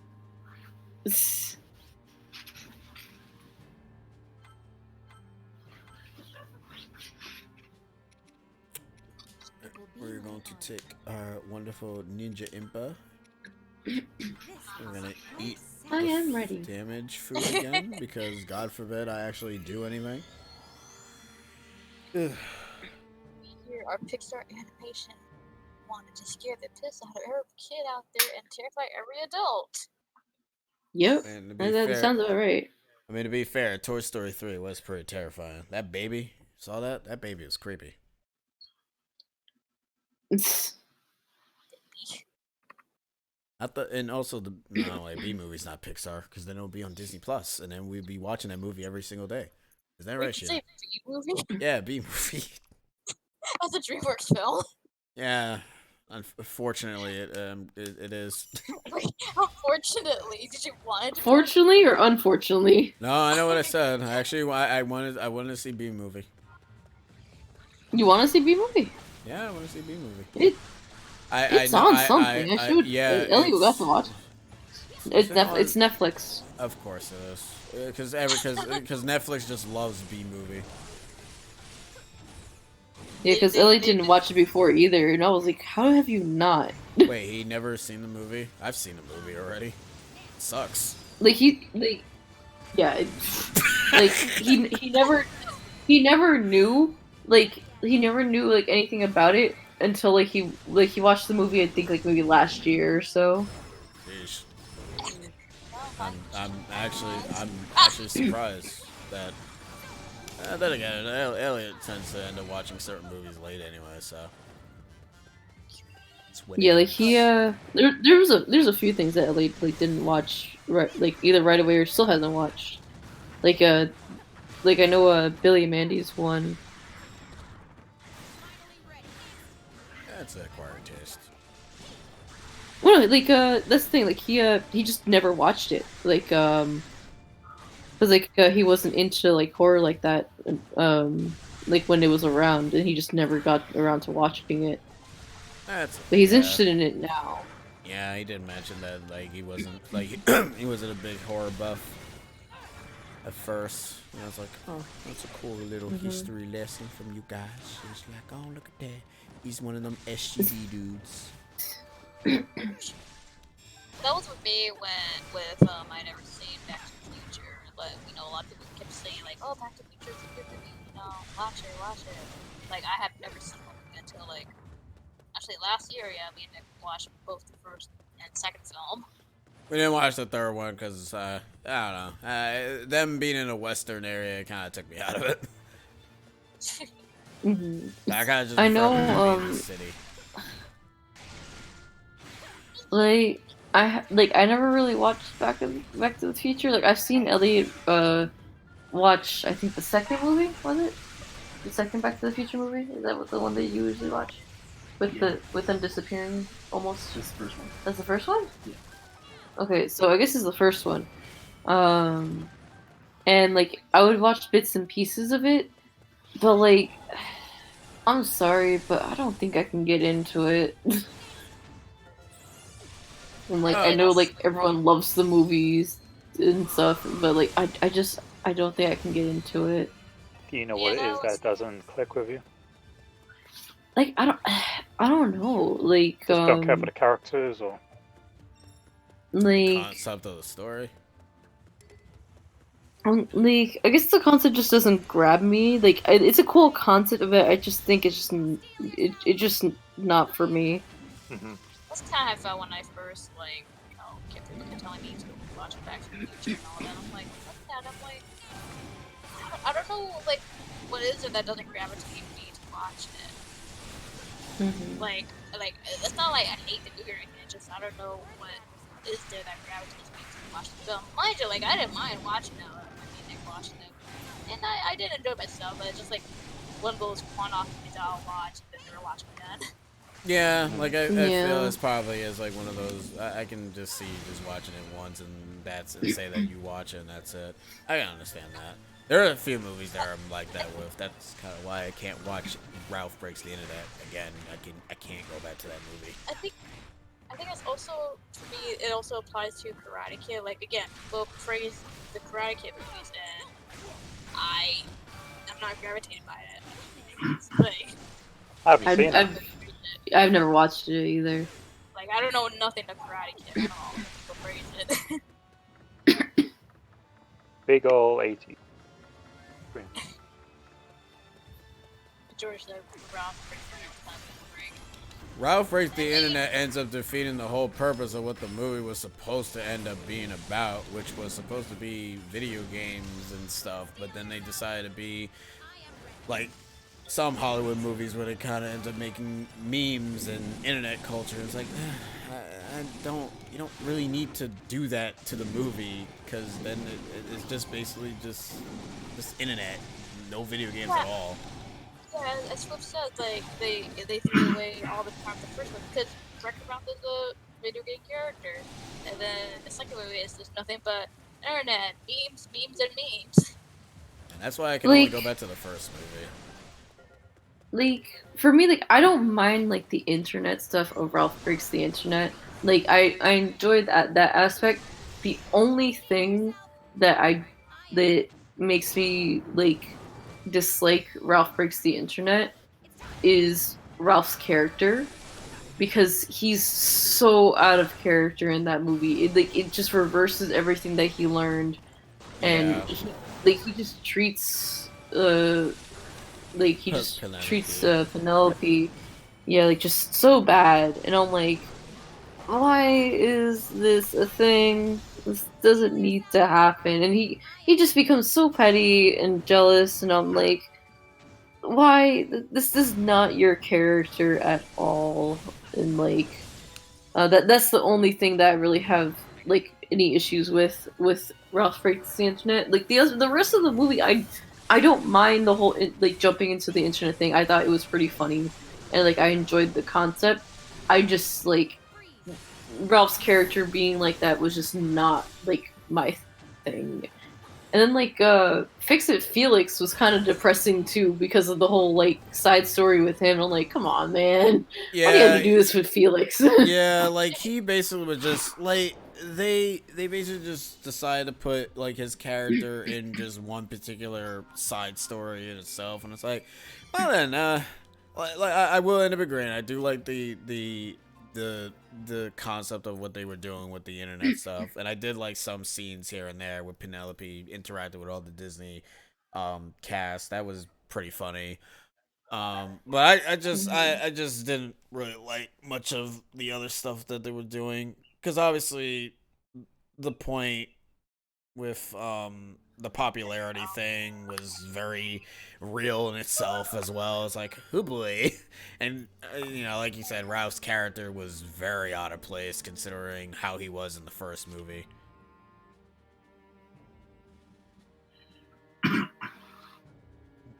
We're going to take our wonderful Ninja Impa. We're gonna eat I am ready. damage food again because God forbid I actually do anything. Ugh. Here, our Pixar animation wanted to scare the piss out of every kid out there and terrify every adult. Yep. And to be That fair, sounds about right. I mean, to be fair, Toy Story 3 was pretty terrifying. That baby, saw that? That baby was creepy. And also the no, B movie's not Pixar because then it'll be on Disney Plus, and then we'd be watching that movie every single day. Is that right, Wait, you say shit? B movie? Yeah, B movie. That's a DreamWorks film. Yeah, unfortunately, it is. Wait, unfortunately, did you want it to be? Fortunately or unfortunately? No, I know what I said. I wanted to see B movie. You want to see B movie? Yeah, I want to see B movie. It's on something. I should. Yeah, Ellie got to watch. It's on- it's Netflix. Of course it is, because Netflix just loves B movie. Yeah, because Ellie didn't watch it before either, and I was like, "How have you not?" Wait, he never seen the movie? I've seen the movie already. It sucks. Yeah, he never knew anything about it until he watched the movie. I think maybe last year or so. Jeez. I'm actually surprised that. Then again, Elliot tends to end up watching certain movies late anyway, so. Yeah, there's a few things that Elliot didn't watch either right away or still hasn't watched. I know Billy and Mandy's one. That's an acquired taste. Well, that's the thing. He just never watched it. Cause he wasn't into horror like that. When it was around, and he just never got around to watching it. That's. But he's interested in it now. Yeah, he did mention that he wasn't he wasn't a big horror buff at first. And I was like, oh, that's a cool little history lesson from you guys. It's like, oh, look at that. He's one of them SUV dudes. That was with me with I'd never seen Back to the Future. But a lot of people kept saying oh, Back to the Future is a good movie. Watch it. I have never seen one until actually last year. Yeah, we had watched both the first and second film. We didn't watch the third one because I don't know. Them being in a western area kind of took me out of it. I kind of just I know. prefer being in the city. I never really watched Back to the Future. I've seen Elliot watch. I think the second movie, was it? The second Back to the Future movie? Is that the one that you usually watch? With them disappearing almost. That's the first one. That's the first one? Yeah. Okay, so I guess it's the first one. And I would watch bits and pieces of it, but I'm sorry, but I don't think I can get into it. And I know everyone loves the movies and stuff, but I don't think I can get into it. Do you know what it is that doesn't click with you? I don't know. Just don't care for the characters, or Concept of the story. I guess the concept just doesn't grab me. It's a cool concept of it. I just think it's just not for me. That's kind of how I felt when I first kept telling me to watch Back to the Future and all that. I'm like, what's that? I'm like, I don't know, what is it that doesn't gravitate me to watch it? It's not I hate the movie or anything. It's just I don't know what is there that gravitates me to watch the film. Mind you, I didn't mind watching it. Watching it, and I did enjoy myself. But it's just one of those one-off movies I'll watch and then never watch again. Yeah, like I Yeah. feel it's probably is like one of those. I can just see you just watching it once and that's and say that you watch it and that's it. I can understand that. There are a few movies that I'm like that with. That's kind of why I can't watch Ralph Breaks the Internet again. I can't go back to that movie. I think it's also, for me, it also applies to Karate Kid. Like, again, people praise the Karate Kid movies, and I'm not gravitated by it. It's like, I haven't seen it. I've never watched it either. like, I don't know nothing of Karate Kid at all. People praise it. Big ol' 80. George said, Ralph Breaks the Internet. Ralph Breaks the Internet ends up defeating the whole purpose of what the movie was supposed to end up being about, which was supposed to be video games and stuff, but then they decided to be like some Hollywood movies where they kind of end up making memes and internet culture. It's like, you don't really need to do that to the movie, because then it's just basically just internet, no video games at all. Yeah, as Flip said, like they threw away all the time the first one because Wreck-It Ralph is a video game character, and then the second movie is just nothing but internet memes, memes, and memes. And that's why I can only go back to the first movie. Like, for me, like, I don't mind like the internet stuff of Ralph Breaks the Internet. Like, I enjoy that aspect. The only thing that makes me like dislike Ralph Breaks the Internet is Ralph's character, because he's so out of character in that movie. It just reverses everything that he learned, and he just treats Penelope, yeah, like just so bad. And I'm like, why is this a thing? This doesn't need to happen. And he just becomes so petty and jealous, and I'm like, why? This is not your character at all. And like, that's the only thing that I really have like any issues with Ralph Breaks the Internet. Like the rest of the movie, I don't mind the whole like jumping into the internet thing. I thought it was pretty funny, and like I enjoyed the concept. I just like Ralph's character being like that was just not like my thing. And then like Fix It Felix was kind of depressing too because of the whole like side story with him. I'm like, come on, man. Why do you have to do this with Felix? Yeah, like he basically was just like they basically just decided to put like his character in just one particular side story in itself, and it's like, well then, I will end up agreeing. I do like the concept of what they were doing with the internet stuff, and I did like some scenes here and there with Penelope interacting with all the Disney cast. That was pretty funny. But I just didn't really like much of the other stuff that they were doing, because obviously the point with the popularity thing was very real in itself as well. It's like, oh boy. And you know, like you said, Ralph's character was very out of place considering how he was in the first movie.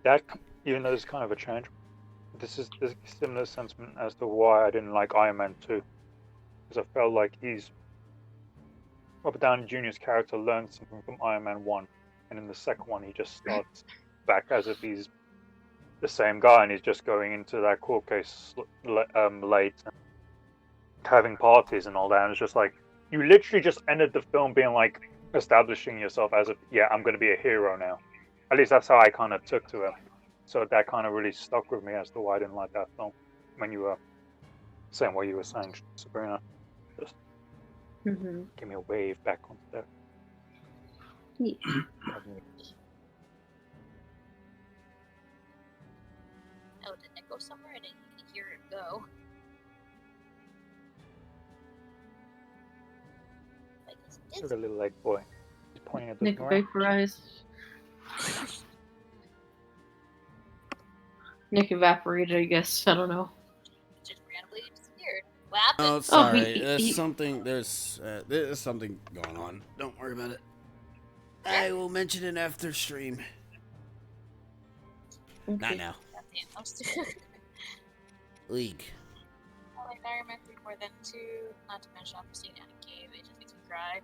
That, even though it's kind of a change, this is a similar sentiment as to why I didn't like Iron Man 2, because I felt like Robert Downey Jr.'s character learned something from Iron Man 1, and in the second one he just starts back as if he's the same guy, and he's just going into that court case late and having parties and all that, and it's just like, you literally just ended the film being like establishing yourself as if, yeah, I'm going to be a hero now. At least that's how I kind of took to it. So that kind of really stuck with me as to why I didn't like that film. When you were saying what you were saying, Sabrina, just give me a wave back onto that. Yeah. Oh, didn't it go somewhere? I didn't hear it go. Like, Look at little leg boy. He's pointing at the Nick door. vaporized. Nick evaporated, I guess. I don't know. just randomly disappeared. What happened? Oh, sorry. he- There's something going on. Don't worry about it. I will mention it after stream. Okay. Not now. Goddamn, I'm still... League. environment 3 more than 2. Not to mention I've seen it in a game. It just makes me cry.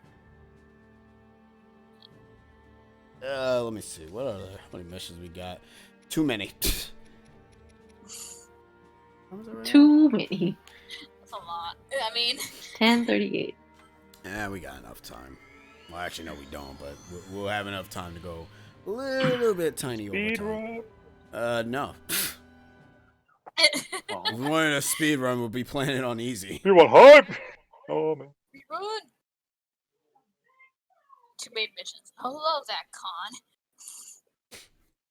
Let me see. How many missions we got? Too many. How was it right Too many. That's a lot. I mean, 10:38. now? Yeah, we got enough time. Well, actually, no, we don't, but we'll have enough time to go a little bit tiny Speed overtime. run. No. Oh. If we wanted a speed run, we'll be playing it on easy. You want hype? Oh man. run! 2 main missions. I love that con.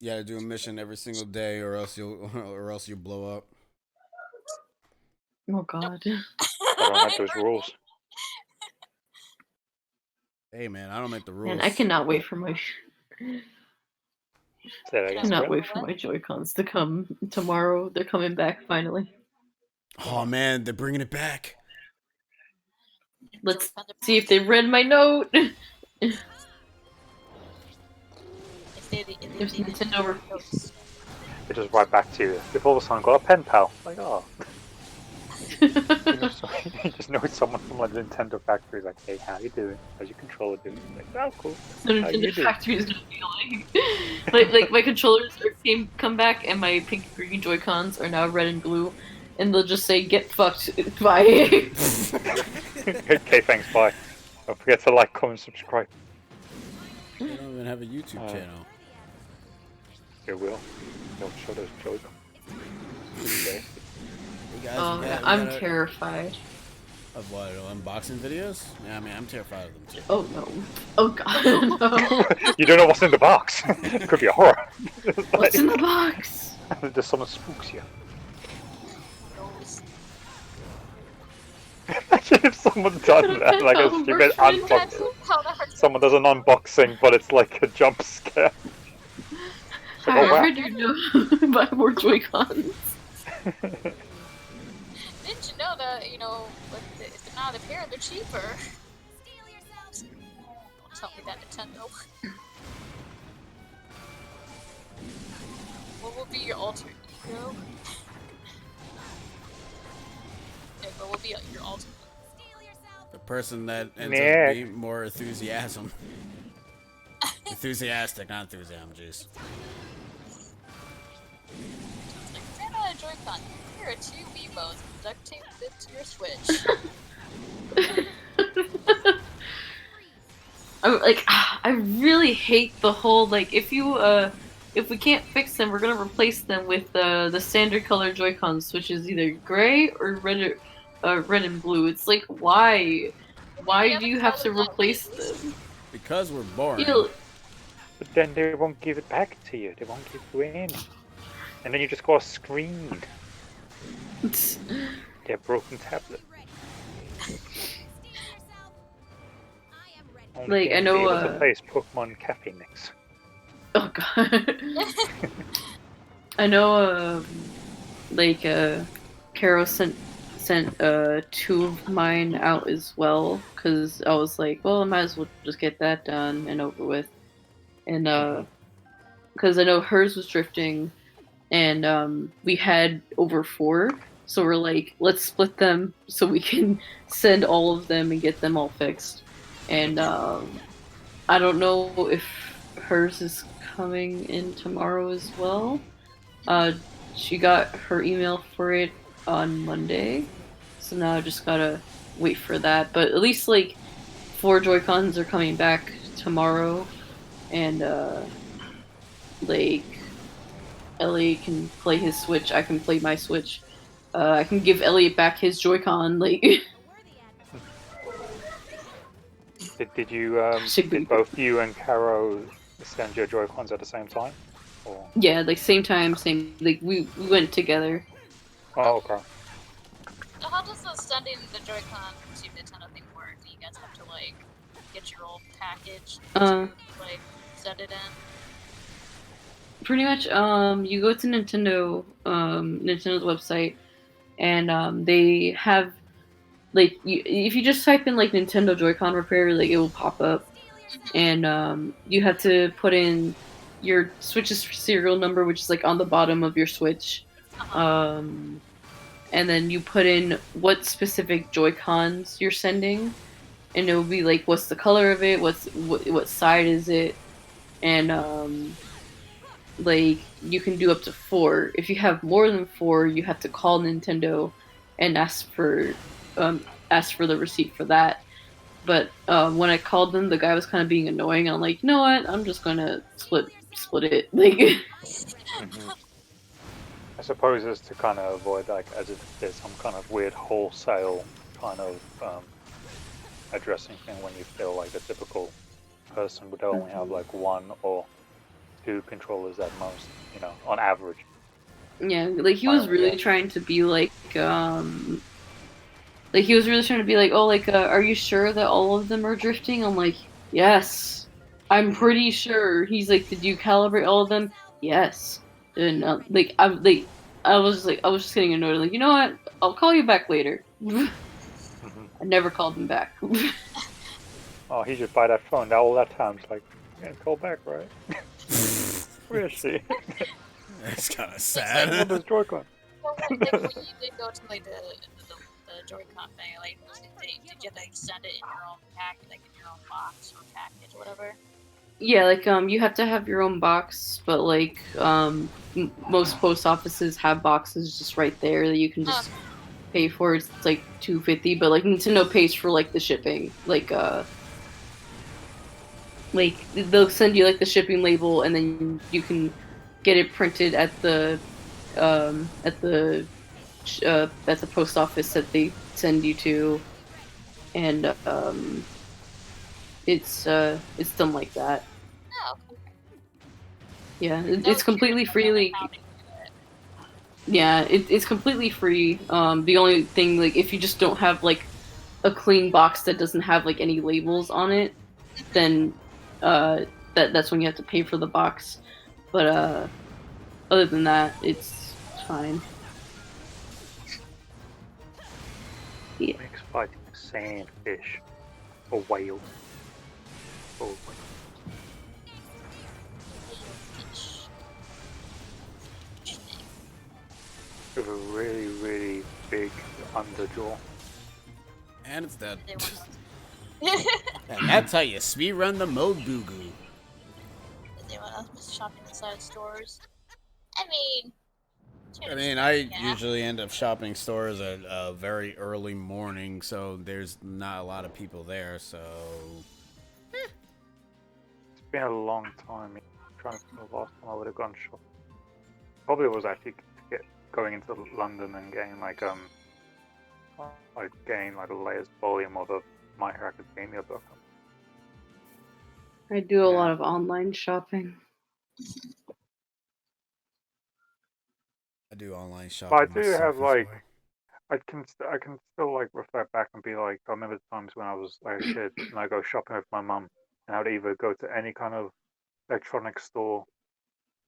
You gotta do a mission every single day, or else you'll blow up. Oh god. I don't like those rules. Hey man, I don't make the rules. Man, I cannot wait for my Say that again. cannot Square? wait for my Joy-Cons to come tomorrow. They're coming back finally. Oh man, they're bringing it back. Let's see if they read my note. There's Nintendo reviews. They just write back to you. You've all of a sudden got a pen pal. Like, oh. You just know someone from like the Nintendo factory is like, hey, how you doing? How's your controller doing? Like, oh, cool. The How you Nintendo doing? factory is gonna be like my controllers come back and my pink and green Joy-Cons are now red and blue, and they'll just say "get fucked" bye. Okay, thanks, bye. Don't forget to like, comment, subscribe. They don't even have a YouTube channel. It will. They'll show those Joy-Con. Okay. Hey guys, Oh, yeah, I'm terrified. Of what? Unboxing videos? Yeah, I mean, I'm terrified of them too. Oh no. Oh god. No. You don't know what's in the box. It could be a horror. What's in the box? There's someone spooks you. Imagine if someone done that, like a stupid unboxing. Someone does an unboxing, but it's like a jump scare. Like, oh, wow. How do you know buy more Joy-Cons? Didn't you know that, if they're not a pair, they're cheaper? Don't tell me that, Nintendo. What will be your alter ego? What will be your alter ego? The person that ends up being more enthusiastic, not enthusiasm, jeez. Like, if you're not a Joy-Con, here are 2 Wiimotes, duct tape it to your Switch. I really hate the whole, like, if we can't fix them, we're gonna replace them with the standard color Joy-Cons, which is either gray or red and blue. It's like, why? Why do you have to replace them? Because we're boring. But then they won't give it back to you. They won't give you in. And then you just got a screen. They're broken tablet. Like, I know, to play is Pokemon Cafe Mix. Oh god. I know, Caro sent 2 of mine out as well, because I was like, well, I might as well just get that done and over with. And, because I know hers was drifting, and, we had over 4, so we're like, let's split them so we can send all of them and get them all fixed. And, I don't know if hers is coming in tomorrow as well. She got her email for it on Monday, so now I just gotta wait for that. But at least, like, 4 Joy-Cons are coming back tomorrow, and, like, Elliot can play his Switch, I can play my Switch. I can give Elliot back his Joy-Con, like... Did both you and Caro send your Joy-Cons at the same time? Or? Yeah, like, same time, like, we went together. Oh, okay. So how does the sending the Joy-Con to Nintendo thing work? Do you guys have to, like, get your old package to, like, send it in? Pretty much, you go to Nintendo's website, and, they have, like, if you just type in, like, Nintendo Joy-Con repair, like, it will pop up, and, you have to put in your Switch's serial number, which is, like, on the bottom of your Switch, and then you put in what specific Joy-Cons you're sending, and it will be like, what's the color of it, what side is it, and like you can do up to 4. If you have more than 4, you have to call Nintendo and ask for the receipt for that. But when I called them, the guy was kind of being annoying. I'm like, you know what? I'm just gonna split it. Like, Hmm. I suppose it's to kind of avoid like as if there's some kind of weird wholesale kind of addressing thing when you feel like the typical person would only have like 1 or 2 controllers at most, you know, on average. yeah, like he was really trying to be like he was really trying to be like, oh, like, are you sure that all of them are drifting? I'm like, yes, I'm pretty sure. He's like, did you calibrate all of them? Yes. And I was just getting annoyed. Like, you know what? I'll call you back later. I never called him back. Oh, he just by that phone all that time. It's like, yeah, call back, right? Where is she? That's kind of What sad. is Joy-Con? Well, when you did go to like the Joy-Con thing, like did you have to like, send it in your own package, like in your own box or package or whatever? Yeah, like you have to have your own box, but like most post offices have boxes just right there that you can just pay for. It's like $2.50, but like Nintendo pays for like the shipping. Like they'll send you like the shipping label, and then you can get it printed at the um at the at the post office that they send you to, and it's done like that. Oh, Yeah, I was it's curious completely about free. that, like Like, how they do it. yeah, it's completely free. The only thing, like, if you just don't have like a clean box that doesn't have like any labels on it, then that's when you have to pay for the box. But other than that, it's fine. Yeah. Makes fighting sandfish or whale. Or with a really, really big underjaw. And it's dead. They want And that's how you speedrun the mode boo goo. they want us shopping inside stores. I mean, I mean, I usually end up shopping stores at a very early morning, so there's not a lot of people there, so... It's been a long time. I'm trying to think the last time I would have gone shopping. Probably was actually going into London and getting like the latest volume of a My Hero Academia book. I do a Yeah. lot of online shopping. I do online But shopping I do myself have as like well. I can still like reflect back and be like, I remember times when I was like a kid and I go shopping with my mum and I would either go to any kind of electronics store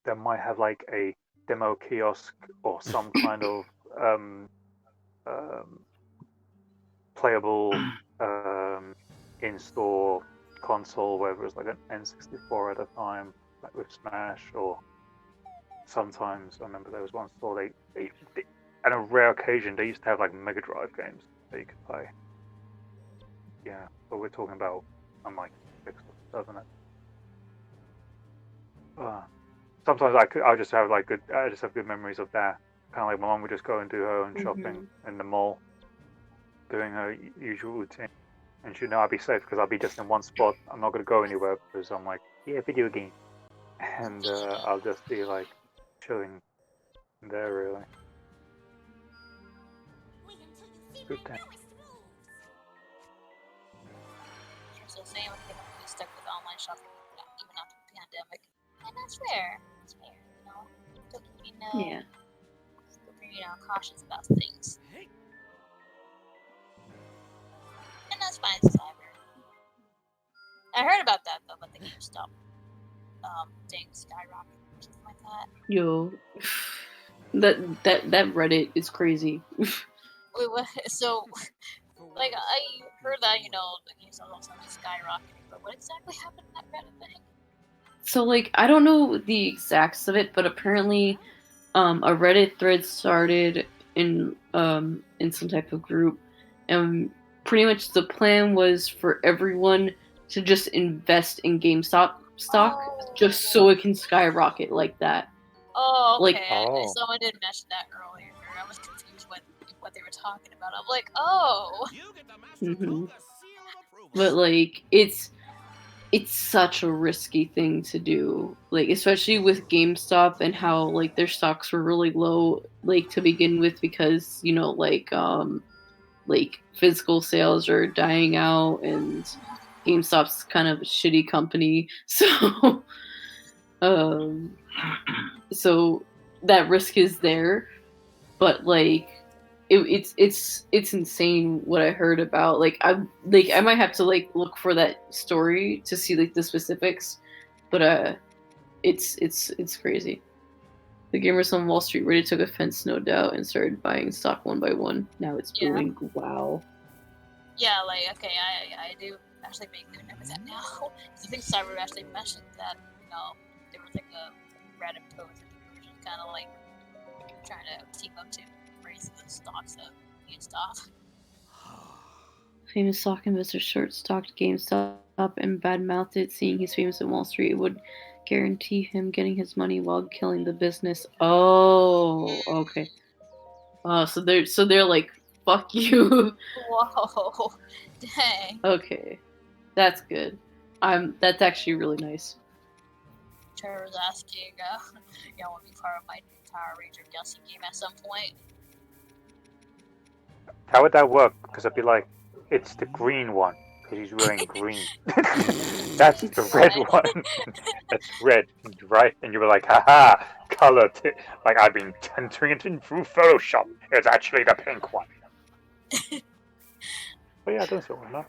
that might have like a demo kiosk or some kind of um, playable in-store console, whether it was like an N64 at a time, like with Smash, or sometimes I remember there was one store they on a rare occasion they used to have like Mega Drive games that you could play. Yeah, but we're talking about I'm like 6 or 7. Sometimes I just have like good memories of that. Kind of like my mom would just go and do her own shopping in the mall, doing her usual routine, and she'd know I'd be safe because I'll be just in one spot. I'm not gonna go anywhere because I'm like, yeah, video game, and I'll just be like chilling there really. Good thing. So saying like they have to be stuck with online shopping even after the pandemic, and that's fair. That's fair, you know. Still keeping still being cautious about things, and that's fine. I heard about that though, about the GameStop thing skyrocketing or something like that. Yo, that Reddit is crazy. Wait, what? So, like, I heard that the GameStop also skyrocketing, but what exactly happened in that Reddit thing? So like I don't know the exacts of it, but apparently a Reddit thread started in some type of group, and pretty much the plan was for everyone to just invest in GameStop stock just so it can skyrocket like that. Oh, okay. Like- Oh. Someone did mention that earlier. I was confused what they were talking about. I'm like, oh. You get the master Mhm. code, the seal of approval. But like it's such a risky thing to do, like especially with GameStop and how like their stocks were really low like to begin with, because like physical sales are dying out and GameStop's kind of a shitty company. So so that risk is there, but like it's insane what I heard about. Like I might have to like look for that story to see like the specifics, but it's crazy. The gamers on Wall Street really took offense, no doubt, and started buying stock one by one. Now it's Yeah. booming. Wow. Yeah, like, okay, I do actually make good note of that now. I think Cyber actually mentioned that, there was like a Reddit post that people were just kind of like trying to team up to raise the stocks of GameStop. Famous stock investor short-stocked GameStop and bad-mouthed it, seeing he's famous on Wall Street. It would guarantee him getting his money while killing the business. Oh, okay. So they're like, fuck you. Whoa, dang. Okay, that's good. That's actually really nice. Trevor's asking, want to be part of my new Power Ranger guessing game at some point. How would that work? Because I'd be like, it's the green one, because he's wearing green. That's the red one. That's red, right? And you were like, haha, color. Like, I've been entering it in through Photoshop. It's actually the pink one. But yeah, that's all enough.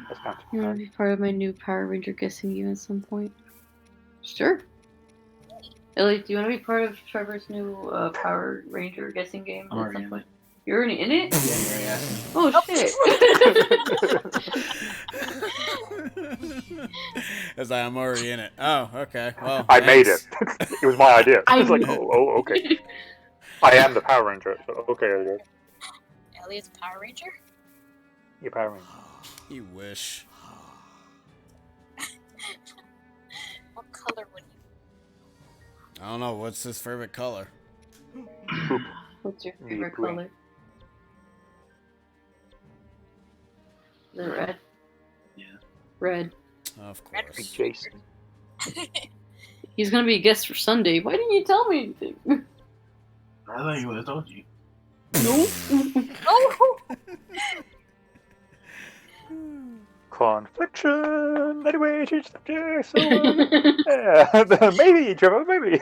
That's not You want to be part of my new Power Ranger guessing game at some point? Sure. Ellie, do you want to be part of Trevor's new Power Ranger guessing game I'm at already some in point? You're already in it? Yeah, you already asked me. Oh shit! As I'm already in it. Oh, okay. Well, I made it. thanks. It was my idea. I I was like, know. oh, okay. I am the Power Ranger, so okay, okay. Elliot's a Power Ranger? You're Power Ranger. You wish. What color would you? I don't know. What's his favorite color? What's your The favorite green. color? Is it red? Yeah. Red. Of Red course. Ranger. Jason. He's gonna be a guest for Sunday. Why didn't you tell me anything? I thought you would have told you. Nope. Oh! Confliction. Anyway, change subject. So, yeah, maybe, Trevor, maybe.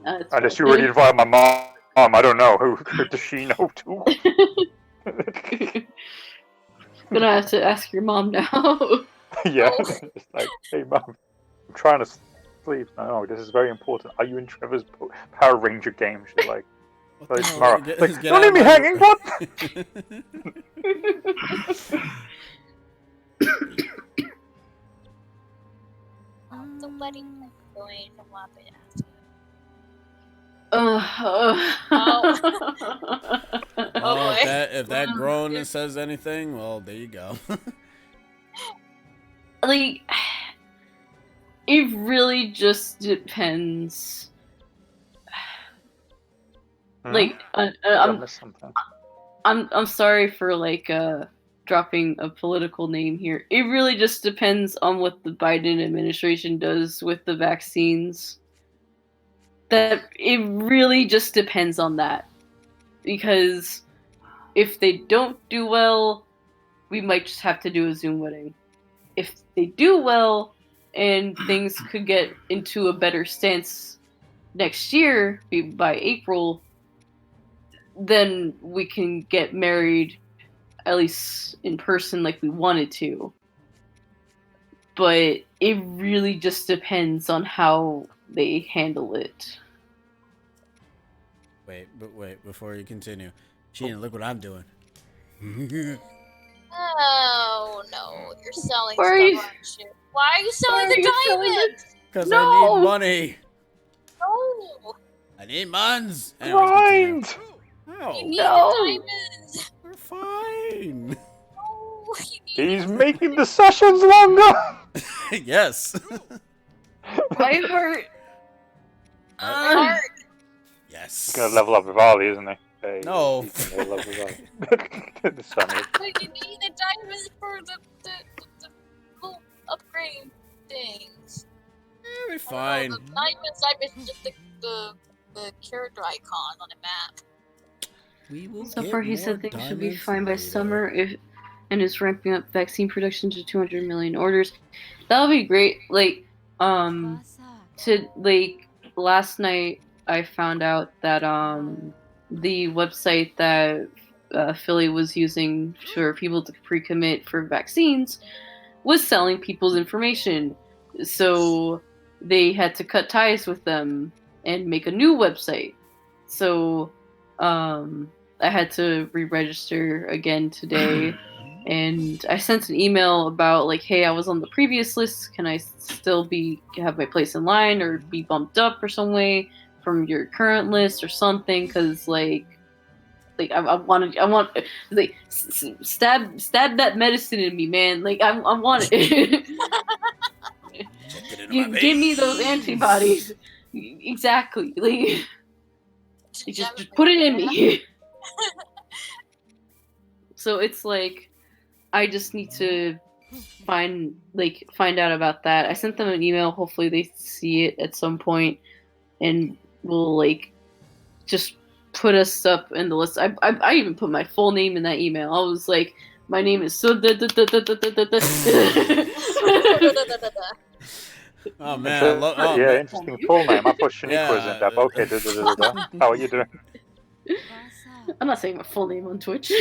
That's Unless you fine. already invited my mom. I don't know. Who does she know too? Gonna have to ask your mom now. Yeah. Oh. It's like, hey, mom, I'm trying to sleep. No, this is very important. Are you in Trevor's Power Ranger game? She's like, What like the hell? tomorrow. Get- Like, get don't out leave of me my- hanging. What? The wedding going from Lapid. Oh. Oh Well, boy. if that grown says anything, well, there you go. Like, it really just depends. Like, I I'm missed something. I'm sorry for like dropping a political name here. It really just depends on what the Biden administration does with the vaccines. That it really just depends on that. Because if they don't do well, we might just have to do a Zoom wedding. If they do well and things could get into a better stance next year, by April, then we can get married at least in person like we wanted to. But it really just depends on how they handle it. Wait, before you continue. Sheena, look what I'm doing. Oh no, you're selling Why are stuff, you- aren't you? Why are you Why selling are the you selling diamonds? Because No! I need money. No. I need mons. Anyways, continue. Grind! No, You need No. the diamonds. we're fine. No, you need He's making the sessions longer. Yes. My heart. my heart. Yes. He's gonna level up Rivali, isn't he? Hey, No. he's gonna level up Rivali. The sun is. But you need the diamonds for the little upgrade things. We're I fine. don't know, the diamonds, diamonds, just the character icon on the map. We will So get far, he more said things should be diamonds fine by later. summer and is ramping up vaccine production to 200 million orders. That'll be great. Like, last night I found out that the website that Philly was using for people to pre-commit for vaccines was selling people's information. So they had to cut ties with them and make a new website. So I had to re-register again today. And I sent an email about like, hey, I was on the previous list. Can I still have my place in line or be bumped up or some way from your current list or something? Because I want like stab that medicine in me, man. Like I want it. You give me those antibodies. Exactly. Like just put it in me. So it's like I just need to find out about that. I sent them an email. Hopefully they see it at some point and will like just put us up in the list. I even put my full name in that email. I was like, my name is so Oh man, I love. Oh, yeah, man. interesting full name. I thought Shaniqua was in Yeah. that. But okay, How are you doing? I'm not saying my full name on Twitch.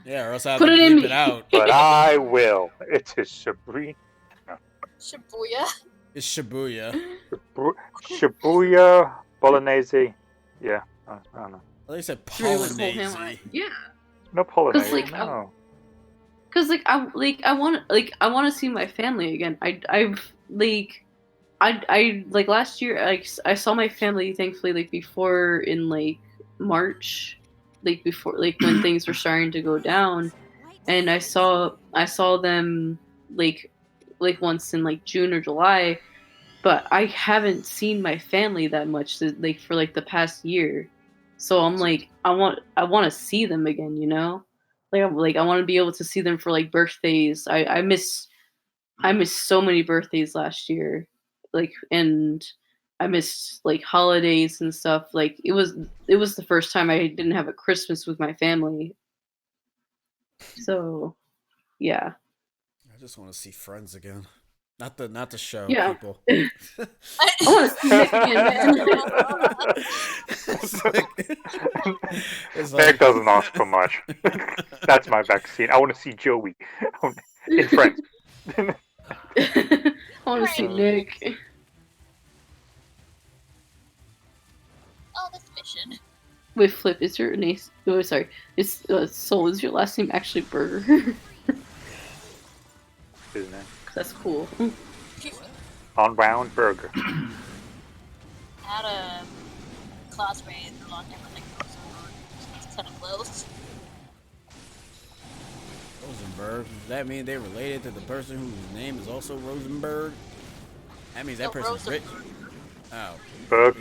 Yeah, or else I have Put to it in bleep me. it out. But I will. It is Sabrina. Shibuya. It's Shibuya. Shibuya Bolognese. Yeah, I don't know. They said Really with full name on it. Polonaise. Yeah. No Polonaise. like, No. Cause I want to see my family again. I last year I saw my family thankfully like before in like March, like before like when things were starting to go down, and I saw them like once in like June or July, but I haven't seen my family that much like for like the past year. So I'm like I want to see them again, you know? I want to be able to see them for like birthdays. I miss so many birthdays last year. Like and I missed like holidays and stuff. Like it was the first time I didn't have a Christmas with my family. So, yeah. I just want to see friends again. Not the show, Yeah. people. I want to see Nick again, man. It's Meg doesn't ask for much. That's my vaccine. I want to see Joey in Friends. I want to see Nick. Oh, this mission. Wait, Flip, is your name? Oh, sorry. Is Soul? Is your last name actually Burger? Isn't it? That's cool. On-round burger. I had a classmate a long time ago, so it's kind of close. Rosenberg. Does that mean they're related to the person whose name is also Rosenberg? That means that No, person's rich. Rosenberg. Oh. Burger.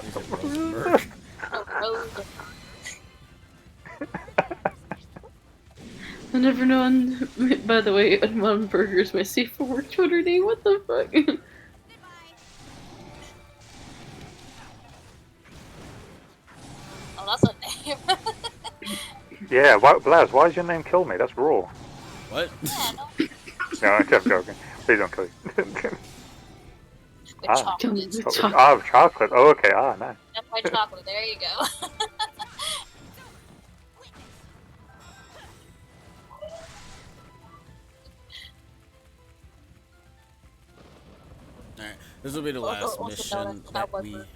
These are Rosenberg. No, Rosenberg. I never known. By the way, Mom Burger is my safe for work Twitter name. What the fuck? Oh, that's a name. Yeah, Blaz, why does your name kill me? That's raw. What? Yeah, no. No, I'm joking. Please don't kill me. With Ah. chocolate. Chocolate. Oh, okay. Ah, nice. That's my chocolate. There you go. Alright, this will be the last Also mission known as that Cowboy we. Burger.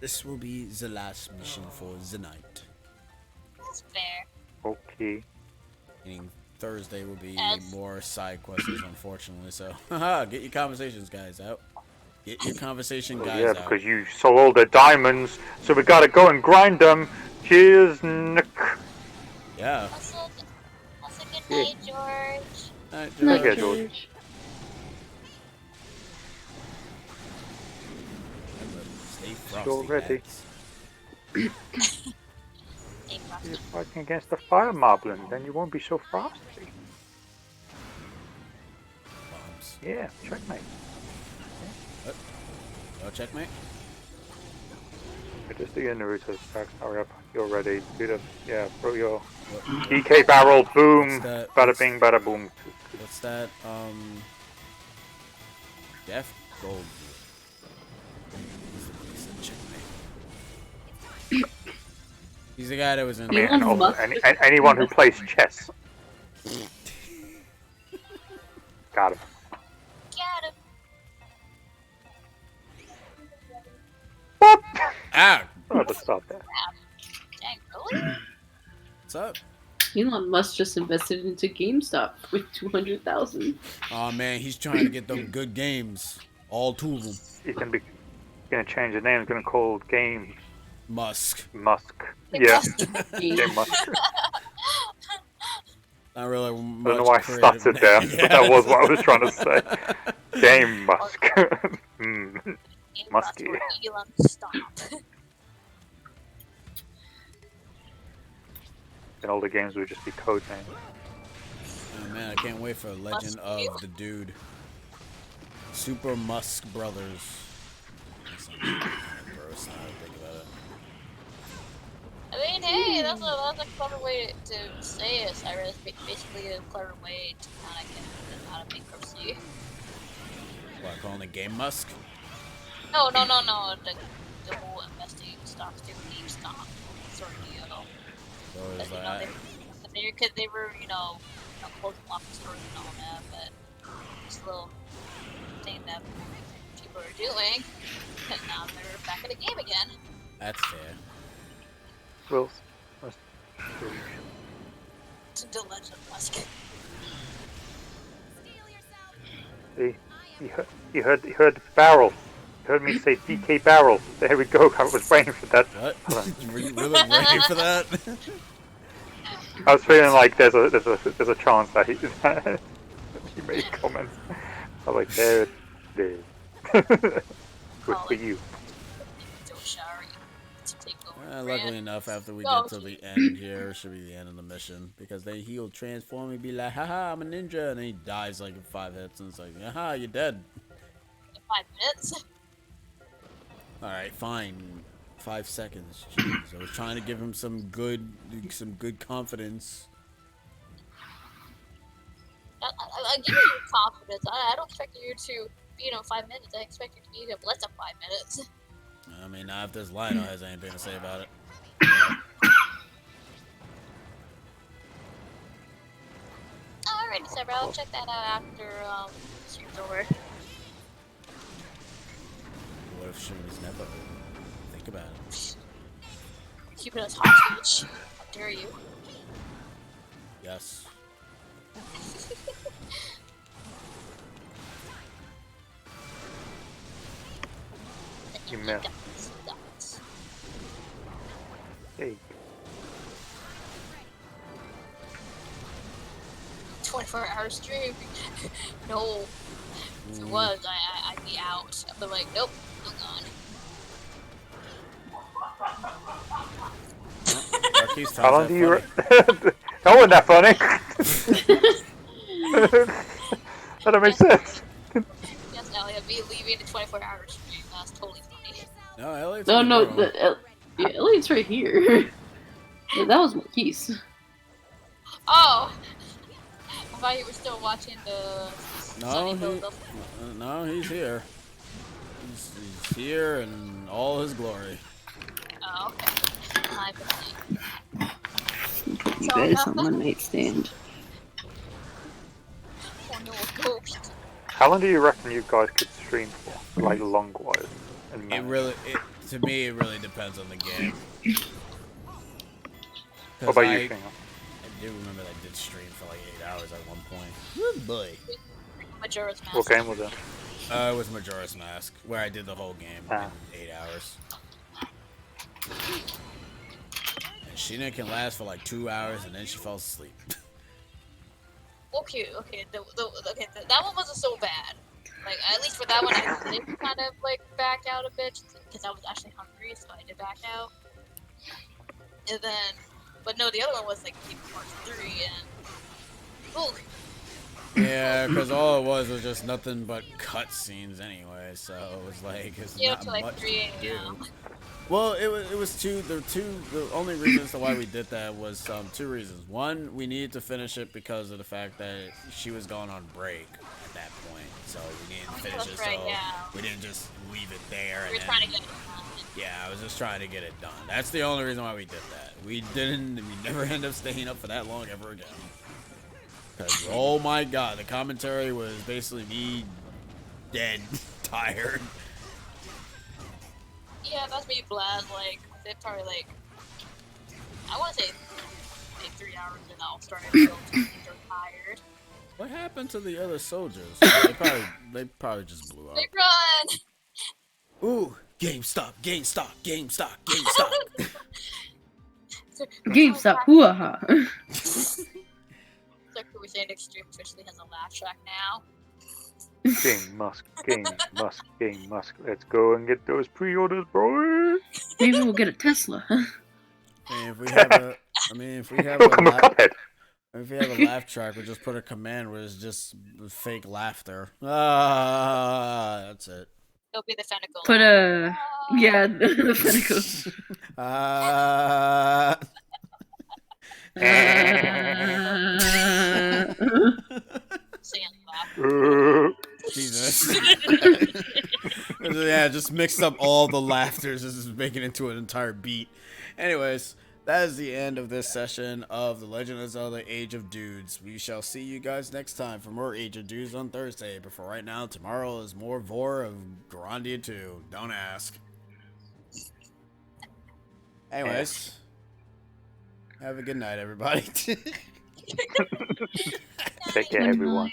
This will be the last mission for the night. That's fair. Okay. Meaning Thursday will be Yes. more side quests, unfortunately. So, haha, get your conversations, guys, out. Get your conversation Well, guys yeah, out. because you sold all the diamonds, so we gotta go and grind them. Cheers, Nick. Yeah. Also, good Yeah. night, George. Alright, Not Okay, George. George. Stay frosty, Sure ready. cats. Hey, Frosty. You're fighting against the fire moblin, then you won't be so frosty. Bombs. Yeah, checkmate. Oh, checkmate. Just do your Naruto stacks. Hurry up. You're ready. Do the throw your DK barrel. Boom. What's that? Bada bing, bada boom. What's that? Death Gold. He's a checkmate. He's the guy that was in I mean, there. and also anyone who plays chess. Got him. Got him. What? Ah! Oh, let's stop that. Dang, really? What's up? Elon Musk just invested into GameStop with 200,000. Oh man, he's trying to get them good games. All two of them. He's gonna change the name. He's gonna call it Game Musk. Musk. Yeah, Game. Game Musk. Not really I much don't know why I creative started there, name. but that was what I was trying to say. Game Musk. Musky. Elon, stop. And all the games would just be code names. Oh man, I can't wait for Legend of the Dude. Super Musk Brothers. That sounds gross now that I think about it. I mean, hey, that's a clever way to say it, Cyrus. Basically, a clever way to kind of get out of bankruptcy. What, calling it Game Musk? No. The whole investing stocks to GameStop sort of deal. So is But, that... they were, closing off the stores and all that, but this little thing that people are doing, and now they're back in the game again. That's fair. Wills. To the Legend of Musk. He heard the barrel. He heard me say DK barrel. There we go. I was waiting for that. What? Hold on. Were you really waiting for that? I was feeling like there's a chance that he made comments. I was like, there it is. Good for you. So sorry to take over. Luckily enough, after we get to the end here, should be the end of the mission. Because then he'll transform and be like, haha, I'm a ninja. And then he dies like in 5 hits. And it's like, haha, you're dead. In 5 minutes. Alright, fine. 5 seconds. Jeez, I was trying to give him some good confidence. I give you confidence. I don't expect you to beat him in 5 minutes. I expect you to beat him less than 5 minutes. I mean, now if this Lionel has anything to say about it. Alrighty, so I'll check that out after stream's over. What if Shuni's never? Think about it. Keeping us hostage. How dare you? Yes. You missed. Hey. 24-hour stream. No. If it was, I'd be out. I'd be like, nope, I'm gone. How long do you? That wasn't that funny. That don't make sense. Yes, Elliot, me leaving the 24-hour stream. That's totally funny. No, Elliot's Oh in no, the room. yeah, Elliot's right here. Yeah, that was Marquise. Oh! I thought you were still watching the No, Sunny Philadelphia. no, he's here. He's here in all his glory. Oh, okay. I believe. You guys on my nightstand. Oh no, a ghost. How long do you reckon you guys could stream for? Like long-wise? To me, it really depends on the game. What about you, King? I do remember that I did stream for like 8 hours at one point. Good boy. Majora's Mask. What game was it? It was Majora's Mask, where I did the whole game Ah. in 8 hours. And Sheena can last for like 2 hours, and then she falls asleep. Okay, that one wasn't so bad. Like, at least for that one, I did kind of, like, back out a bit, because I was actually hungry, so I did back out. And then, but no, the other one was, like, Kingdom Hearts 3, and, oh, Yeah, because all it was just nothing but cutscenes anyway, so it was like, it's yeah, not to, like, much 3 to do. a.m. Well, it was the only reasons to why we did that was two reasons. One, we needed to finish it because of the fact that she was going on break at that point, so we needed to finish That's it, right, so yeah. we didn't just leave it there. We And were then, trying to get it done. yeah, I was just trying to get it done. That's the only reason why we did that. We never end up staying up for that long ever again. Because, oh my god, the commentary was basically me dead, tired. Yeah, that's me, Blaz, like, they probably, like, I want to say, like, 3 hours and I'll start to feel tired. What happened to the other soldiers? They probably just blew up. They run! Ooh, GameStop. GameStop, hoo-ha. So could we say Extreme officially has a laugh track now? Game Musk. Let's go and get those pre-orders, bro. Maybe we'll get a Tesla. And if we have a, if we have Oh, come on, Cuphead. if we have a laugh track, we just put a command where it's just fake laughter. Ah, that's it. It'll be the Fennecle. Put a yeah, the Fennecle. Ah. Singing laugh. Jesus. Yeah, just mixed up all the laughters. This is making it into an entire beat. Anyways, that is the end of this session of The Legend of Zelda Age of Dudes. We shall see you guys next time for more Age of Dudes on Thursday. But for right now, tomorrow is more Vor of Grandia 2. Don't ask. Anyways, have a good night, everybody. Take care, everyone.